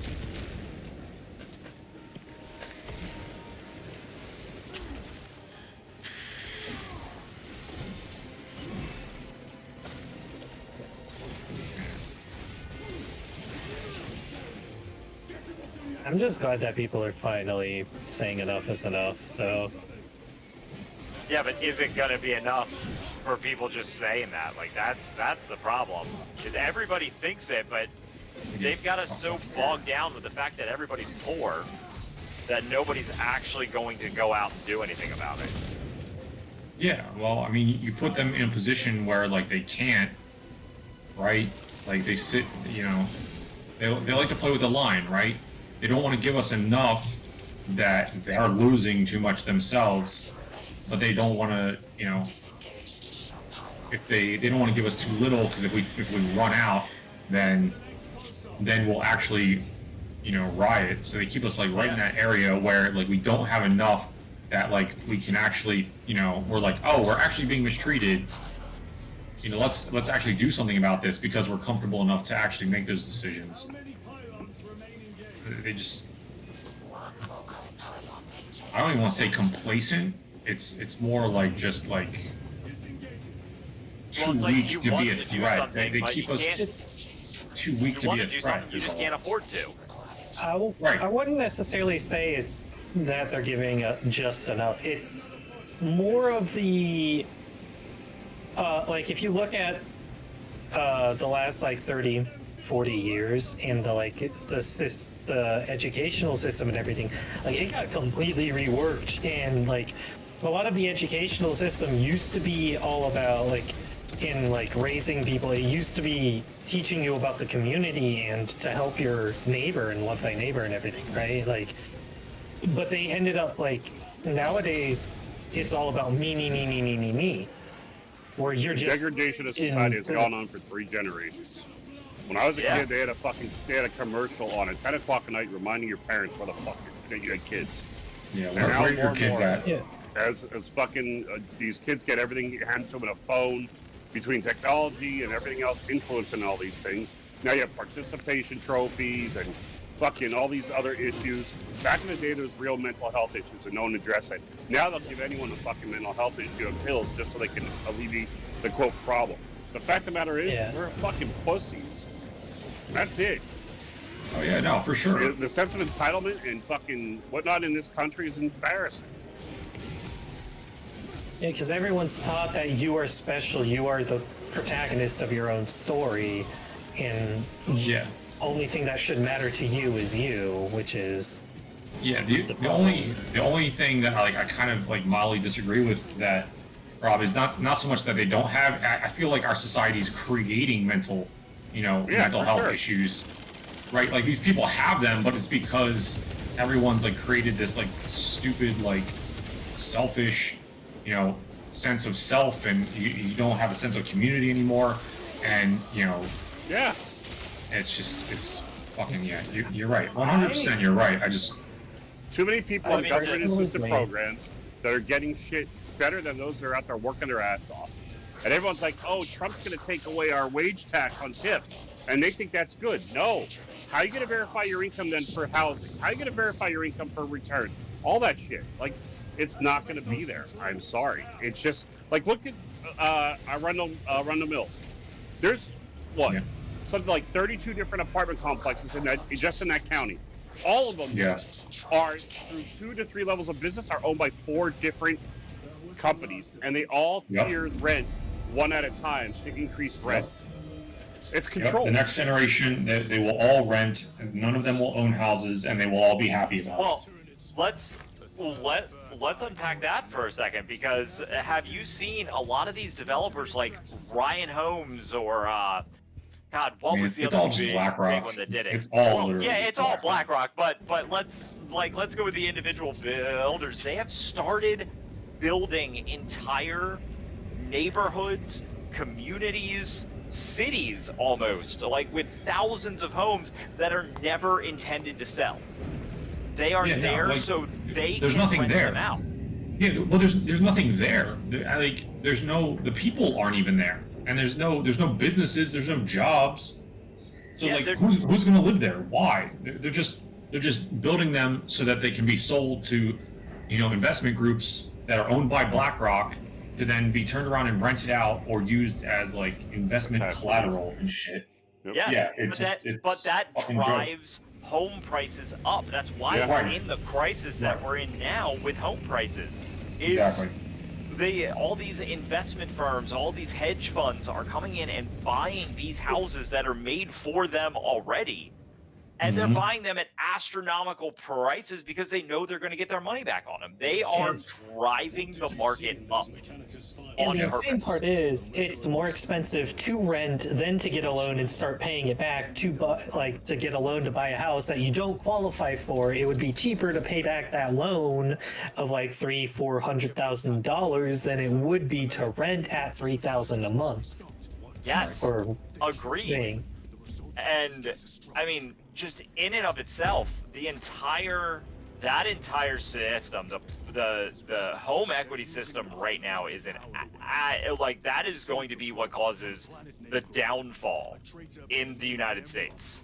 I'm just glad that people are finally saying enough is enough, though. Yeah, but is it gonna be enough for people just saying that? Like, that's the problem. Is everybody thinks it, but they've got us so bogged down with the fact that everybody's poor that nobody's actually going to go out and do anything about it. Yeah, well, I mean, you put them in a position where, like, they can't, right? Like, they sit, you know, they like to play with the line, right? They don't want to give us enough that they are losing too much themselves, but they don't want to, you know, if they don't want to give us too little, because if we run out, then we'll actually, you know, riot. So they keep us like right in that area where like we don't have enough that like we can actually, you know, we're like, oh, we're actually being mistreated. You know, let's actually do something about this because we're comfortable enough to actually make those decisions. They just, I don't even want to say complacent. It's more like just like too weak to be a threat. They keep us too weak to be a threat. You just can't afford to. I wouldn't necessarily say it's that they're giving just enough. It's more of the like if you look at the last like 30, 40 years and the educational system and everything, like it got completely reworked, and like a lot of the educational system used to be all about like in like raising people. It used to be teaching you about the community and to help your neighbor and love thy neighbor and everything, right? Like, but they ended up like nowadays it's all about me, where you're the just degradation of society has gone on for 3 generations. When I was a kid, they had a commercial on at 10 o'clock at night reminding your parents where the fuck you had kids. Yeah, where are your kids at? Yeah. As fucking these kids get everything handed to them in a phone, between technology and everything else influencing all these things. Now you have participation trophies and fucking all these other issues. Back in the day, there was real mental health issues and no one addressed it. Now they'll give anyone a fucking mental health issue and pills just so they can alleviate the quote problem. The fact of the matter is, we're fucking pussies. That's it. Oh yeah, no, for sure. The sense of entitlement and fucking whatnot in this country is embarrassing. Yeah, because everyone's taught that you are special, you are the protagonist of your own story, and Yeah. only thing that should matter to you is you, which is Yeah, the only thing that I kind of like mildly disagree with that, Rob, is not so much that they don't have. I feel like our society is creating mental health sure. issues, right? Like these people have them, but it's because everyone's like created this like stupid like selfish, sense of self, and you don't have a sense of community anymore, and Yeah. it's fucking You're right, 100%. You're right. Too many people in government assisted absolutely. programs that are getting shit better than those that are out there working their ass off. And everyone's like, oh, Trump's going to take away our wage tax on tips. And they think that's good. No. How are you going to verify your income then for housing? How are you going to verify your income for return? All that shit. Like, it's not going to be there. I'm sorry. It's just, like, look at Arundel Mills. There's, what? Yeah. Something like 32 different apartment complexes just in that county. All of them are, through 2 to 3 levels of business, are owned by 4 different companies, and they all tier rent one at a time to increase rent. It's control. The next generation, they will all rent. None of them will own houses, and they will all be happy about it. Well, let's unpack that for a second, because have you seen a lot of these developers like Ryan Homes or God, what was the other big one that did it? It's all it's all BlackRock, but let's go with the individual builders. They have started building entire neighborhoods, communities, cities almost, like with thousands of homes that are never intended to sell. They are so they there's can nothing rent there. them out. Yeah, well, there's nothing there. The people aren't even there, and there's no businesses, there's no jobs. So who's going to live there? Why? They're just building them so that they can be sold to, investment groups that are owned by BlackRock to then be turned around and rented out or used as like investment collateral and shit. Yes, Yeah, but that drives home prices up. That's why we're in the crisis that we're in now with home prices. All these investment firms, all these hedge funds are coming in and buying these houses that are made for them already. And they're buying them at astronomical prices because they know they're going to get their money back on them. They are driving the market up. And the insane part is, it's more expensive to rent than to get a loan and start paying it back to get a loan to buy a house that you don't qualify for. It would be cheaper to pay back that loan of like $300,000-$400,000 than it would be to rent at $3,000 a month. Yes, agreed. And I mean, just in and of itself, that entire system, the home equity system right now is that is going to be what causes the downfall in the United States.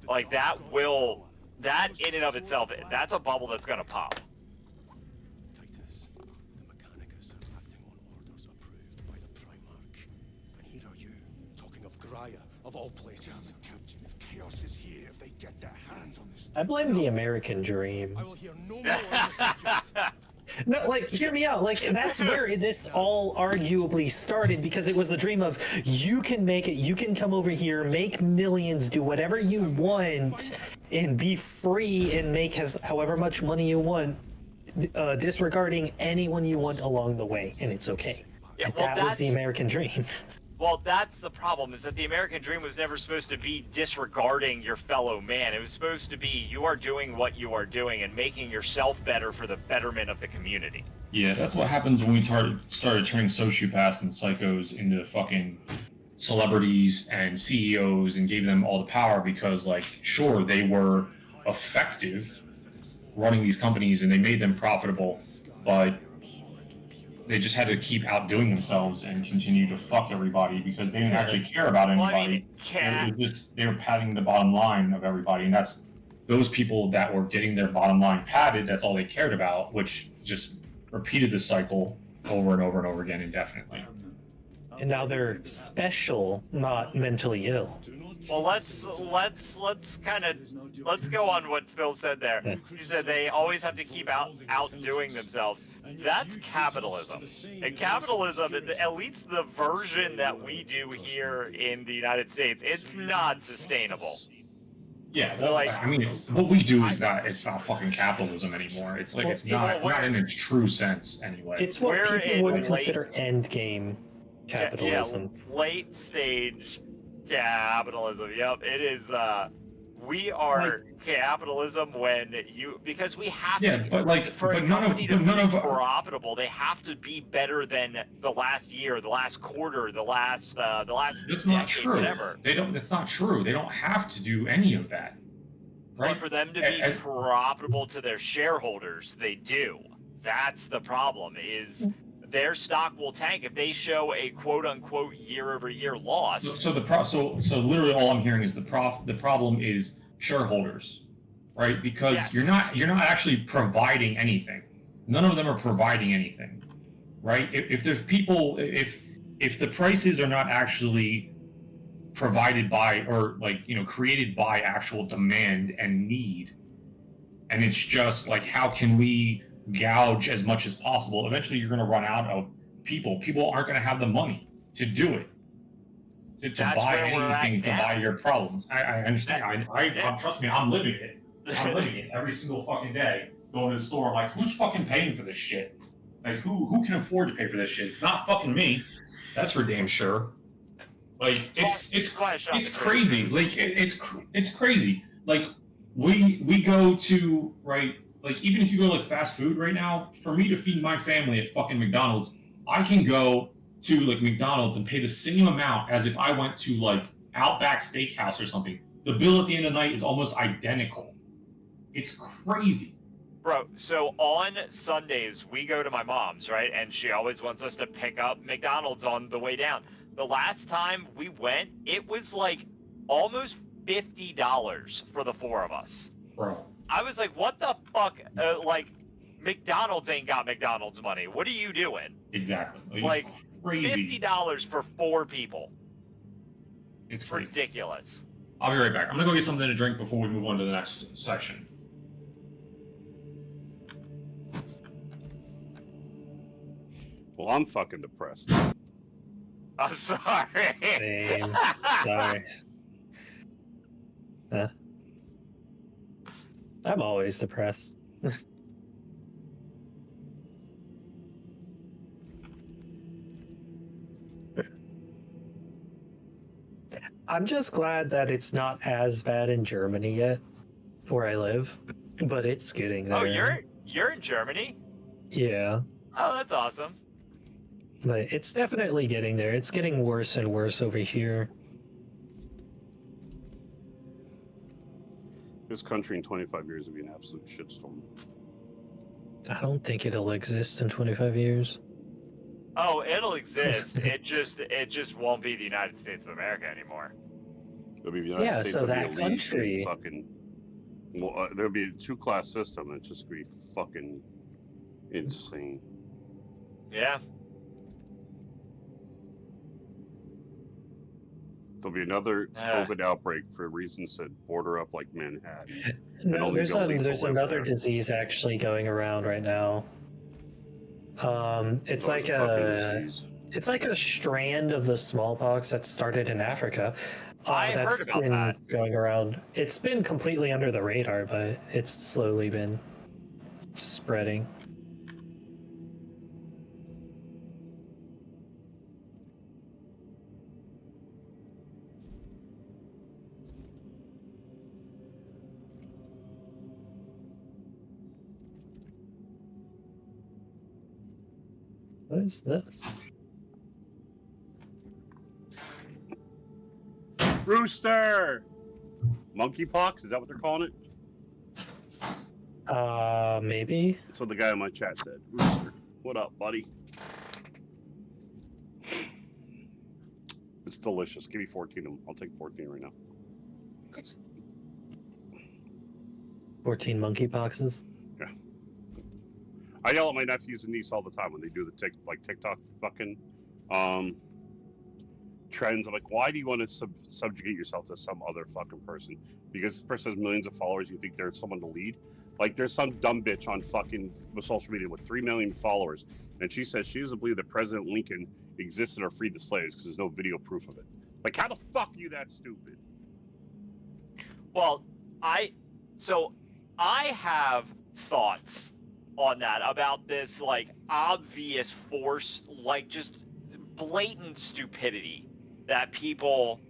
Like that in and of itself, that's a bubble that's going to pop. Titus, the Mechanicus are acting on orders approved by the Primarch. And here are you, talking of Graia, of all places. Captain, if chaos is here, if they get their hands on this... I blame the American dream. I will hear no more on the subject. No, hear me out. That's where this all arguably started, because it was the dream of, you can make it, you can come over here, make millions, do whatever you want, and be free and make however much money you want, disregarding anyone you want along the way, and it's okay. Yeah, that was the American dream. Well, that's the problem, is that the American dream was never supposed to be disregarding your fellow man. It was supposed to be, you are doing what you are doing and making yourself better for the betterment of the community. Yeah, that's what happens when we started turning sociopaths and psychos into fucking celebrities and CEOs and gave them all the power, because, sure, they were effective running these companies and they made them profitable, but they just had to keep outdoing themselves and continue to fuck everybody because they didn't actually care about anybody. They were padding the bottom line of everybody, and that's those people that were getting their bottom line padded. That's all they cared about, which just repeated the cycle over and over and over again indefinitely. And now they're special, not mentally ill. Well, let's go on what Phil said there. He said they always have to keep outdoing themselves. That's capitalism. And capitalism, at least the version that we do here in the United States, it's not sustainable. Yeah, well, Like, I mean, what we do is it's not fucking capitalism anymore. It's like, it's not in its true sense anyway. It's what We're people would in consider endgame capitalism. Yeah, late stage capitalism. Yep, it is. We are capitalism because we have to. But like, for but a none company of, to but none be of, profitable, they have to be better than the last year, the last quarter, the last That's decade, not true. whatever. They don't. That's not true. They don't have to do any of that. Right? But for them to be profitable to their shareholders, they do. That's the problem. Is their stock will tank if they show a quote-unquote year-over-year loss. So literally all I'm hearing is the problem is shareholders, right? Because Yes. you're not actually providing anything. None of them are providing anything, right? If there's people, if the prices are not actually provided by or created by actual demand and need, and it's just like, how can we gouge as much as possible? Eventually you're going to run out of people. People aren't going to have the money to do it, to buy anything, to buy your problems. I understand. I trust me, I'm living it. I'm living it every single fucking day. Going to the store, I'm like, who's fucking paying for this shit? Like, who can afford to pay for this shit? It's not fucking me. That's for damn sure. Like, it's crazy. Like, it's crazy. Like, we go to, right, like, even if you go like fast food right now, for me to feed my family at fucking McDonald's, I can go to like McDonald's and pay the same amount as if I went to like Outback Steakhouse or something. The bill at the end of the night is almost identical. It's crazy. Bro, so on Sundays, we go to my mom's, right? And she always wants us to pick up McDonald's on the way down. The last time we went, it was like almost $50 for the four of us. Bro. I was like, what the fuck? Like, McDonald's ain't got McDonald's money. What are you doing? Exactly. Like, crazy. $50 for four people. It's crazy. Ridiculous. I'll be right back. I'm gonna go get something to drink before we move on to the next section. Well, I'm fucking depressed. I'm sorry. Same. Sorry. I'm always depressed. I'm just glad that it's not as bad in Germany yet, where I live, but it's getting there. Oh, you're in Germany? Yeah. Oh, that's awesome. But it's definitely getting there. It's getting worse and worse over here. This country in 25 years will be an absolute shitstorm. I don't think it'll exist in 25 years. Oh, it'll exist. it just won't be the United States of America anymore. It'll be the United States so of that the country. Fucking. Well, there'll be a two-class system. It's just gonna be fucking insane. Yeah. There'll be another COVID outbreak for reasons that border up like Manhattan. No, there's another disease actually going around right now. It's like a strand of the smallpox that started in Africa. I heard about that going around. It's been completely under the radar, but it's slowly been spreading. What is this? Rooster! Monkeypox? Is that what they're calling it? Maybe. That's what the guy in my chat said. Rooster. What up, buddy? It's delicious. Give me 14 of them. I'll take 14 right now. 14 monkeypoxes? Yeah. I yell at my nephews and niece all the time when they do the TikTok fucking. trends. I'm like, why do you want to subjugate yourself to some other fucking person? Because this person has millions of followers, you think they're someone to lead? Like, there's some dumb bitch on fucking social media with 3 million followers, and she says she doesn't believe that President Lincoln existed or freed the slaves because there's no video proof of it. Like, how the fuck are you that stupid? Well, I have thoughts on that about this, like, obvious force, like, just blatant stupidity that people,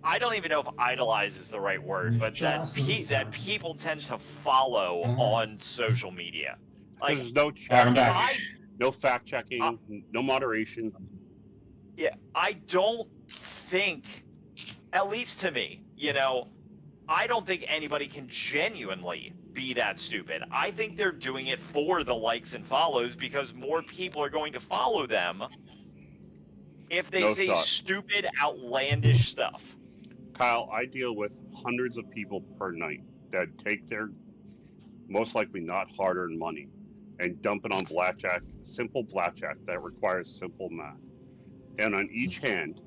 I don't even know if idolize is the right word, but that people tend to follow on social media. Like, there's no checking, no fact checking, no moderation. Yeah, I don't think, at least to me, you know, I don't think anybody can genuinely be that stupid. I think they're doing it for the likes and follows because more people are going to follow them if they say stupid, outlandish stuff. Kyle, I deal with hundreds of people per night that take their most likely not hard-earned money and dump it on blackjack, simple blackjack that requires simple math. And on each hand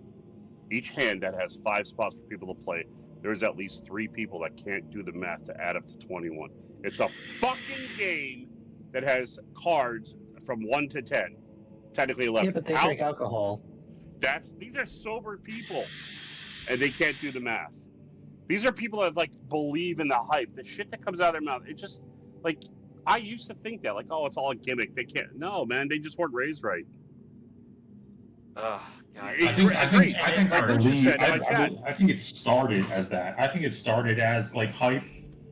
that has 5 spots for people to play, there's at least 3 people that can't do the math to add up to 21. It's a fucking game that has cards from 1 to 10, technically 11. Yeah, but they drink alcohol. These are sober people, and they can't do the math. These are people that like believe in the hype, the shit that comes out of their mouth. It just like I used to think that, like, oh, it's all a gimmick. They can't. No, man, they just weren't raised right. God. I think it started as that. I think it started as like hype,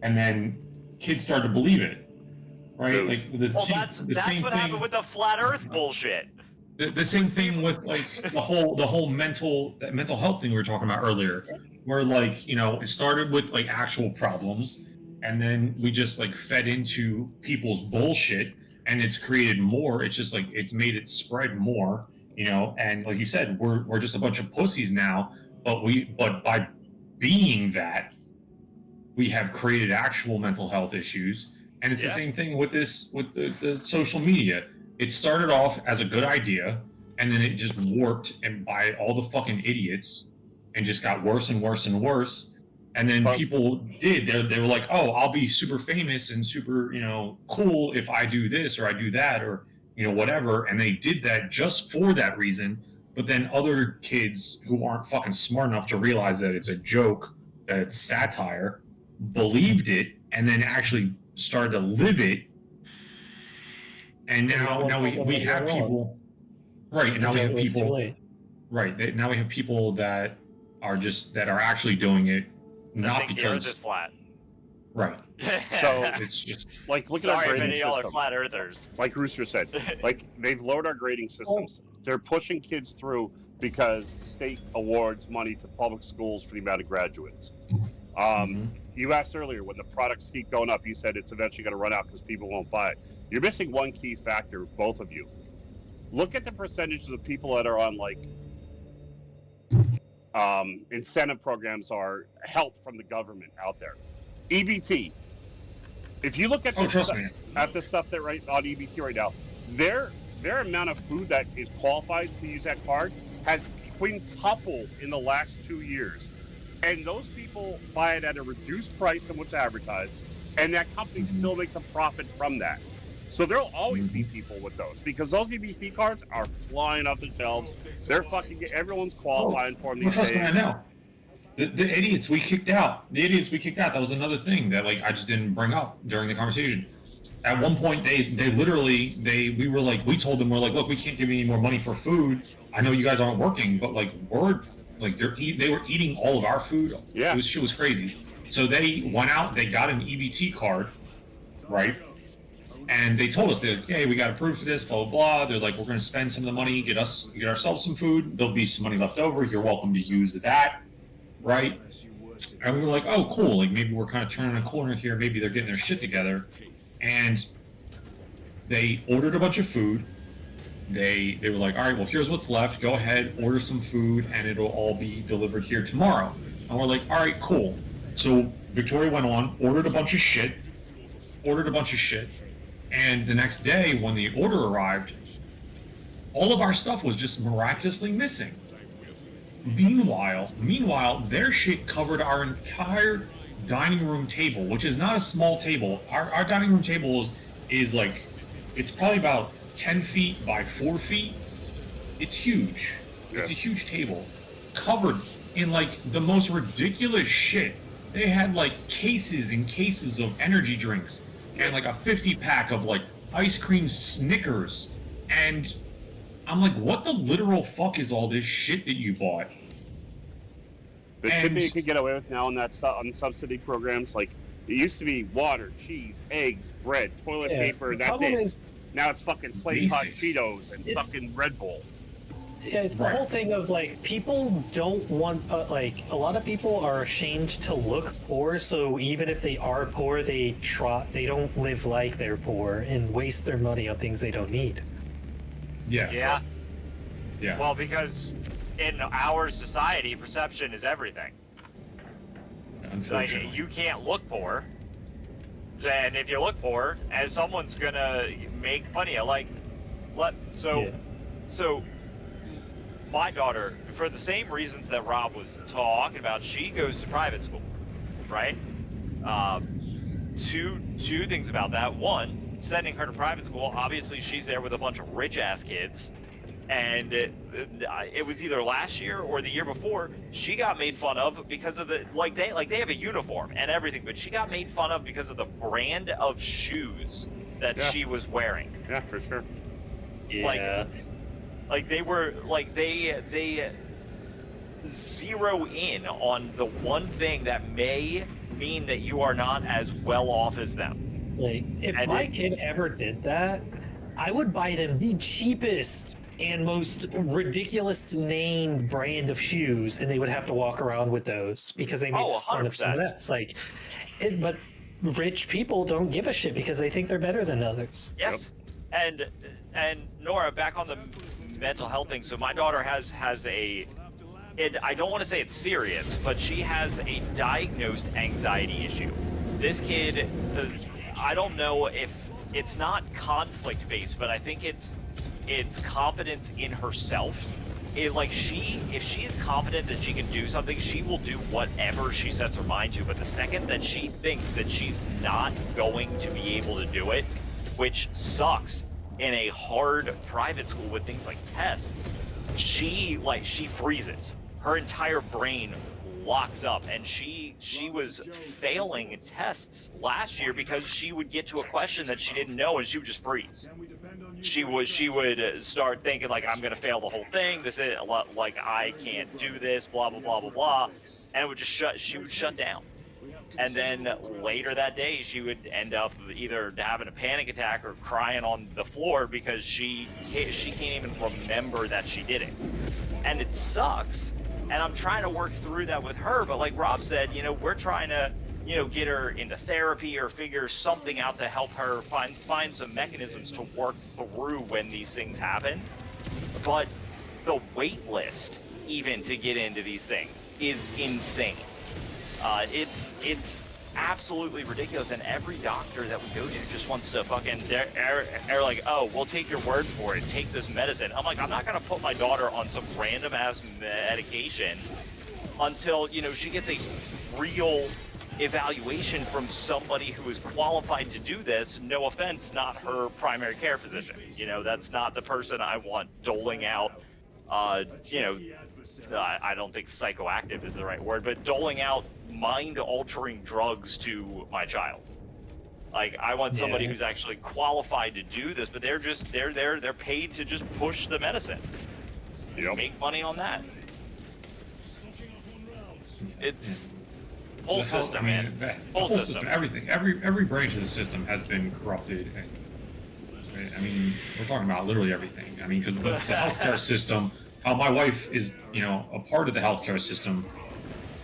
and then kids started to believe it, right? Like that's what happened with the flat Earth bullshit. The same thing with like the whole mental health thing we were talking about earlier, where like, you know, it started with like actual problems, and then we just like fed into people's bullshit, and it's created more. It's just like it's made it spread more. You know, and like you said, we're just a bunch of pussies now, but by being that, we have created actual mental health issues. And it's the same thing with the social media. It started off as a good idea, and then it just warped and by all the fucking idiots, and just got worse and worse and worse. And then people they were like, oh, I'll be super famous and super, you know, cool if I do this or I do that, or you know, whatever, and they did that just for that reason. But then other kids who aren't fucking smart enough to realize that it's a joke, that it's satire, believed it, and then actually started to live it. And now we have people, right? And now we have people, right? Now we have people that are actually doing it, not because the Earth is flat. Right. So it's just like look at our grading system. Y'all are flat earthers. Like Rooster said, like they've lowered our grading systems. They're pushing kids through because the state awards money to public schools for the amount of graduates. You asked earlier when the products keep going up, you said it's eventually going to run out because people won't buy it. You're missing one key factor, both of you. Look at the percentages of people that are on like incentive programs or help from the government out there. EBT. If you look at the stuff that right on EBT right now, their amount of food that is qualified to use that card has quintupled in the last 2 years, and those people buy it at a reduced price than what's advertised, and that company still makes a profit from that. So there'll always be people with those because those EBT cards are flying off the shelves. They're fucking everyone's qualifying for them these days. I know. The idiots we kicked out. That was another thing that like I just didn't bring up during the conversation. At one point, we told them, we're like, look, we can't give you any more money for food. I know you guys aren't working, but like they were eating all of our food. Yeah, shit was crazy. So they went out, they got an EBT card, right? And they told us, they're like, hey, we got approved for this, blah, blah, blah. They're like, we're going to spend some of the money, get ourselves some food. There'll be some money left over. You're welcome to use that, right? And we were like, oh, cool. Like, maybe we're kind of turning a corner here. Maybe they're getting their shit together. And they ordered a bunch of food. They were like, all right, well, here's what's left. Go ahead, order some food, and it'll all be delivered here tomorrow. And we're like, all right, cool. So Victoria went on, ordered a bunch of shit. And the next day, when the order arrived, all of our stuff was just miraculously missing. Meanwhile, their shit covered our entire dining room table, which is not a small table. Our dining room table is like, it's probably about 10 feet by 4 feet. It's huge. It's a huge table, covered in like the most ridiculous shit. They had like cases and cases of energy drinks and like a 50 pack of like ice cream Snickers. And I'm like, what the literal fuck is all this shit that you bought? The shit that you could get away with now on on subsidy programs, like it used to be water, cheese, eggs, bread, toilet paper, and that's it. Now it's fucking Flame Hot Cheetos and fucking Red Bull. Yeah, it's the whole thing of like people don't want like a lot of people are ashamed to look poor, so even if they are poor, they don't live like they're poor and waste their money on things they don't need. Yeah. Well, because in our society, perception is everything. Unfortunately. Like, you can't look poor, and if you look poor, as someone's gonna make fun of you. Like, so my daughter, for the same reasons that Rob was talking about, she goes to private school, right? Two things about that. One, sending her to private school, obviously she's there with a bunch of rich-ass kids, and it was either last year or the year before, she got made fun of because of they have a uniform and everything, but she got made fun of because of the brand of shoes that she was wearing. Yeah, for sure. Yeah. Like they were like they zero in on the one thing that may mean that you are not as well off as them. Like if my kid ever did that, I would buy them the cheapest and most ridiculous named brand of shoes, and they would have to walk around with those because they make fun of someone else. Like, but rich people don't give a shit because they think they're better than others. Yes, and Nora, back on the mental health thing. So my daughter has a, I don't want to say it's serious, but she has a diagnosed anxiety issue. This kid, I don't know if it's not conflict based, but I think it's confidence in herself. If she is confident that she can do something, she will do whatever she sets her mind to. But the second that she thinks that she's not going to be able to do it, which sucks in a hard private school with things like tests, she freezes. Her entire brain locks up, and she was failing tests last year because she would get to a question that she didn't know and she would just freeze. She would start thinking like, I'm gonna fail the whole thing, this is like, I can't do this, blah blah blah blah blah, and it would just she would shut down. And then later that day she would end up either having a panic attack or crying on the floor because she can't even remember that she did it. And it sucks. And I'm trying to work through that with her, but like Rob said, we're trying to, get her into therapy or figure something out to help her find some mechanisms to work through when these things happen. But the wait list, even to get into these things, is insane. It's absolutely ridiculous, and every doctor that we go to just wants to fucking, they're like, oh, we'll take your word for it, take this medicine. I'm like, I'm not gonna put my daughter on some random ass medication until, she gets a real evaluation from somebody who is qualified to do this. No offense, not her primary care physician. That's not the person I want doling out, I don't think psychoactive is the right word, but doling out mind-altering drugs to my child. Like, I want somebody who's actually qualified to do this, but they're paid to just push the medicine. Make money on that. It's whole system, man. Whole system. Everything. Every branch of the system has been corrupted. And, we're talking about literally everything. Because the healthcare system, how my wife is, a part of the healthcare system,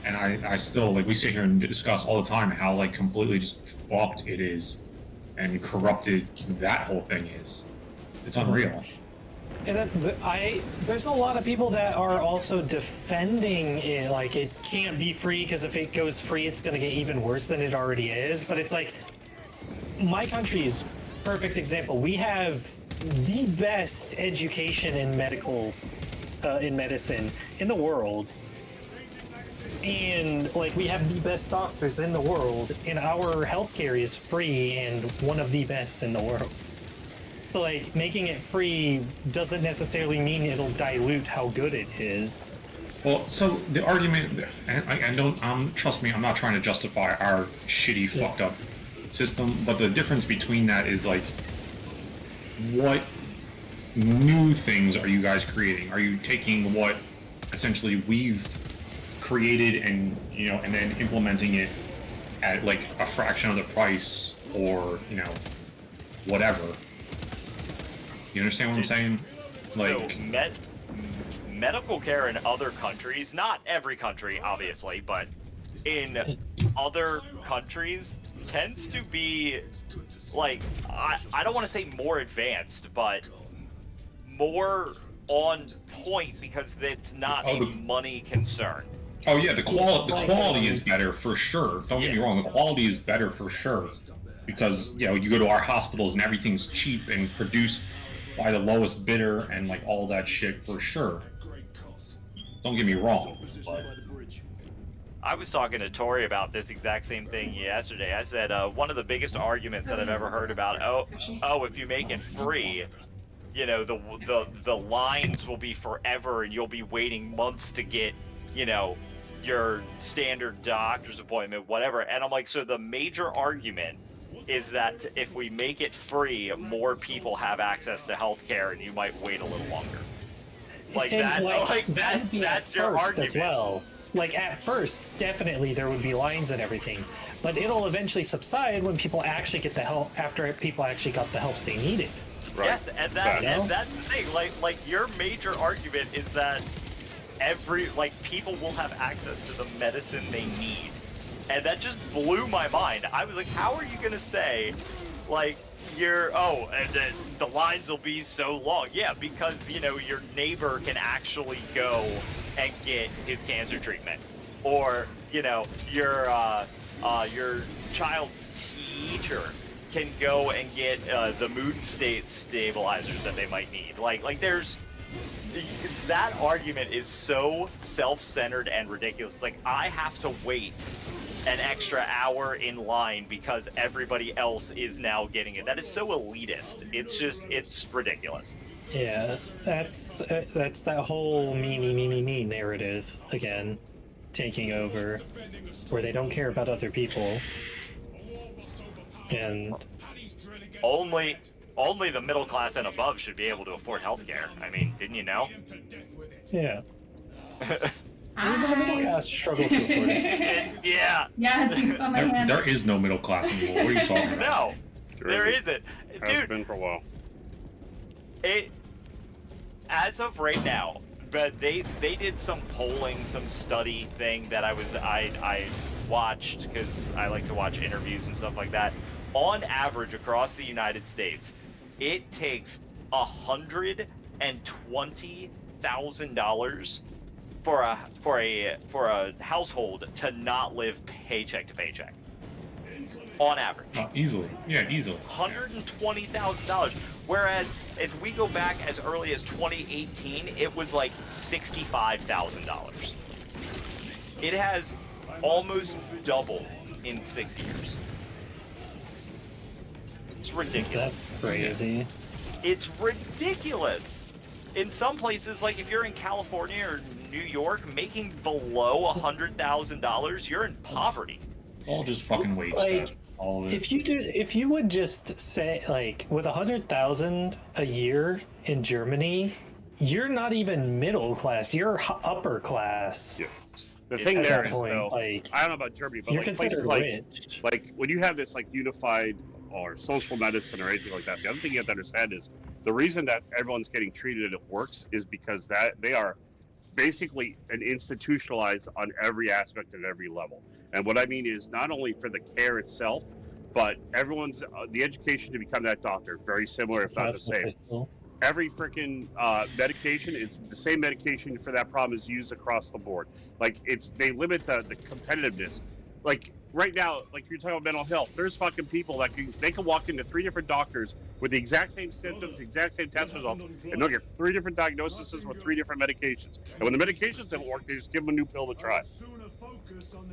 and I still, we sit here and discuss all the time how, completely just fucked it is and corrupted that whole thing is. It's unreal. And there's a lot of people that are also defending it, like it can't be free because if it goes free, it's going to get even worse than it already is. But it's like, my country is a perfect example. We have the best education in medical in medicine in the world, and like we have the best doctors in the world, and our healthcare is free and one of the best in the world. So like making it free doesn't necessarily mean it'll dilute how good it is. Well, so the argument, and I don't, trust me, I'm not trying to justify our shitty, fucked up system, but the difference between that is like, what new things are you guys creating? Are you taking what essentially we've created and, you know, and then implementing it at like a fraction of the price, or, you know, whatever? You understand what I'm saying? Like, so medical care in other countries, not every country obviously, but in other countries tends to be like, I don't want to say more advanced, but more on point, because it's not a money concern. Oh yeah, the quality is better for sure. Don't get me wrong, the quality is better for sure, because, you know, you go to our hospitals and everything's cheap and produced by the lowest bidder and like all that shit for sure. Don't get me wrong, but I was talking to Tori about this exact same thing yesterday. I said one of the biggest arguments that I've ever heard about, oh, if you make it free, you know, the lines will be forever and you'll be waiting months to get, you know, your standard doctor's appointment, whatever. And I'm like, so the major argument is that if we make it free, more people have access to healthcare and you might wait a little longer. Like And, that, like, that that's your first argument as well. Like at first, definitely there would be lines and everything, but it'll eventually subside when people actually get the help, after people actually got the help they needed. Right. Yes, and that's the thing. Like your major argument is that people will have access to the medicine they need. And that just blew my mind. I was like, how are you gonna say, like, and the lines will be so long? Yeah, because, you know, your neighbor can actually go and get his cancer treatment. Or, you know, your child's teacher can go and get the mood state stabilizers that they might need. Like there's... That argument is so self-centered and ridiculous. Like, I have to wait an extra hour in line because everybody else is now getting it. That is so elitist. It's ridiculous. Yeah, that's that whole me narrative again, taking over, where they don't care about other people, and only the middle class and above should be able to afford healthcare. I mean, didn't you know? Yeah. Even the middle class struggle to afford it. Yeah. Yeah, it's on my hand. there is no middle class anymore. What are you talking about? No, there isn't. Has Dude, been for a while. As of right now, but they did some polling, some study thing that I watched, because I like to watch interviews and stuff like that. On average, across the United States, it takes $120,000 for a household to not live paycheck to paycheck. On average. Easily. Yeah, easily. $120,000. Whereas if we go back as early as 2018, it was like $65,000. It has almost doubled in 6 years. It's ridiculous. That's crazy. It's ridiculous. In some places, like if you're in California or New York, making below $100,000, you're in poverty. It's all just fucking wage. Like, all of it. if you would just say, like, with 100,000 a year in Germany, you're not even middle class. You're upper class. Yeah. The thing there is, point, though, like, I don't know about Germany, but you're like considered places rich. like when you have this like unified or social medicine or anything like that, the other thing you have to understand is the reason that everyone's getting treated and it works is because that they are basically an institutionalized on every aspect at every level. And what I mean is not only for the care itself, but everyone's the education to become that doctor, very similar if not the same. Every freaking medication is the same medication for that problem is used across the board. Like they limit the competitiveness. Like right now, like you're talking about mental health, there's fucking people that they can walk into 3 different doctors with the exact same symptoms, the exact same test results, and they'll get 3 different diagnoses with 3 different medications. And when the medications don't work, they just give them a new pill to try.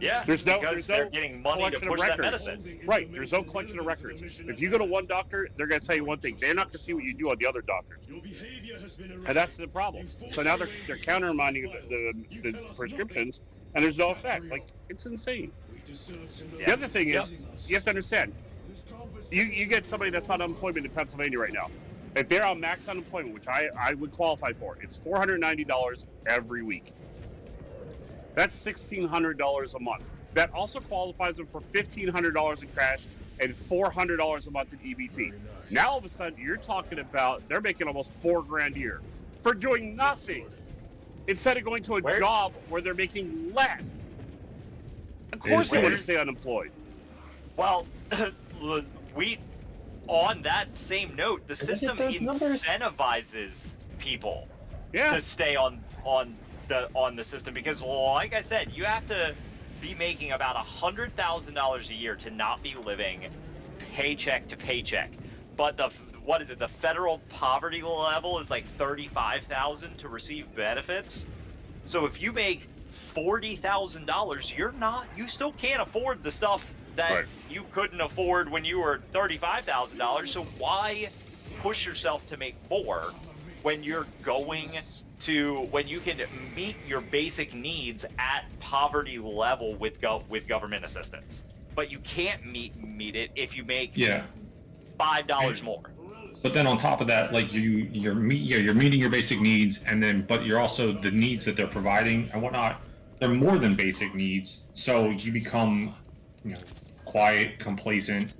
Yeah, There's no they're getting money to collection push of that records. medicine. Right, there's no collection of records. If you go to one doctor, they're going to tell you one thing. They're not going to see what you do on the other doctors. And that's the problem. So now they're counterminding the prescriptions, and there's no effect. Like, it's insane. Yeah. The other thing is, you have to understand, you get somebody that's on unemployment in Pennsylvania right now. If they're on max unemployment, which I would qualify for, it's $490 every week. That's $1,600 a month. That also qualifies them for $1,500 in cash and $400 a month in EBT. Now all of a sudden you're talking about they're making almost $4,000 a year for doing nothing instead of going to a job where they're making less. Of course they want to stay unemployed. Well, on that same note, the system incentivizes people to stay on the system because, like I said, you have to be making about $100,000 a year to not be living paycheck to paycheck. But the federal poverty level is like $35,000 to receive benefits. So if you make $40,000, you still can't afford the stuff that you couldn't afford when you were $35,000. So why push yourself to make more when you can meet your basic needs at poverty level with government assistance, but you can't meet it if you make $5 more. But then on top of that, like you're meeting your basic needs, but you're also the needs that they're providing and whatnot. They're more than basic needs, so you become, quiet, complacent.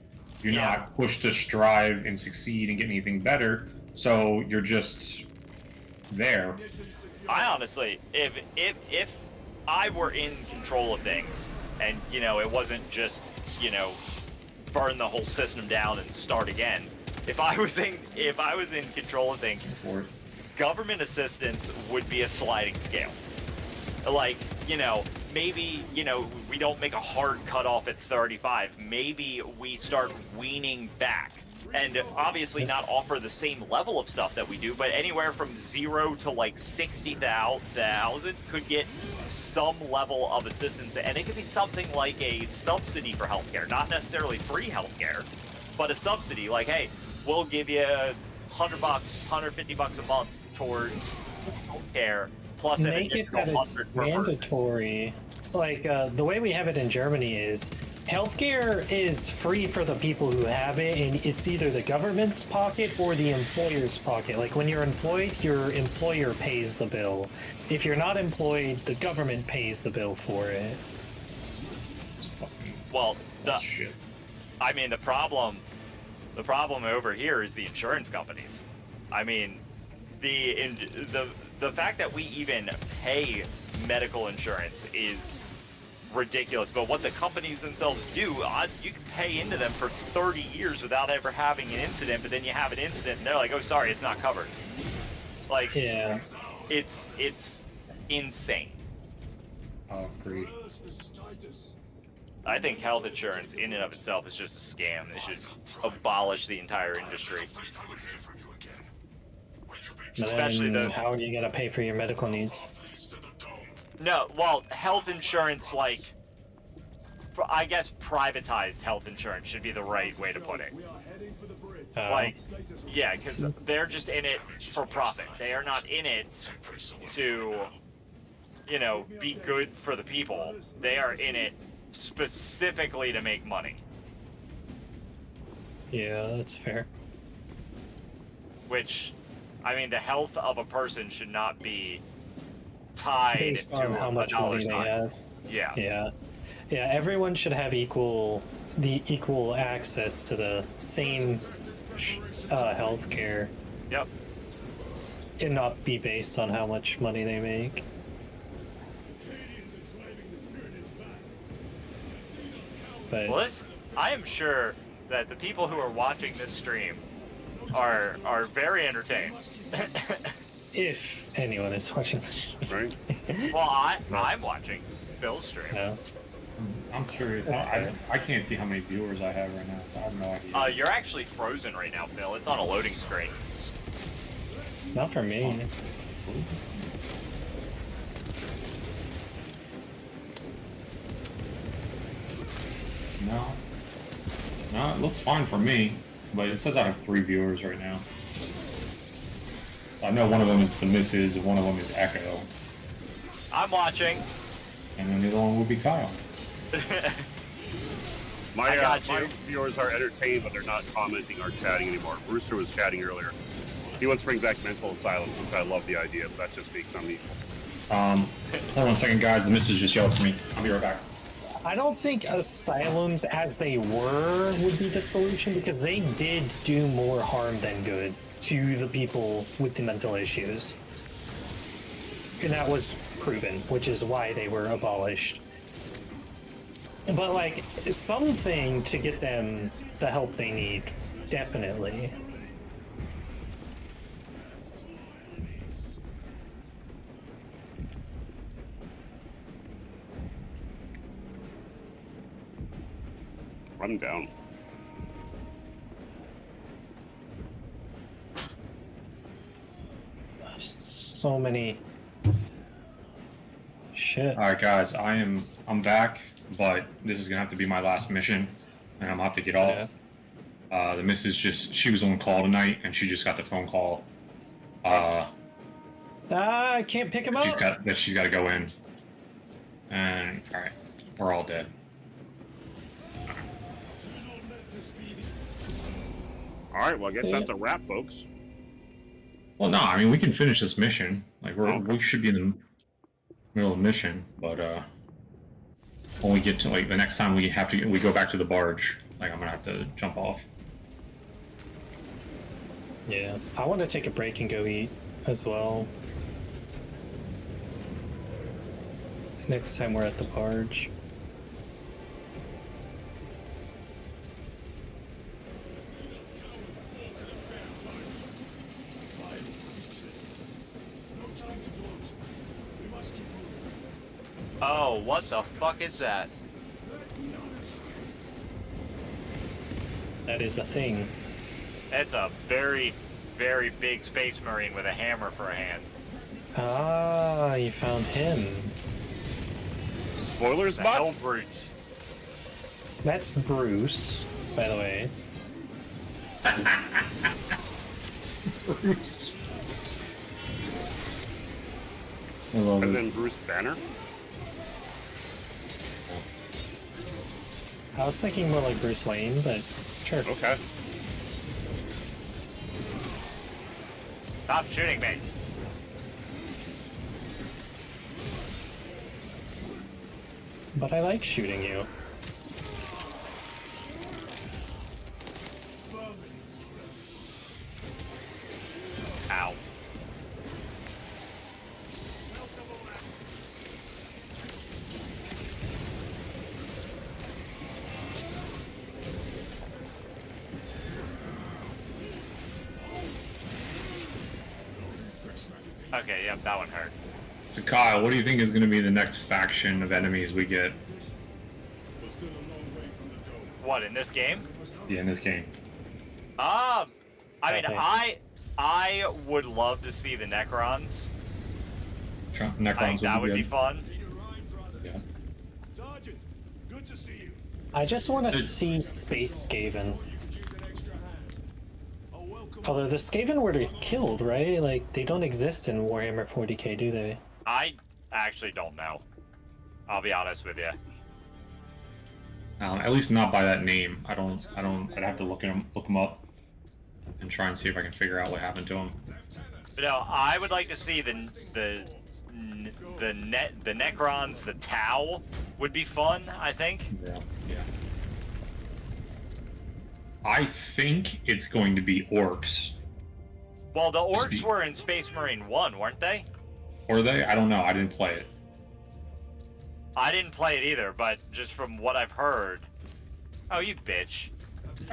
You're not pushed to strive and succeed and get anything better. So you're just there. I honestly, if I were in control of things, and it wasn't just burn the whole system down and start again. If I was in control of things, government assistance would be a sliding scale. Like, maybe, we don't make a hard cutoff at 35. Maybe we start weaning back. And obviously not offer the same level of stuff that we do, but anywhere from 0 to like 60,000 could get some level of assistance. And it could be something like a subsidy for healthcare, not necessarily free healthcare, but a subsidy. Like, hey, we'll give you $100, $150 a month towards healthcare. Plus make it that it's mandatory. Like the way we have it in Germany is healthcare is free for the people who have it, and it's either the government's pocket or the employer's pocket. Like when you're employed, your employer pays the bill. If you're not employed, the government pays the bill for it. Well, I mean, the problem over here is the insurance companies. I mean, the fact that we even pay medical insurance is ridiculous, but what the companies themselves do, you can pay into them for 30 years without ever having an incident, but then you have an incident and they're like, oh, sorry, it's not covered. Like, it's insane. Oh, great. I think health insurance in and of itself is just a scam. They should abolish the entire industry. Especially how are you gonna pay for your medical needs? No, well, health insurance, like, I guess privatized health insurance should be the right way to put it. Like, yeah, because they're just in it for profit. They are not in it to, be good for the people. They are in it specifically to make money. Yeah, that's fair. Which, I mean, the health of a person should not be tied based to on how much money they have. Yeah. Yeah, everyone should have equal access to the same health care. Yep. And not be based on how much money they make. But I am sure that the people who are watching this stream are very entertained. If anyone is watching the stream. Right. Well, I'm watching Phil's stream. No. I'm curious. That's fair. I can't see how many viewers I have right now, so I have no idea. You're actually frozen right now, Phil. It's on a loading screen. Not for me. No. No, it looks fine for me, but it says I have 3 viewers right now. I know one of them is the Misses, and one of them is Echo, I'm watching. and then the other one would be Kyle. My got you. viewers are entertained, but they're not commenting or chatting anymore. Brewster was chatting earlier. He wants to bring back mental asylum, which I love the idea, but that just makes some me. Hold on a second, guys. The Misses just yelled for me. I'll be right back. I don't think asylums as they were would be the solution, because they did do more harm than good to the people with the mental issues. And that was proven, which is why they were abolished. But like, something to get them the help they need, definitely. I'm down. So many. Shit. All right, guys. I'm back, but this is gonna have to be my last mission, and I'm gonna have to get off. The Missus she was on call tonight, and she just got the phone call. I can't pick him up. She's got to go in. And all right, we're all dead. All right, well, I guess that's a wrap, folks. Well, no, I mean we can finish this mission. Like we should be in the middle of the mission, but when we get to like the next time we go back to the barge, like I'm gonna have to jump off. Yeah, I want to take a break and go eat as well. Next time we're at the barge. Oh, what the fuck is that? That is a thing. It's a very, very big space marine with a hammer for a hand. Ah, you found him. Spoilers, The bots? hell brutes. That's Bruce, by the way. Bruce. I love As it. in Bruce Banner? I was thinking more like Bruce Wayne, but sure. Okay. Stop shooting me. But I like shooting you. Ow. Okay, yep, that one hurt. So Kyle, what do you think is going to be the next faction of enemies we get? What, in this game? Yeah, in this game. I mean, Okay. I would love to see the Necrons. Necrons I think that would be good. fun. Yeah. Sergeant, good to see you. I just want to see Space Skaven. Although the Skaven were killed, right? Like, they don't exist in Warhammer 40k, do they? I actually don't know. I'll be honest with you. At least not by that name. I'd have to look them up and try and see if I can figure out what happened to them. But no, I would like to see the Necrons, the Tau would be fun, I think. Yeah. Yeah. I think it's going to be orcs. Well, the orcs were in Space Marine 1, weren't they? Were they? I don't know. I didn't play it. I didn't play it either, but just from what I've heard. Oh, you bitch.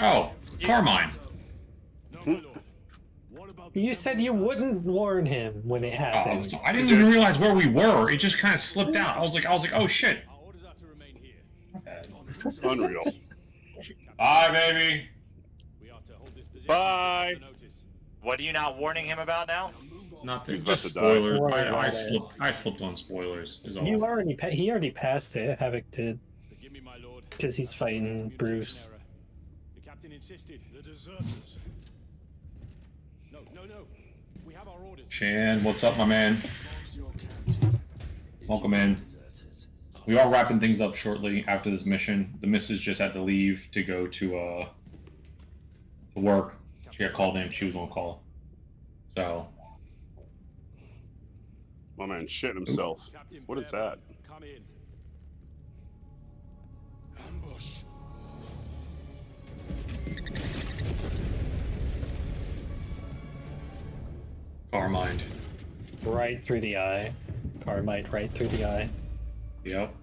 Oh, Carmine. You said you wouldn't warn him when it happened. I didn't even realize where we were. It just kind of slipped out. I was like, oh shit. Our orders are to remain here. Okay. Unreal. Bye, baby. Bye. What are you not warning him about now? Nothing. He's Just about to die. spoilers. Don't worry I about it. slipped on spoilers. Is all. He already passed it. Havoc did. Forgive me, my lord. Because he's fighting Bruce. The captain insisted. The deserters. No. We have our orders. Shan, what's up, my man? Welcome in. We are wrapping things up shortly after this mission. The missus just had to leave to go to work. She got called in. She was on call. So. My man shit himself. What is that? Come in. Ambush. Carmine. Right through the eye. Carmine right through the eye. Yep.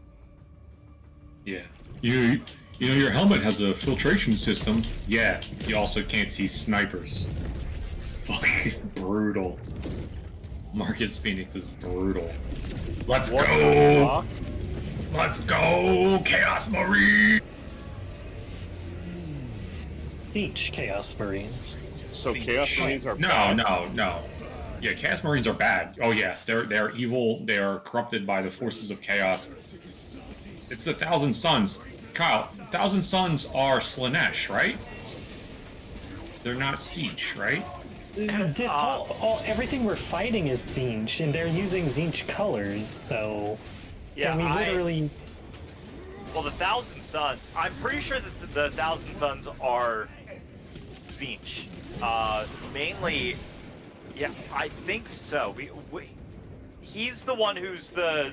Yeah. You know your helmet has a filtration system. Yeah. You also can't see snipers. Fucking brutal. Marcus Phoenix is brutal. Let's go! Let's go, Chaos Marine! Siege Chaos Marines. So Chaos Marines are No. Yeah, Chaos Marines are bad. Oh yeah, they're evil. They are corrupted by the forces of chaos. It's the Thousand Sons. Kyle, Thousand Sons are Slanesh, right? They're not Siege, right? Everything we're fighting is Siege, and they're using Siege colors, so... Yeah, I mean, literally... Well, the Thousand Sons... I'm pretty sure that the Thousand Sons are Tzeentch. Mainly... Yeah, I think so. He's the one who's the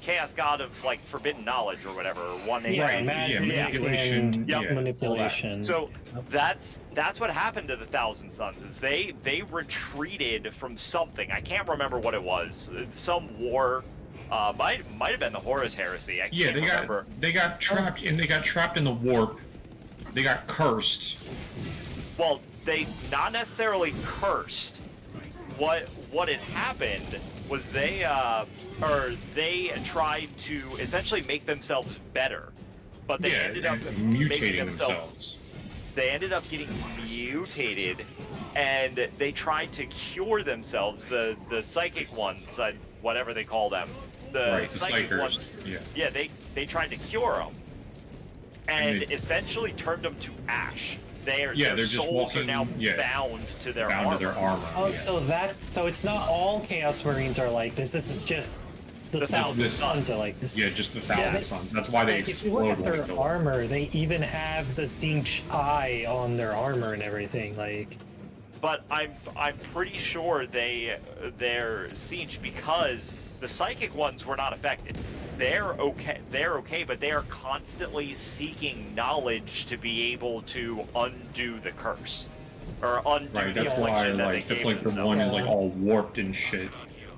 chaos god of, like, forbidden knowledge or whatever, or 180. Right, manipulation. Yep. Manipulation. So that's what happened to the Thousand Sons, is they retreated from something. I can't remember what it was. Some war. Might have been the Horus Heresy. I can't remember. They got trapped and they got trapped in the warp. They got cursed. Well, they not necessarily cursed. What had happened was they tried to essentially make themselves better, but they ended up mutating themselves. They ended up getting mutated, and they tried to cure themselves. The psychic ones, whatever they call them, the psychic ones. Yeah, they tried to cure them, and essentially turned them to ash. Their just souls walking, are now bound to their armor. Oh, so it's not all Chaos Marines are like this. This is just the Thousand Sons are like this. Yeah, just the Thousand Sons. That's why they explode. If you look at their armor, they even have the Tzeentch eye on their armor and everything. Like, but I'm pretty sure they're Tzeentch because the psychic ones were not affected. They're okay, but they are constantly seeking knowledge to be able to undo the curse, or undo the that's why, affliction that like, they that's gave like the themselves. one is like all warped and shit.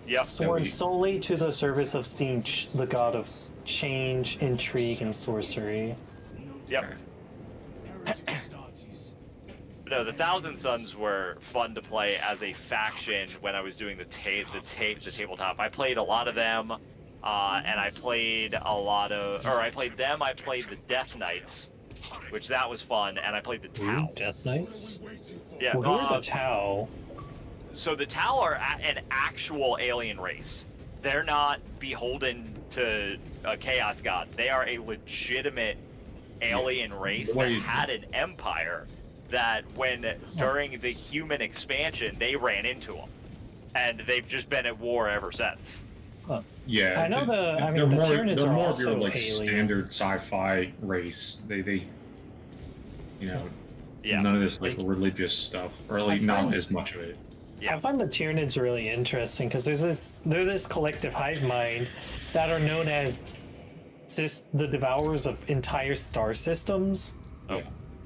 Yep. Sworn solely to the service of Tzeentch, the god of change, intrigue, and sorcery. Yep. No, the Thousand Sons were fun to play as a faction when I was doing the tabletop. I played a lot of them. And I played I played the Death Knights, which that was fun, and I played the Tau. Death Knights? Yeah. Well, who are the Tau? So the Tau are an actual alien race. They're not beholden to a chaos god. They are a legitimate alien race that had an empire that during the human expansion, they ran into them. And they've just been at war ever since. Yeah, I know they're the more, Tyranids they're are more also of your like alien. standard sci-fi race. They none of this like religious stuff, or at least not as much of it. Yeah. I find the Tyranids really interesting because they're this collective hive mind that are known as the devourers of entire star systems. Oh,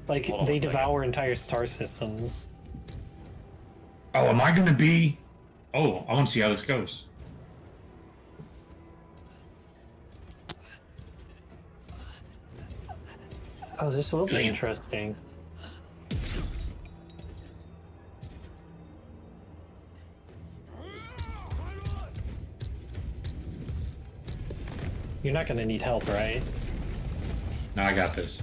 like they devour entire star systems. Oh, am I gonna be? Oh, I want to see how this goes. Oh, this will be interesting. You're not going to need help, right? No, I got this.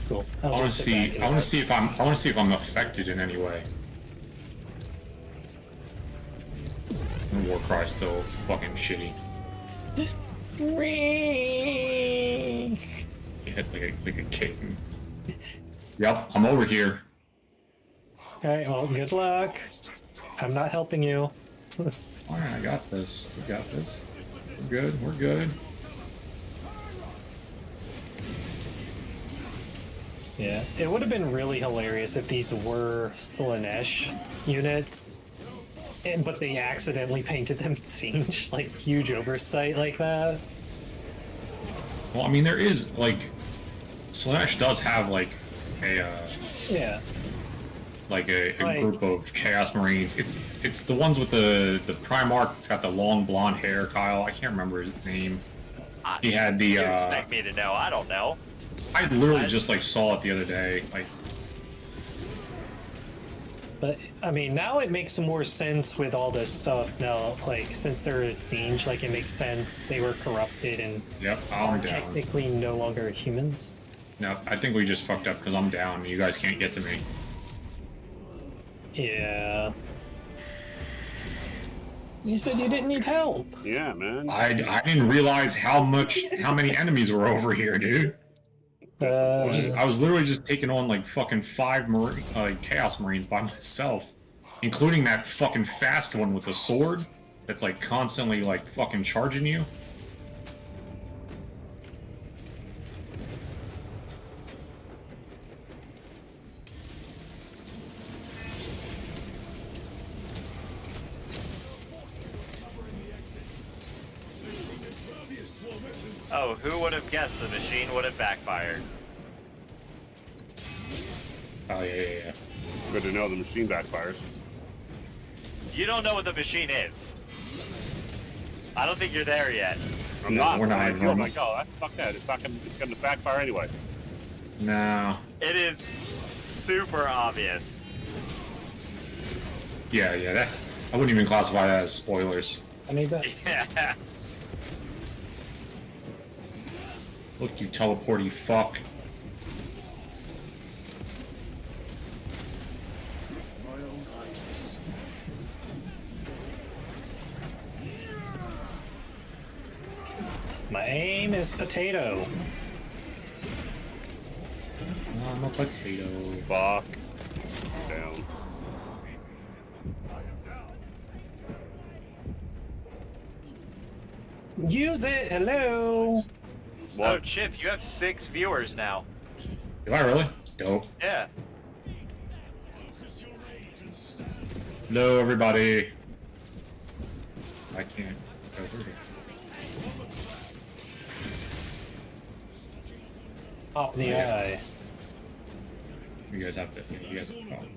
Cool. I want to see. I want to see if I'm. I want to see if I'm affected in any way. And Warcry's still fucking shitty. Yeah, it's like a kitten. Yep, I'm over here. Alright, well, good luck. I'm not helping you. Alright, I got this. We got this. We're good. We're good. Yeah, it would have been really hilarious if these were Slaanesh units, but they accidentally painted them Siege, like huge oversight like that. Well, I mean, there is like, Slaanesh does have like a Yeah. like a group of Chaos Marines. It's the ones with the Primarch. It's got the long blonde hair. Kyle, I can't remember his name. He had the. You expect me to know? I don't know. I literally just like saw it the other day. Like, But I mean, now it makes more sense with all this stuff. Now, like since they're at Siege, like it makes sense they were corrupted and yep, are I'm down. technically no longer humans. No, I think we just fucked up because I'm down. You guys can't get to me. Yeah. You said you didn't need help. Yeah, man. I didn't realize how many enemies were over here, dude. I was literally just taking on like fucking 5 Chaos Marines by myself, including that fucking fast one with the sword that's like constantly like fucking charging you. Oh, who would have guessed the machine would have backfired? Oh yeah. Good to know the machine backfires. You don't know what the machine is. I don't think you're there yet. I'm No, not. we're not. I'm like, oh, that's fuck that. It's not gonna. It's gonna backfire anyway. No. It is super obvious. Yeah, that I wouldn't even classify that as spoilers. I need that. Yeah. Look, you teleporty fuck. My aim is potato. I'm a potato. Fuck. Down. Use it. Hello. What? Oh, Chip, you have 6 viewers now. Do I really? Dope. Yeah. Hello, everybody. I can't go over here. Pop in the eye. You guys have to. You guys. Oh.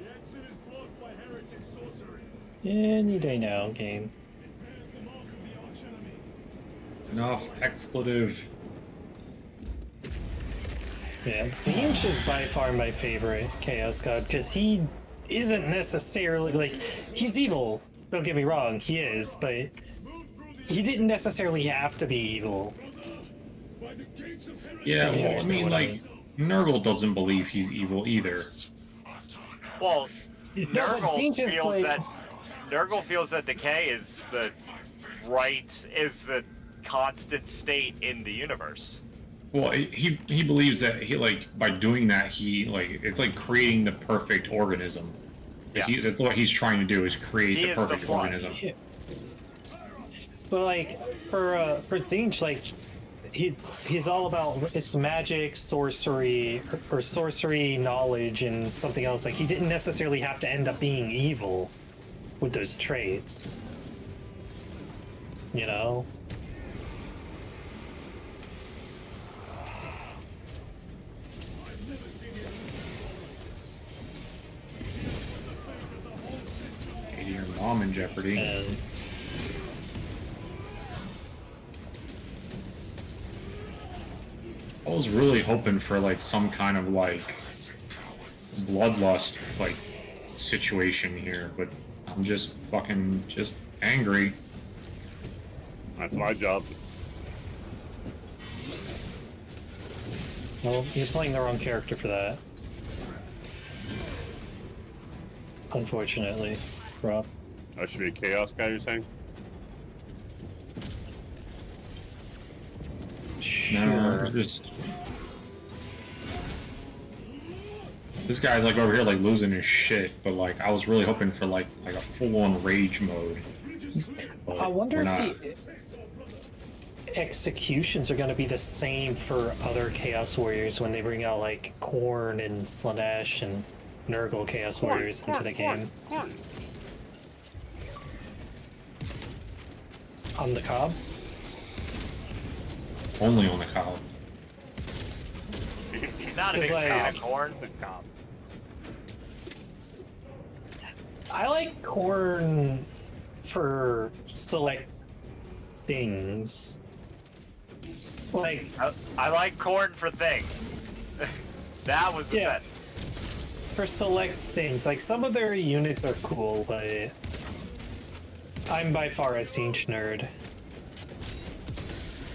The exit is blocked by heretic sorcery. Any day now, game. It bears the mark of the archenemy. Enough expletive. Yeah, Tzeentch is by far my favorite Chaos God because he isn't necessarily like he's evil. Don't get me wrong, he is, but he didn't necessarily have to be evil. By the gates of heresy. Yeah, If you well, I understand mean, what I like, Nurgle doesn't believe he's evil either. Well, but Nurgle Tzeentch is feels like- that Nurgle feels that decay is the constant state in the universe. Well, he believes that he like by doing that he like it's like creating the perfect organism. Like, Yes. that's what he's trying to do is create He the is the perfect Flood. organism. Yeah. But like for Tzeentch, like he's all about it's magic, sorcery, or sorcery knowledge, and something else. Like he didn't necessarily have to end up being evil with those traits. You know. I've never seen the illusions like this. Hey, your mom in jeopardy. And I was really hoping for like some kind of like bloodlust like situation here, but I'm just fucking just angry. That's my job. Well, you're playing the wrong character for that. Unfortunately, Rob. That should be a chaos guy, you're saying? No, just this guy's like over here like losing his shit, but like I was really hoping for like a full-on rage mode. But I wonder we're if the executions are going to be the same for other Chaos Warriors when they bring out like Korn and Slanesh and Nurgle Chaos Warriors into the game. On the Cobb? only on the Cobb. He's not a It's big like- fan of corn. I like Korn for select things. Like, I like corn for things. That was the Yeah. sentence. for select things. Like, some of their units are cool, but I'm by far a Siege nerd.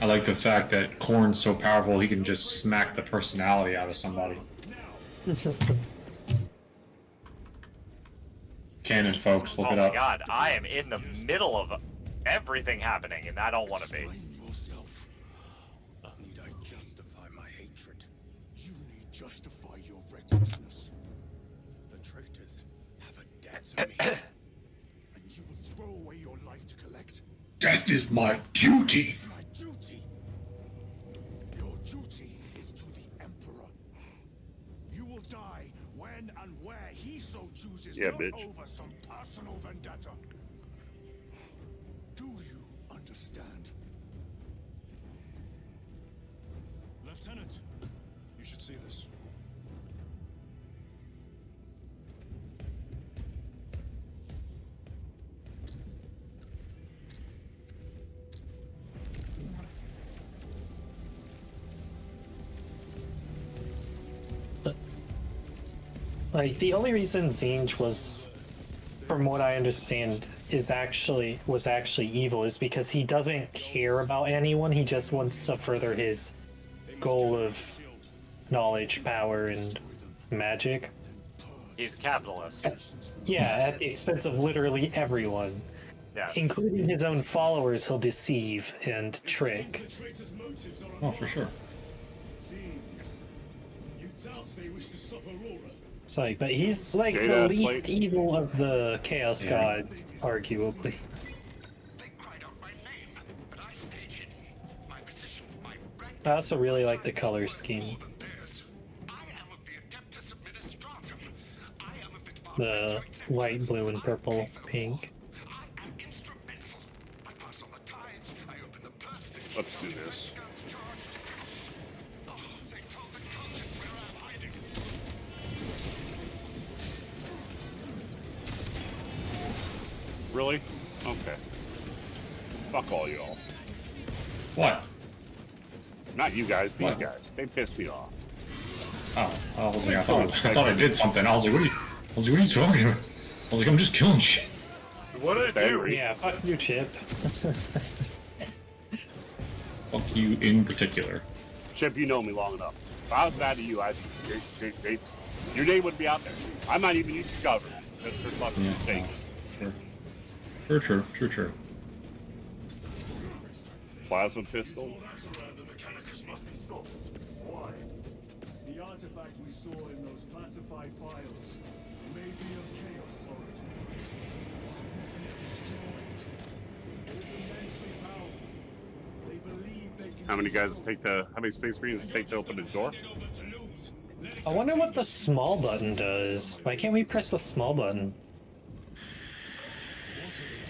I like the fact that Korn's so powerful he can just smack the personality out of somebody. Canon, folks, look Oh it my up. god, I am in the middle of everything happening, and I don't want to be. Blame yourself. Need I justify my hatred? You need justify your recklessness. The traitors have a debt to me. And you will throw away your life to collect. Death is my duty. My duty. Your duty is to the Emperor. You will die when and where he so chooses, Yeah, not bitch. over some personal vendetta. Do you understand? Lieutenant, you should see this. Like, the only reason Zinj was, from what I understand, was actually evil is because he doesn't care about anyone. He just wants to further his goal of knowledge, power, and magic. He's a capitalist. Yeah, at the expense of literally everyone, Yes. including his own followers. He'll deceive and trick. The traitors' motives are Oh, for sure. Seems you doubt they wish to stop Aurora. It's like, but he's like Data, the it's least like- evil of the Chaos Yeah. Gods, arguably. They cried out my name, but I stayed hidden. My position, my rank. I also really like the color scheme. More than theirs. I am of the Adeptus Administratum. I am of the The Department of white, blue, and purple, pink. I am instrumental. I pass on the tides. I open the purse strings. Let's do this. Guns charged. Oh, they told the cultist where I'm hiding. Really? Okay. Fuck all y'all. What? Not you guys, these What? guys. They pissed me off. Oh, I was like, I thought I did something. I was like, what are you talking about? I was like, I'm just killing shit. What did I do? Angry. Yeah, fuck you, Chip. Fuck you in particular. Chip, you know me long enough. If I was bad to you, your name would be out there. I might even use the government. That's for fucking Yeah. mistakes. True. Plasma pistol. Why? The artifact we saw in those classified files may be of Chaos origin. Why isn't it destroyed? It is immensely powerful. They believe they can. How many space marines does it take to open the door? I wonder what the small button does. Why can't we press the small button?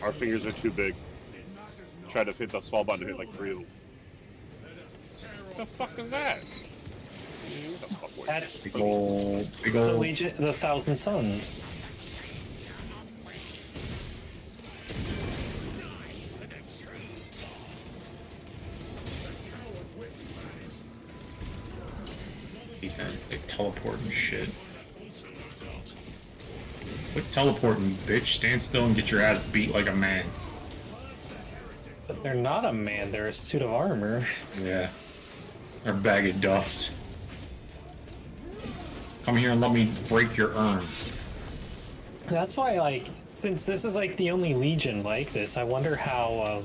Our fingers are too big. Try to hit the small button and hit like 3 of them. What the fuck is that? What the fuck was that? That's Big the ol' Legion, the Thousand Suns. they teleport and shit. Quit teleporting, bitch. Stand still and get your ass beat like a man. But they're not a man, they're a suit of armor. Yeah. Or a bag of dust. Come here and let me break your urn. That's why, like, since this is like the only Legion like this, I wonder how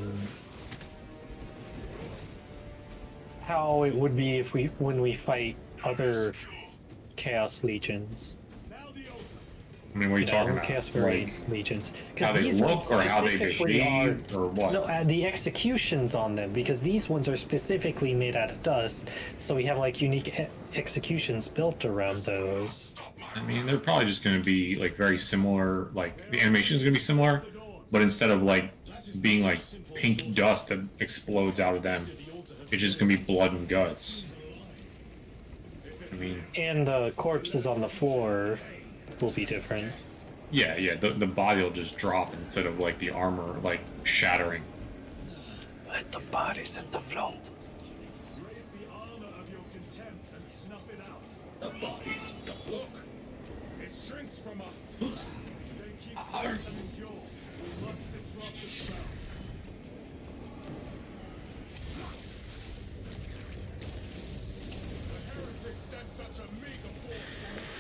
it would be if when we fight other Chaos Legions. I mean, what are you talking about? Chaos Marine Legions. How they these look ones or how they specifically behave or what? No, the executions on them, because these ones are specifically made out of dust, so we have like unique executions built around those. I mean, they're probably just going to be like very similar. Like the animation is going to be similar, but instead of like being like pink dust that explodes out of them, it's just going to be blood and guts. I mean, and the corpses on the floor will be different. Yeah, the body will just drop instead of like the armor like shattering. Let the bodies hit the floor. Raise the armor of your contempt and snuff it out. The bodies, the look. It shrinks from us. They keep close and endure. We must disrupt the spell. The heretics sent such a meager force to meet us.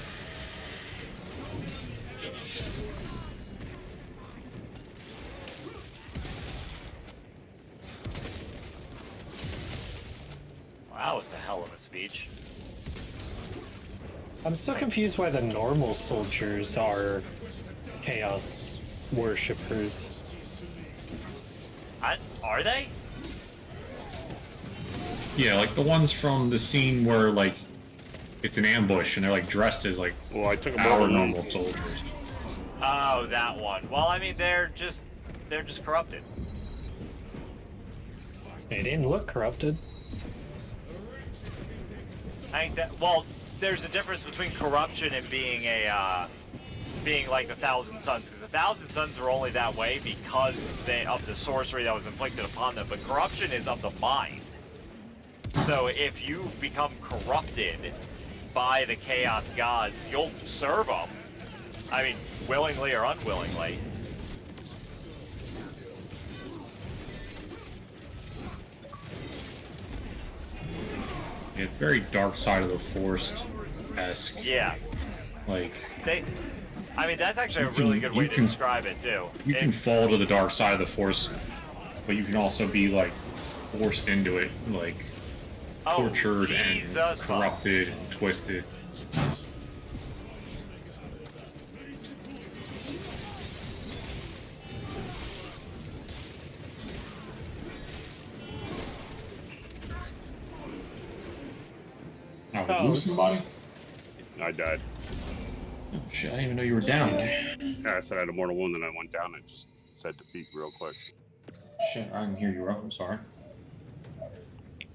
Wow, it's a hell of a speech. I'm still confused why the normal soldiers are Chaos worshippers. Are they? Yeah, like the ones from the scene where like it's an ambush and they're like dressed as like Well, I took a our moment. normal soldiers. Oh, that one. Well, I mean, they're just corrupted. They didn't look corrupted. I think that, well, there's a difference between corruption and being being like the Thousand Suns, because the Thousand Suns are only that way because of the sorcery that was inflicted upon them, but corruption is of the mind. So if you become corrupted by the Chaos Gods, you'll serve them. I mean, willingly or unwillingly. It's very dark side of the forest-esque. Yeah. Like I mean, that's actually a really good way to describe it too. You can fall to the dark side of the force, but you can also be like forced into it, like tortured and corrupted and twisted. Oh, you lose somebody? I died. Oh shit, I didn't even know you were down. Yeah, I said I had a mortal wound, and I went down and just said defeat real quick. Shit, I didn't hear you, Rob. I'm sorry.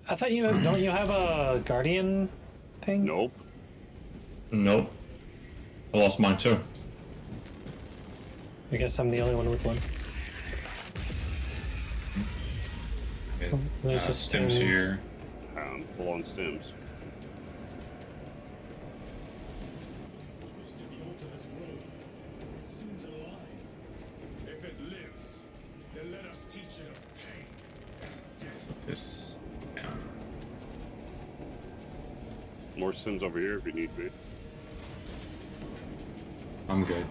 I thought you don't you have a guardian thing? Nope. Nope. I lost mine too. I guess I'm the only one with one. There's a Stims stem here. Full on stems. Twisted the altar has grown. It seems alive. If it lives, then let us teach it of pain and death. This down. More stems over here if you need be. I'm good.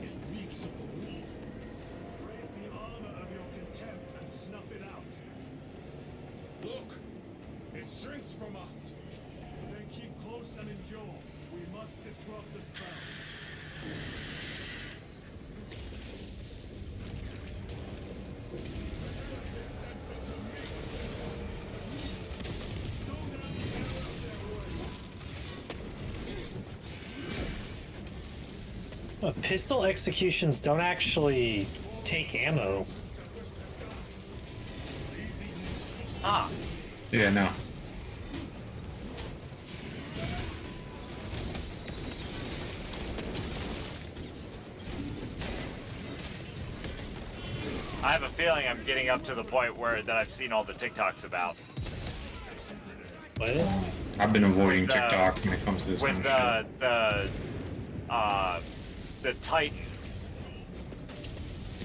It reeks of wood. Raise the armor of your contempt and snuff it out. Look! It shrinks from us. Then keep close and endure. We must disrupt the spell. Pistol executions don't actually take ammo. Ah. Yeah, no. I have a feeling I'm getting up to the point where that I've seen all the TikToks about. What? I've been avoiding With, TikTok when it comes to this with kind of the Titan.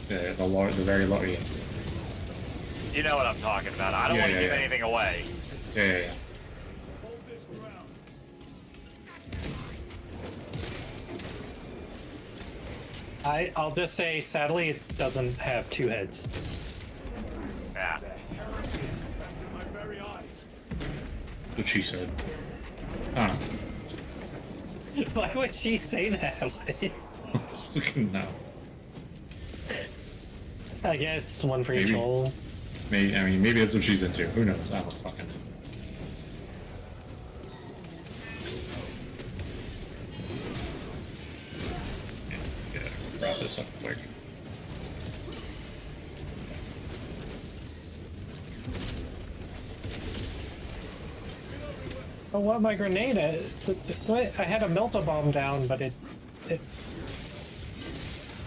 shit. Yeah, the very low. Yeah, You know what I'm talking about. I don't Yeah, want to yeah, give yeah. anything away. yeah. Hold this ground. I'll just say, sadly, it doesn't have two heads. Yeah. My very eyes. That's what she said. I don't know. Why would she say that? No. I guess one for each Maybe. hole. Maybe, I mean, maybe that's what she's into. Who knows? I don't fucking know. Yeah, wrap this up quick. Oh, what my grenade at? I had a melt-a-bomb down, but it...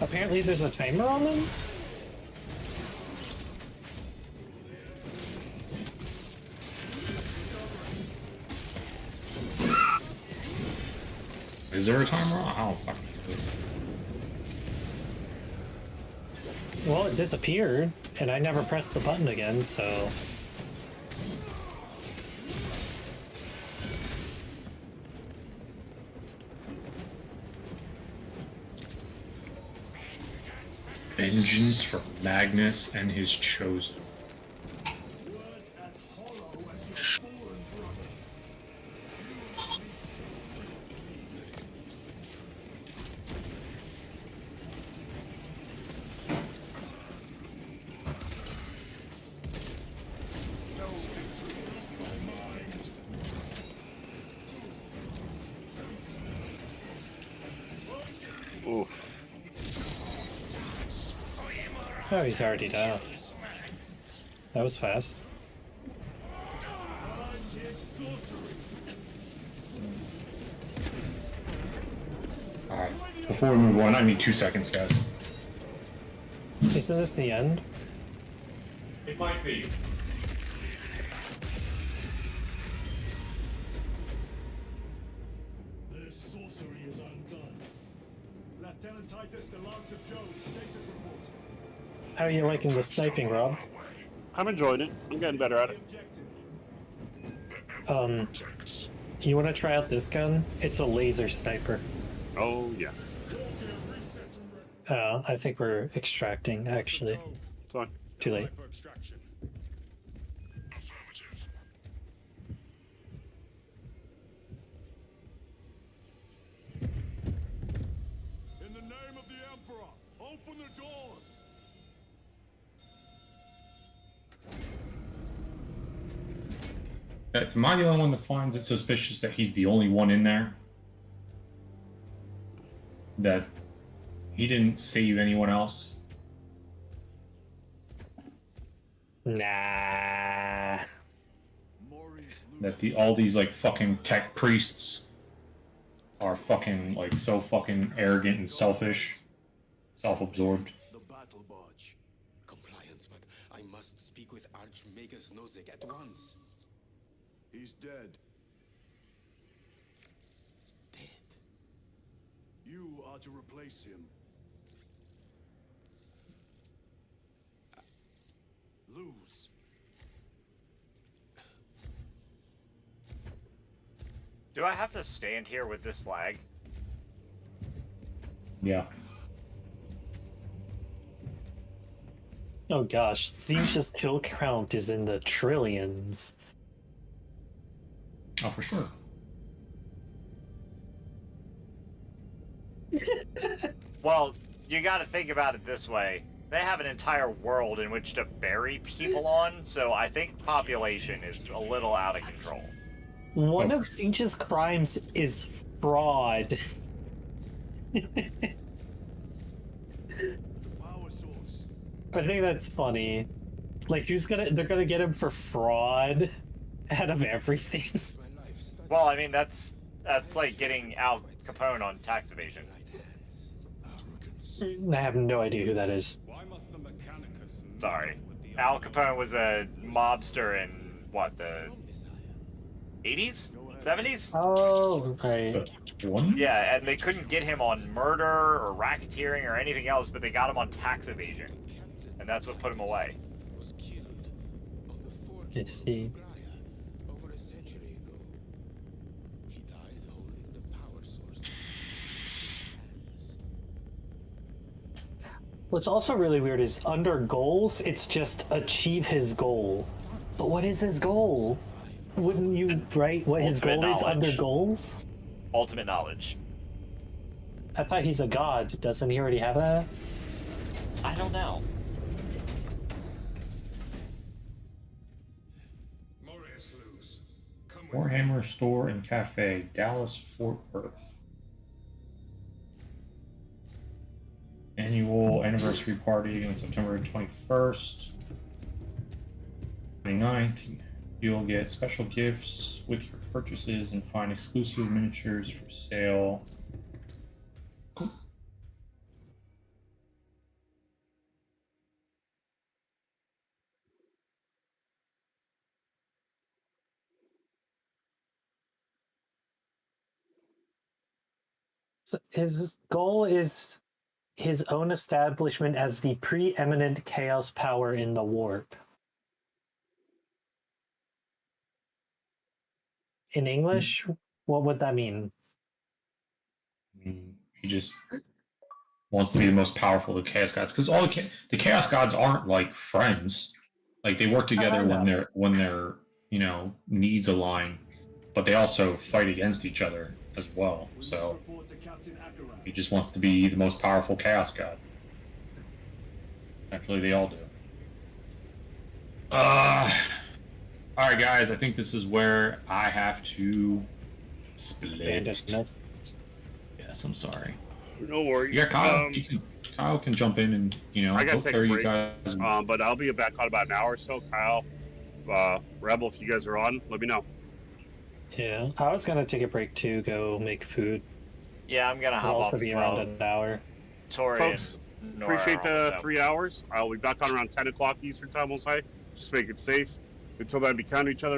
Apparently there's a timer on them? Is there a timer on? I don't fucking know. Well, it disappeared, and I never pressed the button again, so... Vengeance for Magnus and his chosen. Words as hollow as your fallen brothers. Oof. Oh, he's already down. That was fast. Alright, before we move on, I need 2 seconds, guys. Isn't this the end? It might be. This sorcery is undone. Lieutenant Titus, the Lance of Jove, status report. How are you liking the sniping, Rob? I'm enjoying it. I'm getting better at it. Objective. You want to try out this gun? It's a laser sniper. Oh, yeah. I think we're extracting, actually. It's fine. Too late. For extraction. In the name of the Emperor, open the doors! Am I the only one that finds it suspicious that he's the only one in there? That he didn't save anyone else? Nah. That all these like fucking tech priests are fucking like so fucking arrogant and selfish, self-absorbed. The battle barge. Compliance, but I must speak with Archmagus Nozick at once. He's dead. Dead. You are to replace him. Lose. Do I have to stand here with this flag? Yeah. Oh gosh, Zinch's kill count is in the trillions. Oh, for sure. Well, you gotta think about it this way. They have an entire world in which to bury people on, so I think population is a little out of control. One of Zinch's crimes is fraud. Power source. I think that's funny. Like, they're gonna get him for fraud out of everything. Well, I mean, that's like getting Al Capone on tax evasion. I have no idea who that is. Why must the Mechanicus Sorry. Al Capone was a mobster in, what, the 80s? 70s? Oh, right. One? Yeah, and they couldn't get him on murder or racketeering or anything else, but they got him on tax evasion. And that's what put him away. I see. Over a century ago, he died holding the power source in his hands. What's also really weird is under goals, it's just achieve his goal. But what is his goal? Wouldn't you write what his Ultimate goal is under knowledge. goals? Ultimate knowledge. I thought he's a god. Doesn't he already have that? I don't know. Warhammer Store and Cafe, Dallas, Fort Worth. Annual anniversary party on September 21st. 29th. You'll get special gifts with your purchases and find exclusive miniatures for sale. So his goal is his own establishment as the preeminent chaos power in the warp. In English, what would that mean? He just wants to be the most powerful of the Chaos Gods because all the Chaos Gods aren't like friends. Like they work together when their needs align, but they also fight against each other as well. So he just wants to be the most powerful Chaos God. Actually, they all do. All right, guys. I think this is where I have to split. Yes, I'm sorry. No worries. Yeah, Kyle. Kyle can jump in and I gotta take a break. you guys. But I'll be back on about an hour or so. Kyle, Rebel, if you guys are on, let me know. Yeah, I was gonna take a break too, go make food. Yeah, I'm gonna I'll hop also on be as around well. an hour. Tori Folks, and Nora appreciate are the almost out. 3 hours. I'll be back on around 10 o'clock Eastern time, we'll say. Just make it safe. Until then, be kind to each other.